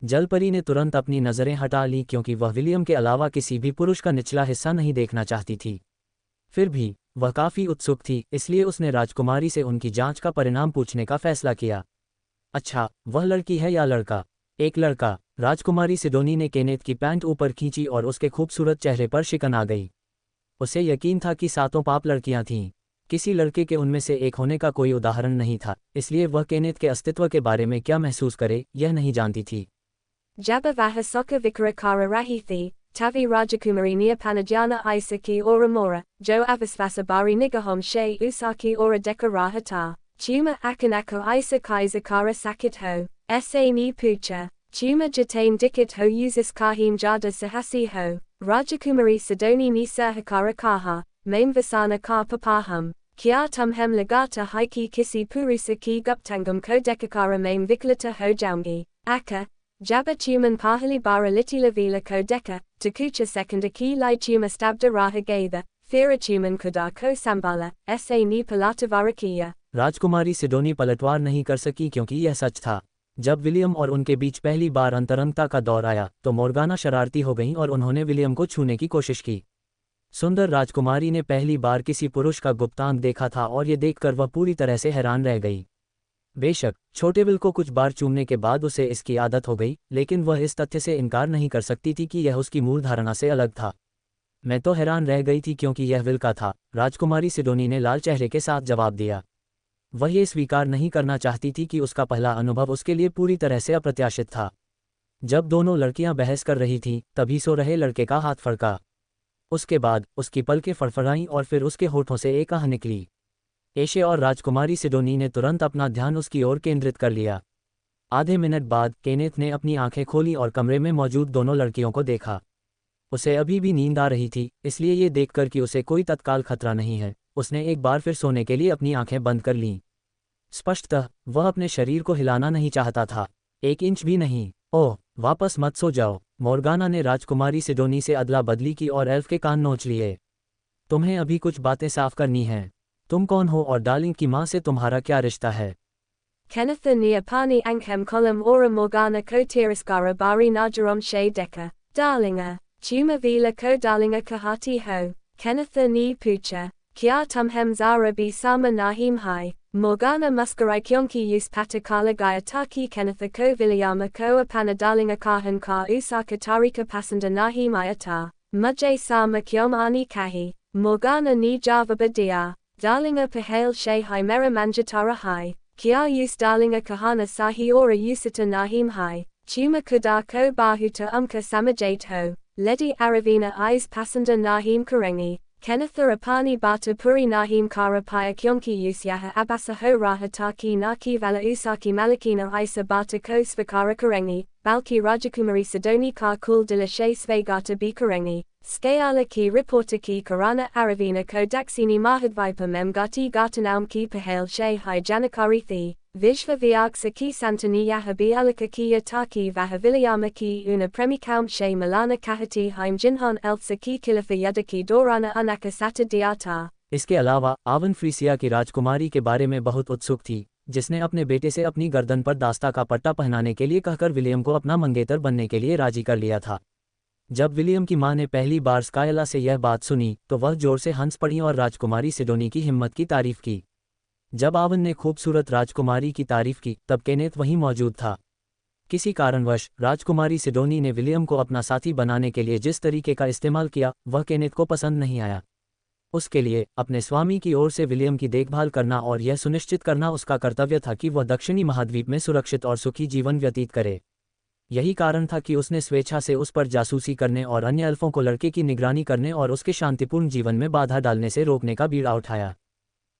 जलपरी ने तुरंत अपनी नज़रें हटा ली क्योंकि वह विलियम के अलावा किसी भी पुरुष का निचला हिस्सा नहीं देखना चाहती थी। फिर भी वह काफ़ी उत्सुक थी, इसलिए उसने राजकुमारी से उनकी जांच का परिणाम पूछने का फैसला किया। अच्छा, वह लड़की है या लड़का? एक लड़का। राजकुमारी सिडोनी ने केनेथ की पैंट ऊपर खींची और उसके खूबसूरत चेहरे पर शिकन आ गई। उसे यकीन था कि 7 पाप लड़कियां थीं। किसी लड़के के उनमें से एक होने का कोई उदाहरण नहीं था, इसलिए वह केनेथ के अस्तित्व के बारे में क्या महसूस करे यह नहीं जानती थी। Jabavaha soka vikarakara rahithi, Tavi Rajakumari Neopanajana Isaki ora Mora, Jo Avasvasabari Nigahom She Usaki ora Dekarahata, Tuma Akanako Isakai Zakara Sakit Ho, Sa Ni Pucha, Tuma Jatain Dikit Ho Usis Kahim Jada Sahasi Ho, Rajakumari Sidoni Ni Sahakara Kaha, Maim Vasana Ka Papahum, Kya Tumhem Lagata Haiki Kisi Purusaki Guptangam Ko Dekakara Maim Viklata Ho Jaungi, Aka, Jabba Tuman Pahali Bara Litilavila Ko Deka, Takucha Sekunda Ki Lai Tuma Stabda Raha Gatha, Fira Tuman Kuda Ko Sambala, Sa Ni Palatavarakia. राजकुमारी सिडोनी पलटवार नहीं कर सकी क्योंकि यह सच था। जब William और उनके बीच पहली बार अंतरंगता का दौर आया तो मोर्गाना शरारती हो गईं और उन्होंने विलियम को छूने की कोशिश की। सुंदर राजकुमारी ने पहली बार किसी पुरुष का गुप्तांग देखा था और ये देखकर वह पूरी तरह से हैरान रह गई। बेशक छोटे विल को कुछ बार चूमने के बाद उसे इसकी आदत हो गई, लेकिन वह इस तथ्य से इनकार नहीं कर सकती थी कि यह उसकी मूल धारणा से अलग था। मैं तो हैरान रह गई थी क्योंकि यह विल का था, राजकुमारी सिडोनी ने लाल चेहरे के साथ जवाब दिया। वह ये स्वीकार नहीं करना चाहती थी कि उसका पहला अनुभव उसके लिए पूरी तरह से अप्रत्याशित था। जब दोनों लड़कियां बहस कर रही थीं, तभी सो रहे लड़के का हाथ फड़का। उसके बाद उसकी पलकें फड़फड़ाईं और फिर उसके होठों से एक आह निकली। एशे और राजकुमारी सिडोनी ने तुरंत अपना ध्यान उसकी ओर केंद्रित कर लिया। आधे मिनट बाद केनेथ ने अपनी आंखें खोली और कमरे में मौजूद दोनों लड़कियों को देखा। उसे अभी भी नींद आ रही थी, इसलिए ये देखकर कि उसे कोई तत्काल खतरा नहीं है, उसने एक बार फिर सोने के लिए अपनी आंखें बंद कर लीं। स्पष्टतः वह अपने शरीर को हिलाना नहीं चाहता था, 1 इंच भी नहीं। ओह, वापस मत सो जाओ, मोर्गाना ने राजकुमारी सिडोनी से अदला बदली की और एल्फ के कान नोच लिए। तुम्हें अभी कुछ बातें साफ करनी हैं। तुम कौन हो और डार्लिंग की माँ से तुम्हारा क्या रिश्ता है? Kenneth ni apani ankhem column ora morgana ko tiraskara bari najarom she deka, darlinga, tuma vila ko darlinga kahati ho, Kenneth ni pucha, kya tumhem zara bi sama nahim hai, morgana muskarai kyonki use patakala gayataki Kenneth ko vilayama ko apana darlinga kahan ka usaka tarika pasanda nahim ayata, mujay sama kyom ani kahi, morgana ni java badia, darlinga pahale she hai mera manjatara hai. Kya use darlinga kahana sahi ora usita nahim hai, tuma kuda ko bahuta samajate ho, ledi aravina eyes pasanda nahim karengi, Kennetha apani bata puri nahim kara paya kyonki usyaha abasa ho rahataki naki vala usaki malakina isa bata ko svakara karengi, balki rajakumari sidoni ka kul dilashe svegata bi karengi. Skayala ki reporter ki karana aravina ko daksini mahadvipa memgati gatanaum ki pahale she hi janakari thi, vishva vyaksa ki santani yahabi alaka ki yataki vahavilayama ki una premikaum she malana kahati haim jinhan elsa ki kilafa yadaki dorana anaka sata diata। इसके अलावा आवन freesia की राजकुमारी के बारे में बहुत उत्सुक थी, जिसने अपने बेटे से अपनी गर्दन पर दास्ता का पट्टा पहनाने के लिए कहकर विलियम को अपना मंगेतर बनने के लिए राजी कर लिया था। जब विलियम की मां ने पहली बार स्कायला से यह बात सुनी तो वह जोर से हंस पड़ी और राजकुमारी सिडोनी की हिम्मत की तारीफ की। जब आवन ने खूबसूरत राजकुमारी की तारीफ की तब केनेथ वहीं मौजूद था। किसी कारणवश राजकुमारी सिडोनी ने विलियम को अपना साथी बनाने के लिए जिस तरीके का इस्तेमाल किया वह केनेथ को पसंद नहीं आया। उसके लिए अपने स्वामी की ओर से विलियम की देखभाल करना और यह सुनिश्चित करना उसका कर्तव्य था कि वह दक्षिणी महाद्वीप में सुरक्षित और सुखी जीवन व्यतीत करे। यही कारण था कि उसने स्वेच्छा से उस पर जासूसी करने और अन्य एल्फों को लड़के की निगरानी करने और उसके शांतिपूर्ण जीवन में बाधा डालने से रोकने का बीड़ा उठाया।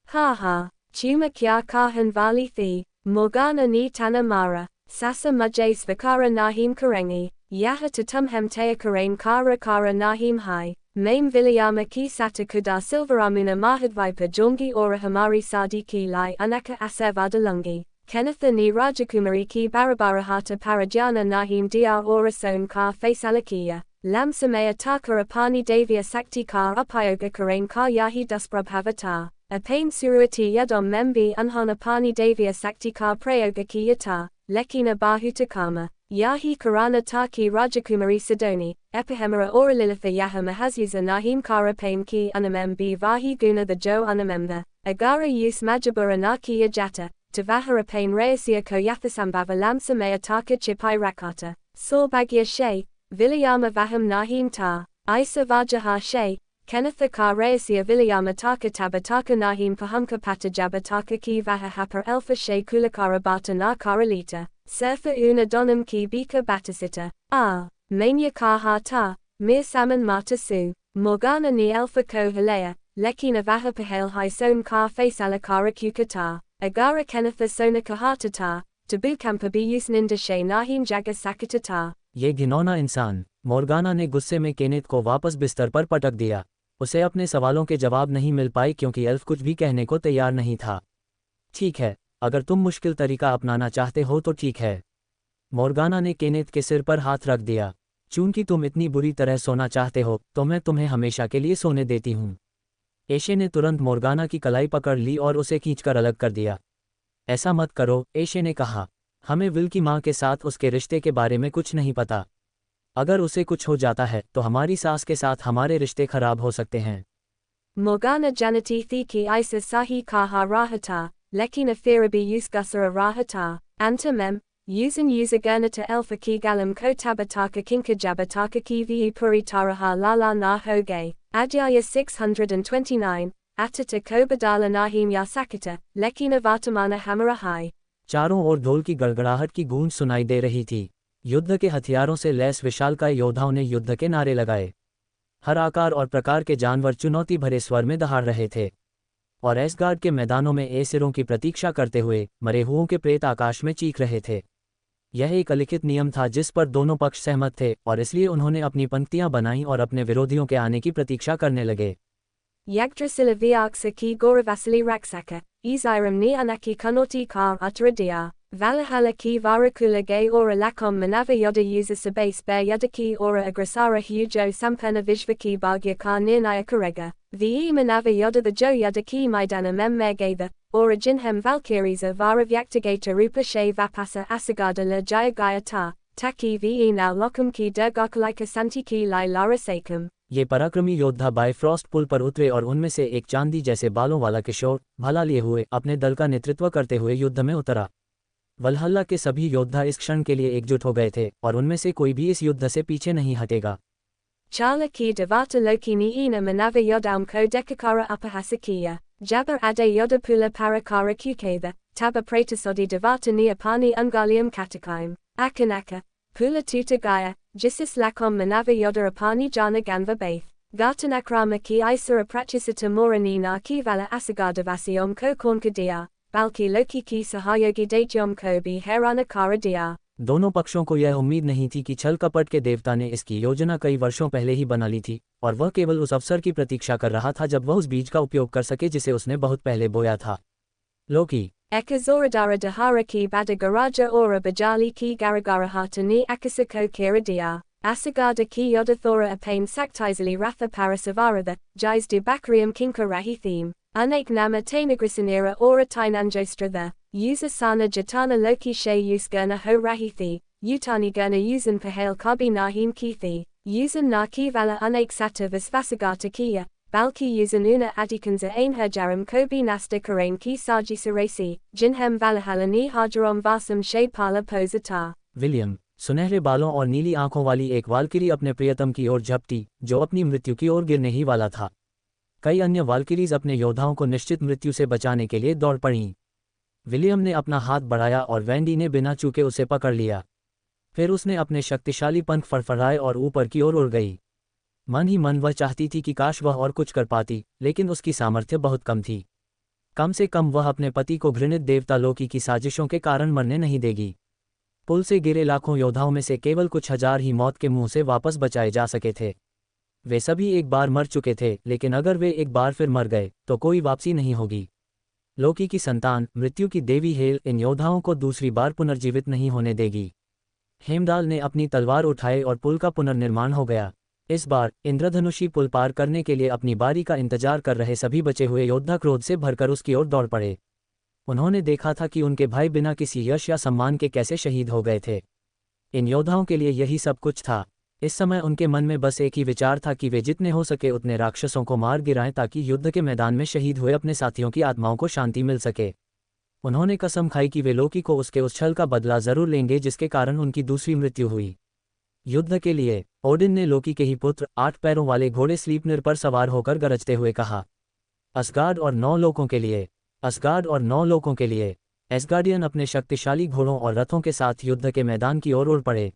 Ha ha, tuma kya kahan vali thi, morgana ni tanamara, sasa mujay svakara nahim karengi, yaha tatumhem tea karain kara nahim hai, maim vilayama ki sata kuda silvaramuna mahadvipa jongi ora hamari sadi ki lai anaka asevadalungi. Kenneth ni rajakumari ki barabarahata parajana nahim dia orason ka faisalakiya, lamsamaya taka apani davya sakti ka upayoga karain ka yahi dusprabhavata, apain suruati yadom membi unhanapani davya sakti ka prayoga ki yata, lekina bahutakama, yahi karana taki rajakumari sidoni, epihemera oralilitha yaha mahazyuza nahim kara pain ki unamembi vahi guna the jo unamemda, agara use majabura naki yajata. Tavahara pain reasia ko yathasambava lamsa maya taka chipai rakata, sorbagya she, vilayama vaham nahim ta, isa vajaha she, Kennetha ka reasia vilayama taka tabataka nahim pahamka pata jabataka ki vahahapar elfa she kulakara bata na karalita, surfa una donam ki bika batasita, mania ka ha ta, mir saman mata su, morgana ni elfa ko halea, lekina vahapahale hi son ka faisala kara kukata. Agara Kennetha sona kahatata, tabukampa biyus ninda she nahim jaga sakatata। ये घिनौना इंसान, मोर्गाना ने गुस्से में Kenneth को वापस बिस्तर पर पटक दिया। उसे अपने सवालों के जवाब नहीं मिल पाए क्योंकि एल्फ कुछ भी कहने को तैयार नहीं था। ठीक है, अगर तुम मुश्किल तरीका अपनाना चाहते हो तो ठीक है। मोर्गाना ने केनेथ के सिर पर हाथ रख दिया। चूंकि तुम इतनी बुरी तरह सोना चाहते हो तो मैं तुम्हें हमेशा के लिए सोने देती हूँ। एशे ने तुरंत मोर्गाना की कलाई पकड़ ली और उसे खींचकर अलग कर दिया। ऐसा मत करो, एशे ने कहा। हमें विल की माँ के साथ उसके रिश्ते के बारे में कुछ नहीं पता। अगर उसे कुछ हो जाता है तो हमारी सास के साथ हमारे रिश्ते खराब हो सकते हैं। Morgana janati thiki isa sahi kaha rahata, lekina firabi usgusara rahata, antamem, usan usagurnata elfa ki galam ko tabataka kinka jabataka ki vi puri taraha lala na hoge, adyaya 629, atata ko badala nahim yasakata, lekina vatamana hamarahai। चारों ओर ढोल की गड़गड़ाहट की गूंज सुनाई दे रही थी। युद्ध के हथियारों से लैस विशालकाय योद्धाओं ने युद्ध के नारे लगाए। हर आकार और प्रकार के जानवर चुनौती भरे स्वर में दहाड़ रहे थे। और एसगार्ड के मैदानों में एसिरों की प्रतीक्षा करते हुए मरे हुओं के प्रेत आकाश में चीख रहे थे। यह एक अलिखित नियम था जिस पर दोनों पक्ष सहमत थे और इसलिए उन्होंने अपनी पंक्तियां बनाईं और अपने विरोधियों के आने की प्रतीक्षा करने लगे। Yggdrasil viarksaki Goravasili Raksaka, Isiram ni anaki kanoti kar utaradia, Valhalla ki varakula gay ora lakom manava yoda user sabase bear yadaki ora agrasara hujo sampana vishvaki bhagya kar nirnaya karega, ve manava yoda the jo yadaki maidana mem mergatha, ora jinhem valkyries vara vyaktagata rupa she vapasa asagada la jaya gayata, taki ve now lokum ki durgakalika santi ki lai lara sakam. ये पराक्रमी योद्धा Bifrost पुल पर उतरे और उनमें से एक चांदी जैसे बालों वाला किशोर भाला लिए हुए अपने दल का नेतृत्व करते हुए युद्ध में उतरा। वल्हल्ला के सभी योद्धा इस क्षण के लिए एकजुट हो गए थे और उनमें से कोई भी इस युद्ध से पीछे नहीं हटेगा। Chala ki devata lokini ina manava yodam ko dekakara upahasakiya, jabba ade yoda pula parakara kukeda, taba pratasodi devata ni apani ungalium katakaim, akanaka, pula tuta gaya, jisis lakom manava yoda apani jana ganva baith, gartanakrama ki isara prachisata moranina ki vala asagadavasyom ko kornkadia, balki loki ki sahayogi datyom ko bi herana kara dia. दोनों पक्षों को यह उम्मीद नहीं थी कि छल कपट के देवता ने इसकी योजना कई वर्षों पहले ही बना ली थी और वह केवल उस अवसर की प्रतीक्षा कर रहा था जब वह उस बीज का उपयोग कर सके जिसे उसने बहुत पहले बोया था। लोकी Ekazoradara dahara ki badagaraja ora bajali ki garagarahata ni akasako kiradia, asagada ki yodathora apane saktizali ratha parasavarada, jais de bakrium kinka rahi theme, unak nama tainagrisanira ora tainanjostratha. User sana jatana loki she usgurna ho rahithi, utani gurna usan pahale kabi nahim kithi, usan na kivala unak sata vasvasagata kia, balki usan una adikanza ain herjaram kobi nasta karain ki saji sarasi, jinhem valahala ni hajarom vasam shade pala posata. William सुनहरे बालों और नीली आंखों वाली एक Valkyrie अपने प्रियतम की ओर झपटी जो अपनी मृत्यु की ओर गिरने ही वाला था। कई अन्य वाल्किरीज अपने योद्धाओं को निश्चित मृत्यु से बचाने के लिए दौड़ पड़ीं। विलियम ने अपना हाथ बढ़ाया और वैंडी ने बिना चूके उसे पकड़ लिया। फिर उसने अपने शक्तिशाली पंख फड़फड़ाए और ऊपर की ओर उड़ गई। मन ही मन वह चाहती थी कि काश वह और कुछ कर पाती, लेकिन उसकी सामर्थ्य बहुत कम थी। कम से कम वह अपने पति को घृणित देवता लोकी की साजिशों के कारण मरने नहीं देगी। पुल से गिरे लाखों योद्धाओं में से केवल कुछ हजार ही मौत के मुंह से वापस बचाए जा सके थे। वे सभी एक बार मर चुके थे, लेकिन अगर वे एक बार फिर मर गए तो कोई वापसी नहीं होगी। लोकी की संतान मृत्यु की देवी हेल इन योद्धाओं को दूसरी बार पुनर्जीवित नहीं होने देगी। हेमदाल ने अपनी तलवार उठाई और पुल का पुनर्निर्माण हो गया। इस बार इंद्रधनुषी पुल पार करने के लिए अपनी बारी का इंतजार कर रहे सभी बचे हुए योद्धा क्रोध से भरकर उसकी ओर दौड़ पड़े। उन्होंने देखा था कि उनके भाई बिना किसी यश या सम्मान के कैसे शहीद हो गए थे। इन योद्धाओं के लिए यही सब कुछ था। इस समय उनके मन में बस एक ही विचार था कि वे जितने हो सके उतने राक्षसों को मार गिराएं ताकि युद्ध के मैदान में शहीद हुए अपने साथियों की आत्माओं को शांति मिल सके। उन्होंने कसम खाई कि वे लोकी को उसके उस छल का बदला जरूर लेंगे जिसके कारण उनकी दूसरी मृत्यु हुई। युद्ध के लिए ओडिन ने लोकी के ही पुत्र 8 पैरों वाले घोड़े स्लीपनर पर सवार होकर गरजते हुए कहा, असगार्ड और 9 लोकों के लिए, असगार्ड और 9 लोकों के लिए। एसगार्डियन अपने शक्तिशाली घोड़ों और रथों के साथ युद्ध के मैदान की ओर उड़ पड़े।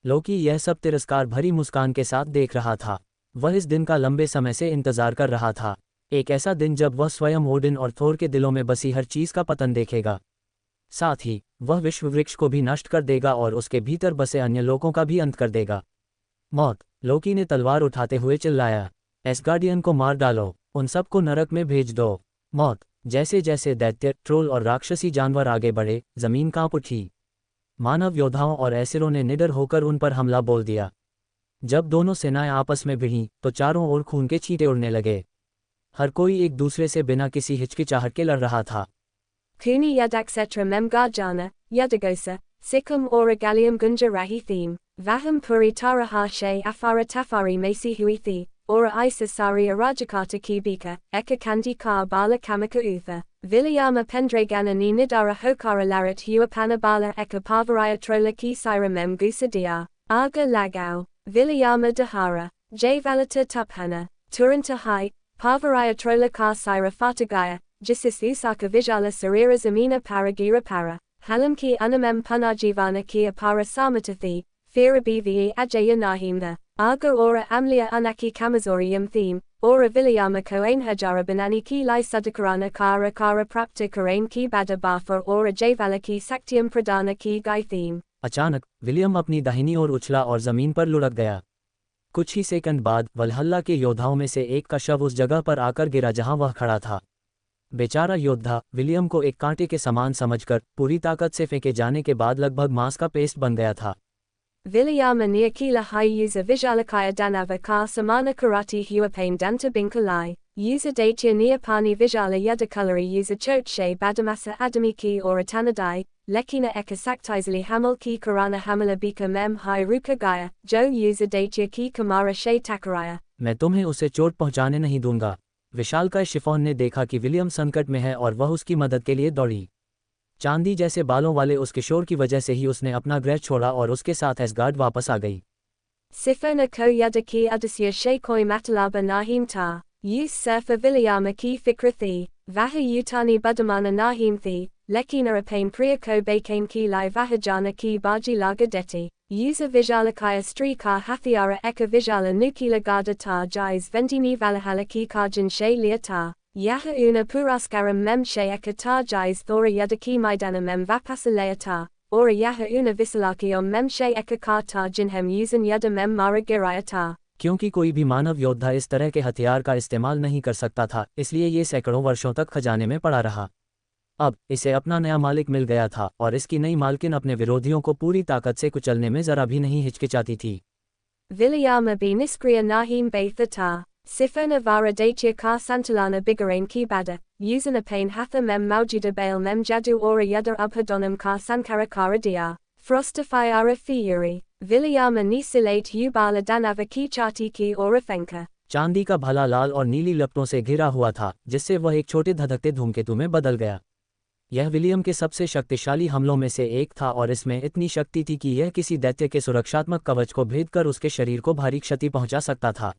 लोकी यह सब तिरस्कार भरी मुस्कान के साथ देख रहा था। वह इस दिन का लंबे समय से इंतजार कर रहा था, एक ऐसा दिन जब वह स्वयं ओडिन और थोर के दिलों में बसी हर चीज का पतन देखेगा। साथ ही वह विश्व वृक्ष को भी नष्ट कर देगा और उसके भीतर बसे अन्य लोगों का भी अंत कर देगा। मौत, लोकी ने तलवार उठाते हुए चिल्लाया, एसगार्डियन को मार डालो, उन सबको नरक में भेज दो। मौत, जैसे जैसे दैत्य, ट्रोल और राक्षसी जानवर आगे बढ़े, जमीन कांप उठी। मानव योद्धाओं और एसिरों ने निडर होकर उन पर हमला बोल दिया। जब दोनों सेनाएं आपस में भिड़ीं तो चारों ओर खून के छींटे उड़ने लगे। हर कोई एक दूसरे से बिना किसी हिचकिचाहट के लड़ रहा था। Kuni yadaksetra memgarjana, yadagosa, sikum ora gallium gunja rahi theme, vaham puri taraha she afara tafari mesi huithi, ora isa sari arajakata kibika, eka kandi ka bala kamaka utha, vilayama pendragana ni nidara hokara larat huapana bala eka pavaraya trola ki sira mem gusadia, aga lagao, vilayama dahara, j valata tuphana, turanta hai, pavaraya trola ka sira fatagaya, jisis usaka vijala sarira zamina paragira para, halam ki unamem punajivana ki apara samatathi, fira bve ajaya nahimda, aga ora amlia unaki kamazorium theme, ora Vilayama Koain Hajara Banani ki lai Sudakarana Kara Kara Prapta Karain ki Bada Bafa ora Javala ki Saktiam Pradana ki Gai theme. अचानक William अपनी दाहिनी ओर उछला और जमीन पर लुढ़क गया। कुछ ही second बाद वल्हल्ला के योद्धाओं में से एक का शव उस जगह पर आकर गिरा जहां वह खड़ा था। बेचारा योद्धा विलियम को एक कांटे के समान समझकर पूरी ताकत से फेंके जाने के बाद लगभग मांस का पेस्ट बन गया था। Vilayama Niakila Hai User Vijalakaya Danava Ka Samana Karati Hua Pain Danta Binkalai, User Datia Niapani Vijala Yadakulari User Choche Badamasa Adamiki or Atanadai, Lekina Eka Saktizali Hamal Ki Karana Hamala Bika Mem Hai Ruka Gaya, Jo User Datia Ki Kamara She Takaraya. मैं तुम्हें उसे चोट पहुंचाने नहीं दूंगा। विशालकाय chiffon ने देखा कि विलियम संकट में है और वह उसकी मदद के लिए दौड़ी। चांदी जैसे बालों वाले उस किशोर की वजह से ही उसने अपना गृह छोड़ा और उसके साथ एसगार्ड वापस आ गई। Sifona ko Yadaki Adasya Shekoi Matalaba Nahim Ta, Use Surfa Vilayama Ki Fikrathi, Vaha Utani Budamana Nahim Thi, Lekina Apain Priya ko Bakain Ki Lai Vahajana Ki Baji Laga Deti, User Vijalakaya Strika Hathiara Eka Vijala Nukila Gada Ta Jais Ventini Valahala Ki Karjan She Liata. Yaha una puraskaram mem shayaka ta jais thora yadaki maidana mem vapasalayata, ora yaha una visalakiyom mem shayaka ka ta jinhem usan yada mem mara girayata. क्योंकि कोई भी मानव योद्धा इस तरह के हथियार का इस्तेमाल नहीं कर सकता था, इसलिए ये सैकड़ों वर्षों तक खजाने में पड़ा रहा। अब इसे अपना नया मालिक मिल गया था और इसकी नई मालकिन अपने विरोधियों को पूरी ताकत से कुचलने में जरा भी नहीं हिचकिचाती थी। Vilayama bi niskriya nahim baithata. Sifona vara datia ka santalana bigarain ki bada, usana pain hatha mem maujuda bail mem jadu ora yada ubhadonam ka sankara kara dia, frostifyara fiuri, Vilayama ni silate ubala danava ki chati ki ora fenka. चांदी का भला लाल और नीली लपटों से घिरा हुआ था, जिससे वह एक छोटे धधकते धूमकेतु में बदल गया। यह विलियम के सबसे शक्तिशाली हमलों में से एक था और इसमें इतनी शक्ति थी कि यह किसी दैत्य के सुरक्षात्मक कवच को भेद कर उसके शरीर को भारी क्षति पहुंचा सकता था।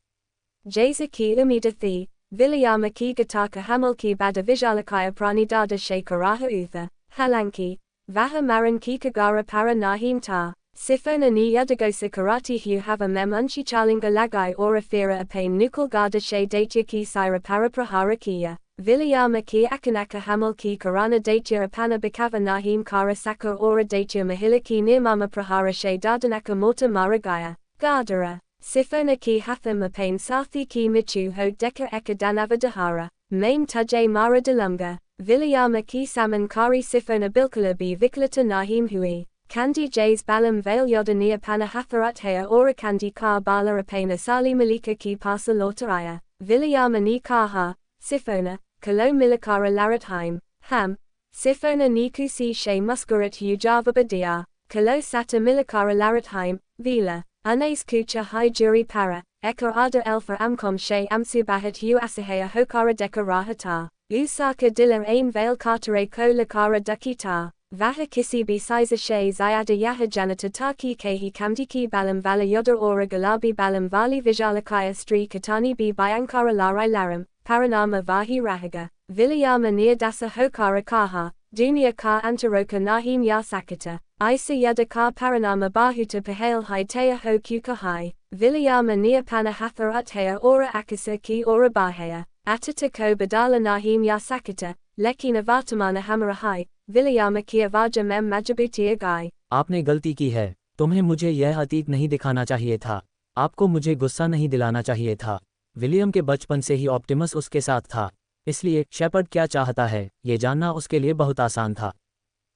Jeza ki umidathi, Vilayama ki gataka hamal ki bada vijalakaya prani dada shekaraha utha, halanki, vaha maran ki kagara para nahim ta, sifona ni yadagosa karati hu hava mem unchi chalinga lagai ora fira apain nukul gada she daitya ki sira para prahara kiya, Vilayama ki akanaka hamal ki karana daitya apana bikava nahim kara saka ora daitya mahila ki nirmama prahara she dadanaka morta maragaya, gardara. Sifona ki hatham apain sathi ki michu ho deka eka danava dahara, main tujay mara dalunga, Vilayama ki saman kari sifona bilkula bi viklata nahim hui, kandi jays balam veil yodania pana hatharat hea ora kandi ka bala apain asali malika ki pasa lotaraya, Vilayama ni kaha, sifona, kalo milikara larathaim, ham, sifona ni kusi she muskurat ujava badia, kalo sata milikara larathaim, vila. Anes kucha hai juri para, eka ada elfa amkom she amsubahat hu asahaya hokara deka rahata, usaka dila ain veil katare ko lakara dukita, vaha kisi bi siza she zyada yaha janata taki kehi kamdiki balam vala yoda ora galabi balam vali vijalakaya stri katani bi bayankara larai laram, paranama vahi rahaga, Vilayama near dasa hokara kaha, dunia ka antaroka nahim ya sakata. Isa yada ka paranama bahuta pahale hai tea ho kuka hai, Vilayama nia pana hatharat hea ora akasa ki ora bahaya, atata ko badala nahim ya sakata, lekina vatamana hamara hai, Vilayama kia vaja mem majabutia gai. आपने गलती की है, तुम्हें मुझे यह अतीत नहीं दिखाना चाहिए था, आपको मुझे गुस्सा नहीं दिलाना चाहिए था। विलियम के बचपन से ही ऑप्टिमस उसके साथ था, इसलिए शेपर्ड क्या चाहता है, ये जानना उसके लिए बहुत आसान था।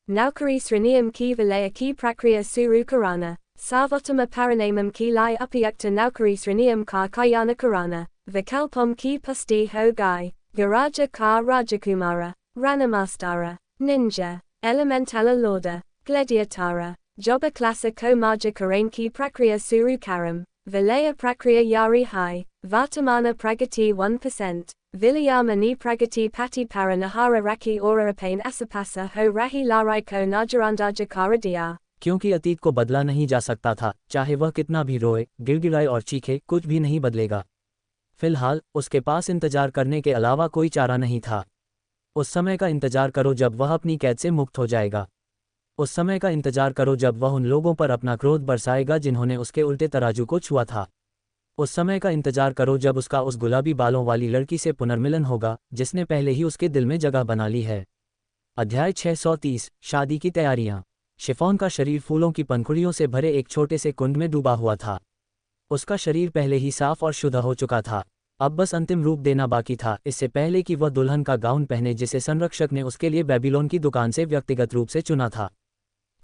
Naukari sriniam ki vilaya ki prakriya suru karana, sarvotama paranamam ki lai upayukta naukari sriniam ka kayana karana, vikalpom ki pusti ho gai, garaja ka rajakumara, ranamastara, ninja, elementala lorda, gladiatara, joba klasa ko maja karain ki prakriya suru karam, vilaya prakriya yari hai, vartamana pragati 1%. Vilayama ni pragati pati para nahara raki ora apain asapasa ho rahi larai ko najarandaja karadia. क्योंकि अतीत को बदला नहीं जा सकता था, चाहे वह कितना भी रोए, गिड़गिड़ाए और चीखे, कुछ भी नहीं बदलेगा। फिलहाल उसके पास इंतजार करने के अलावा कोई चारा नहीं था। उस समय का इंतजार करो जब वह अपनी कैद से मुक्त हो जाएगा। उस समय का इंतजार करो जब वह उन लोगों पर अपना क्रोध बरसाएगा जिन्होंने उसके उल्टे तराजू को छुआ था। उस समय का इंतजार करो जब उसका उस गुलाबी बालों वाली लड़की से पुनर्मिलन होगा जिसने पहले ही उसके दिल में जगह बना ली है। अध्याय 630 शादी की तैयारियां। शिफॉन का शरीर फूलों की पंखुड़ियों से भरे एक छोटे से कुंड में डूबा हुआ था। उसका शरीर पहले ही साफ और शुद्ध हो चुका था, अब बस अंतिम रूप देना बाकी था, इससे पहले कि वह दुल्हन का गाउन पहने जिसे संरक्षक ने उसके लिए बेबीलोन की दुकान से व्यक्तिगत रूप से चुना था।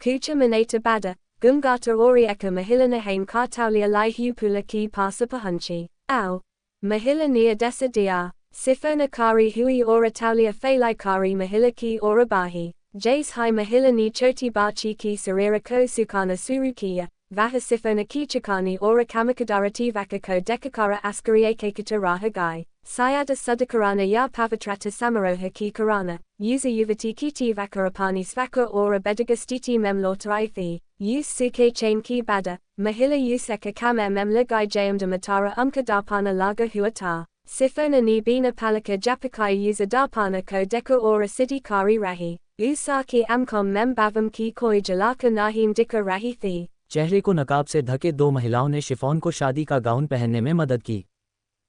Kucha Minata Bada, Gungata Orieka Mahilana Hain Kartaulia Lai Hupula Ki Pasa Pahunchi. Ow. Mahila Nia Desa Dia, Sifona Kari Hui Ora Taulia Falai Kari Mahila Ki Ora Bahi, Jace Hai Mahila Ni Choti Bachi Ki Sarira Ko Sukana Surukia, Vaha Sifona Kichakani Ora Kamakadarati Vakako Dekakara Askari Akakata Raha Gai. Sayada Sudakarana ya Pavatrata Samaroha ki Karana, Usa Yuvati kiti Vakarapani Svaka ora Bedagastiti Memlotarithi, Use Suke Chain ki Bada, Mahila Useka Kame Memla Gai Jayamda Matara Dapana Laga Huata, Sifona ni Bina Palaka Japakai Usa Dapana Ko Deka ora Siddhi Kari Rahi, Usaki Amkom Mem Bavam ki Koi Jalaka Nahim Dika Rahi Thi. चेहरे को नकाब से ढके दो महिलाओं ने chiffon को शादी का गाउन पहनने में मदद की।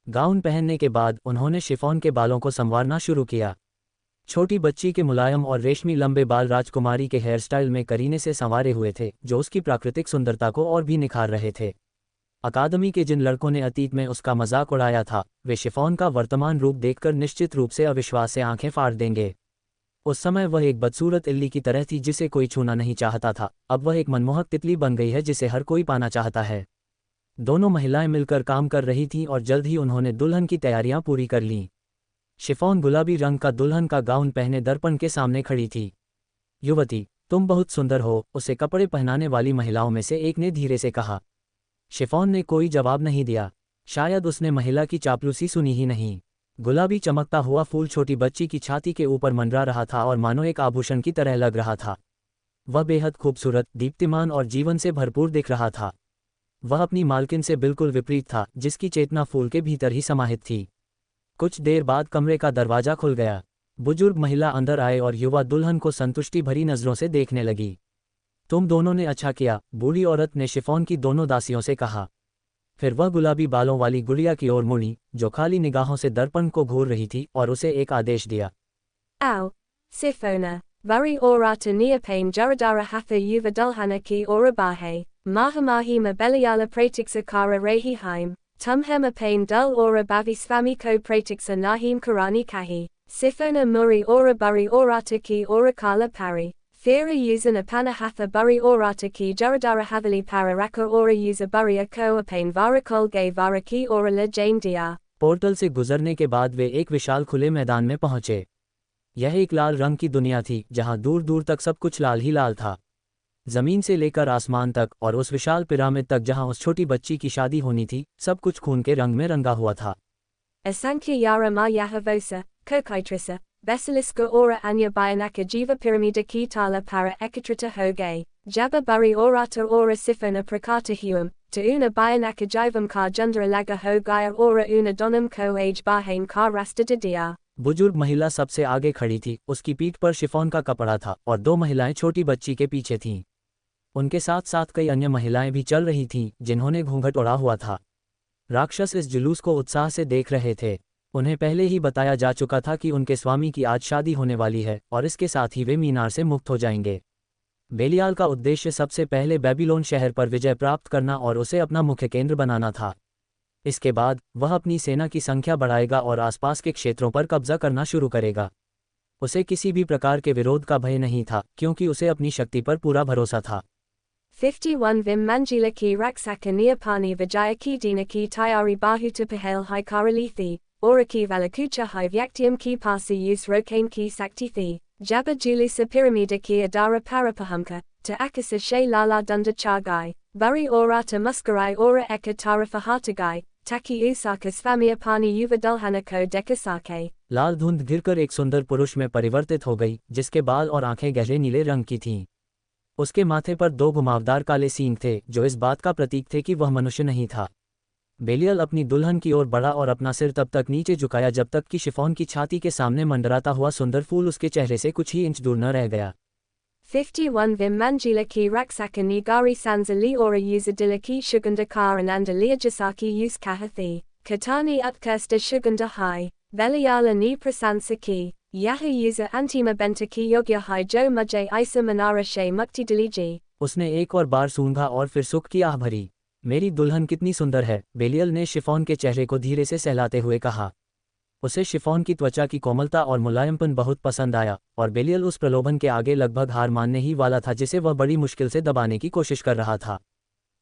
गाउन पहनने के बाद उन्होंने शिफॉन के बालों को संवारना शुरू किया। छोटी बच्ची के मुलायम और रेशमी लंबे बाल राजकुमारी के हेयर स्टाइल में करीने से संवारे हुए थे, जो उसकी प्राकृतिक सुंदरता को और भी निखार रहे थे। अकादमी के जिन लड़कों ने अतीत में उसका मजाक उड़ाया था, वे शिफॉन का वर्तमान रूप देखकर निश्चित रूप से अविश्वास से आंखें फाड़ देंगे। उस समय वह एक बदसूरत इल्ली की तरह थी जिसे कोई छूना नहीं चाहता था, अब वह एक मनमोहक तितली बन गई है जिसे हर कोई पाना चाहता है। दोनों महिलाएं मिलकर काम कर रही थीं और जल्द ही उन्होंने दुल्हन की तैयारियां पूरी कर लीं। शिफॉन गुलाबी रंग का दुल्हन का गाउन पहने दर्पण के सामने खड़ी थी। युवती, तुम बहुत सुंदर हो, उसे कपड़े पहनाने वाली महिलाओं में से एक ने धीरे से कहा। शिफॉन ने कोई जवाब नहीं दिया, शायद उसने महिला की चापलूसी सुनी ही नहीं। गुलाबी चमकता हुआ फूल छोटी बच्ची की छाती के ऊपर मंडरा रहा था और मानो एक आभूषण की तरह लग रहा था। वह बेहद खूबसूरत, दीप्तिमान और जीवन से भरपूर दिख रहा था। वह अपनी मालकिन से बिल्कुल विपरीत था, जिसकी चेतना फूल के भीतर ही समाहित थी। कुछ देर बाद कमरे का दरवाजा खुल गया। बुजुर्ग महिला अंदर आए और युवा दुल्हन को संतुष्टि भरी नजरों से देखने लगी। तुम दोनों ने अच्छा किया, बूढ़ी औरत ने शिफॉन की दोनों दासियों से कहा। फिर वह गुलाबी बालों वाली गुड़िया की ओर मुड़ी, जो खाली निगाहों से दर्पण को घूर रही थी, और उसे एक आदेश दिया। Ow. Sifona. Vari orata neopane jaradara hatha yuva dulhana ki orabahe, mahamahi mabeliala pratiksa kara rehi haim, tumhema pain dul ora bavi svami ko pratiksa nahim karani kahi, sifona muri ora bari orata ki orakala pari, thera usa apana hatha bari orata ki jaradara havali pararaka ora usa baria ko apane varakol gay varaki ora la jane dia। Portal से गुजरने के बाद वे एक विशाल खुले मैदान में पहुंचे। यह एक लाल रंग की दुनिया थी, जहां दूर दूर तक सब कुछ लाल ही लाल था। जमीन से लेकर आसमान तक और उस विशाल पिरामिड तक जहां उस छोटी बच्ची की शादी होनी थी, सब कुछ खून के रंग में रंगा हुआ था। Asankhya yara ma yahavosa, kokaitrisa, Basiliska ora anya bayanaka jiva pyramida ki tala para ekatrita hoge, jaba bari orata ora sifona prakata huum, to una bayanaka jivam ka jundra laga hogaya ora una donam ko age bahain ka rasta didia। बुजुर्ग महिला सबसे आगे खड़ी थी, उसकी पीठ पर chiffon का कपड़ा था और दो महिलाएं छोटी बच्ची के पीछे थीं। उनके साथ साथ कई अन्य महिलाएं भी चल रही थीं, जिन्होंने घूंघट ओढ़ा हुआ था। राक्षस इस जुलूस को उत्साह से देख रहे थे। उन्हें पहले ही बताया जा चुका था कि उनके स्वामी की आज शादी होने वाली है और इसके साथ ही वे मीनार से मुक्त हो जाएंगे। बेलियाल का उद्देश्य सबसे पहले बेबीलोन शहर पर विजय प्राप्त करना और उसे अपना मुख्य केंद्र बनाना था। इसके बाद वह अपनी सेना की संख्या बढ़ाएगा और आसपास के क्षेत्रों पर कब्जा करना शुरू करेगा। उसे किसी भी प्रकार के विरोध का भय नहीं था, क्योंकि उसे अपनी शक्ति पर पूरा भरोसा था। 51 Vim Manjula ki Raksaka Neopani Vijaya ki Dina ki Tayari Bahuta Pahel Hai Karalithi, Ora ki Valakucha Hai Vyaktium ki Pasa Yus Rokane ki Saktithi, Jabba Julisa Pyramida ki Adara Parapahamka, to Akasa She Lala Dunda Chagai, Bari Orata Muskarai Ora Eka Tarafahatagai, Taki Usaka Svamia Pani Yuva Dulhana Ko Dekasake। लाल धुंध गिरकर एक सुंदर पुरुष में परिवर्तित हो गई, जिसके बाल और आंखें गहरे नीले रंग की थीं। उसके माथे पर दो घुमावदार काले सींग थे, जो इस बात का प्रतीक थे कि वह मनुष्य नहीं था। बेलियल अपनी दुल्हन की ओर बढ़ा और अपना सिर तब तक नीचे झुकाया जब तक कि शिफॉन की छाती के सामने मंडराता हुआ सुंदर फूल उसके चेहरे से कुछ ही इंच दूर न रह गया। 51 Vim Manjula ki Raksaka ni Gari Sanzali Ora Uzadila ki Shuganda Kar Ananda Liajasaki Use Kahathi, Katani Utkirsta Shuganda Hai, Veliala ni Prasansa ki, Yaha User Antima Benta ki Yogya Hai Jo Mujay Isa Manara She Mukti Diliji. उसने एक और बार सूंघा और फिर सुख की आह भरी। मेरी दुल्हन कितनी सुंदर है, बेलियल ने शिफॉन के चेहरे को धीरे से सहलाते हुए कहा। उसे शिफॉन की त्वचा की कोमलता और मुलायमपन बहुत पसंद आया, और बेलियल उस प्रलोभन के आगे लगभग हार मानने ही वाला था जिसे वह बड़ी मुश्किल से दबाने की कोशिश कर रहा था।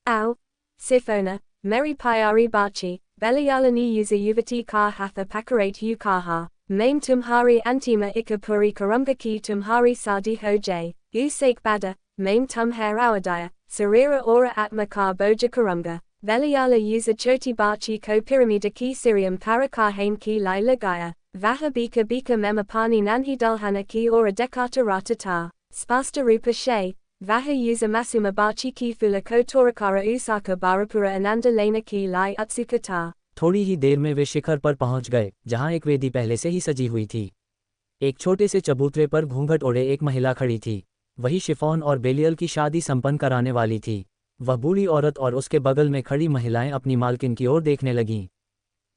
Ow, Sifona, Meri Pyari Bachi, Belialani User Yuvati Ka Hatha Pakarate U Kaha, Maim Tumhari Antima Ikapuri Karumga Ki Tumhari Sadi Hoj, Usak Bada, Maim Tumher Awadaya, Sarira Ora Atma Ka Boja Karumga. Veliala User Choti Bachi Ko Pyramida Ki Sirium Parakahain Ki Lai Lagaya, Vaha Bika Bika Memapani Nanhi Dulhana Ki Ora Dekata Ratata, Spasta Rupa She, Vaha User Masuma Bachi Ki Fula Ko Torakara Usaka Barapura Ananda Lena Ki Lai Utsukata. थोड़ी ही देर में वे शिखर पर पहुंच गए, जहां एक वेदी पहले से ही सजी हुई थी। एक छोटे से चबूतरे पर घूंघट ओढ़े एक महिला खड़ी थी। वही शिफॉन और बेलियल की शादी संपन्न कराने वाली थी। वह बूढ़ी औरत और उसके बगल में खड़ी महिलाएं अपनी मालकिन की ओर देखने लगीं।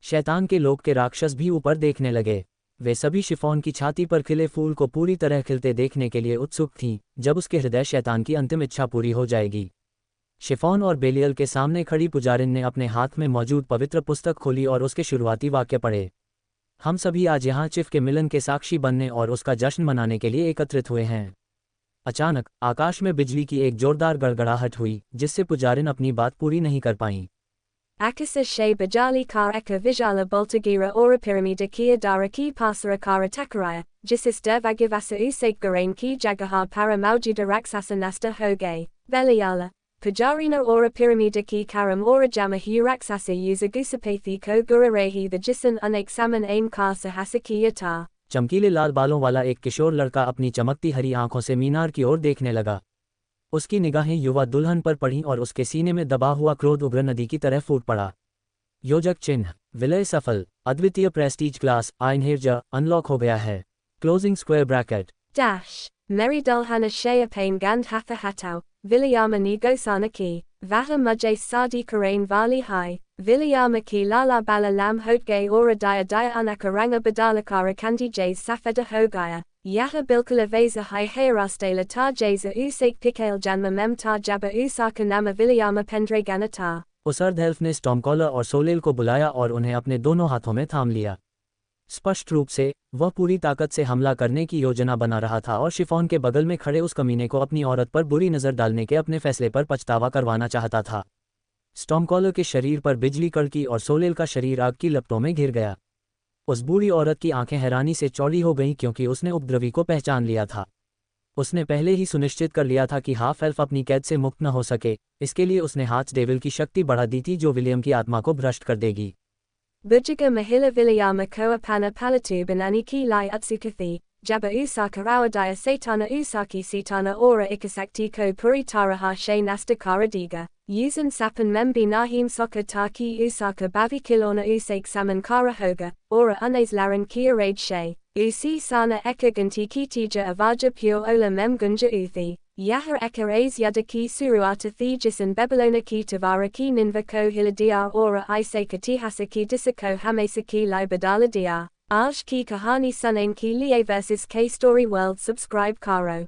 शैतान के लोग के राक्षस भी ऊपर देखने लगे। वे सभी शिफॉन की छाती पर खिले फूल को पूरी तरह खिलते देखने के लिए उत्सुक थीं, जब उसके हृदय शैतान की अंतिम इच्छा पूरी हो जाएगी। शिफॉन और बेलियल के सामने खड़ी पुजारिन ने अपने हाथ में मौजूद पवित्र पुस्तक खोली और उसके शुरुआती वाक्य पढ़े। हम सभी आज यहाँ चिफ के मिलन के साक्षी बनने और उसका जश्न मनाने के लिए एकत्रित हुए हैं। अचानक आकाश में बिजली की एक जोरदार गड़गड़ाहट हुई, जिससे पुजारिन अपनी बात पूरी नहीं कर पाईं। Akasa She Bajali Kar Eka Vijala Boltagira Ora Pyramida Kia Dara Ki Pasara Kara Takaraya, Jisis Dervagivasa Usake Garain Ki Jagahar Para Maujuda Raksasa Nasta Hoge, Veliala, Pujarina Ora Pyramida Ki Karam Ora Jamahu Raksasa User Gusapathi Ko Gurarehi the Jisan Unak Saman Aim Ka Sahasa Ki Yata. चमकीले लाल बालों वाला एक किशोर लड़का अपनी चमकती हरी आंखों से मीनार की ओर देखने लगा। उसकी निगाहें युवा दुल्हन पर पड़ीं और उसके सीने में दबा हुआ क्रोध उग्र नदी की तरह फूट पड़ा। योजक चिन्ह, विलय सफल, अद्वितीय प्रेस्टीज क्लास, आइनहेरजा, अनलॉक हो गया है। Closing square bracket. Dash, Meri Dulhana Shea Pain Gand Hatha Hatau, Vilayama Ni Gosana Ki, Vaha Mujay Sadi Karain Vali Hai, Vilayama Ki Lala Bala Lam Hotgay Ora Daya Daya Anakaranga Badalakara Kandi Jays Safeda Hogaya, Yaha Bilkula Veza Hai Hayarastela Ta Jayza Usak Pikale Janma Mem Ta Jaba Usaka Nama Vilayama Pendre Ganata. उस अर्धएल्फ ने स्टॉर्मकॉलर और सोलेल को बुलाया और उन्हें अपने दोनों हाथों में थाम लिया। स्पष्ट रूप से वह पूरी ताकत से हमला करने की योजना बना रहा था और शिफॉन के बगल में खड़े उस कमीने को अपनी औरत पर बुरी नज़र डालने के अपने फैसले पर पछतावा करवाना चाहता था। स्टॉर्मकॉलर के शरीर पर बिजली कड़की और सोलेल का शरीर आग की लपटों में घिर गया। उस बूढ़ी औरत की आंखें हैरानी से चौड़ी हो गईं क्योंकि उसने उपद्रवी को पहचान लिया था। उसने पहले ही सुनिश्चित कर लिया था कि हाफ एल्फ अपनी कैद से मुक्त न हो सके, इसके लिए उसने हाथ डेविल की शक्ति बढ़ा दी थी जो विलियम की आत्मा को भ्रष्ट कर देगी। Bujiga Mahila Vilayama Koa Pana Palatu Banani Ki Lai Utsukathi, Jaba Usaka Rawadaya Satana Usaki Sitana Ora Ikasakti Ko Puritaraha She Nastakara Diga, Yuzan Sapan Membi Nahim Soka Taki Usaka Bavi Kilona Usak Saman Kara Hoga, Ora Unes Laran Kia Raid She, Usi Sana Eka Ganti Kitija Avaja Pure Ola Mem Gunja Uthi. Yahar Eka A's Yadaki Suruata Thejisan Babylona Ki Tavara Ki Ninva Ko Hiladia Ora Isaka Tihasa Ki Disako Hamesa Ki Lai Badala Dia, Aj Ki Kahani Sunain Ki Liye vs K Story World Subscribe Karo.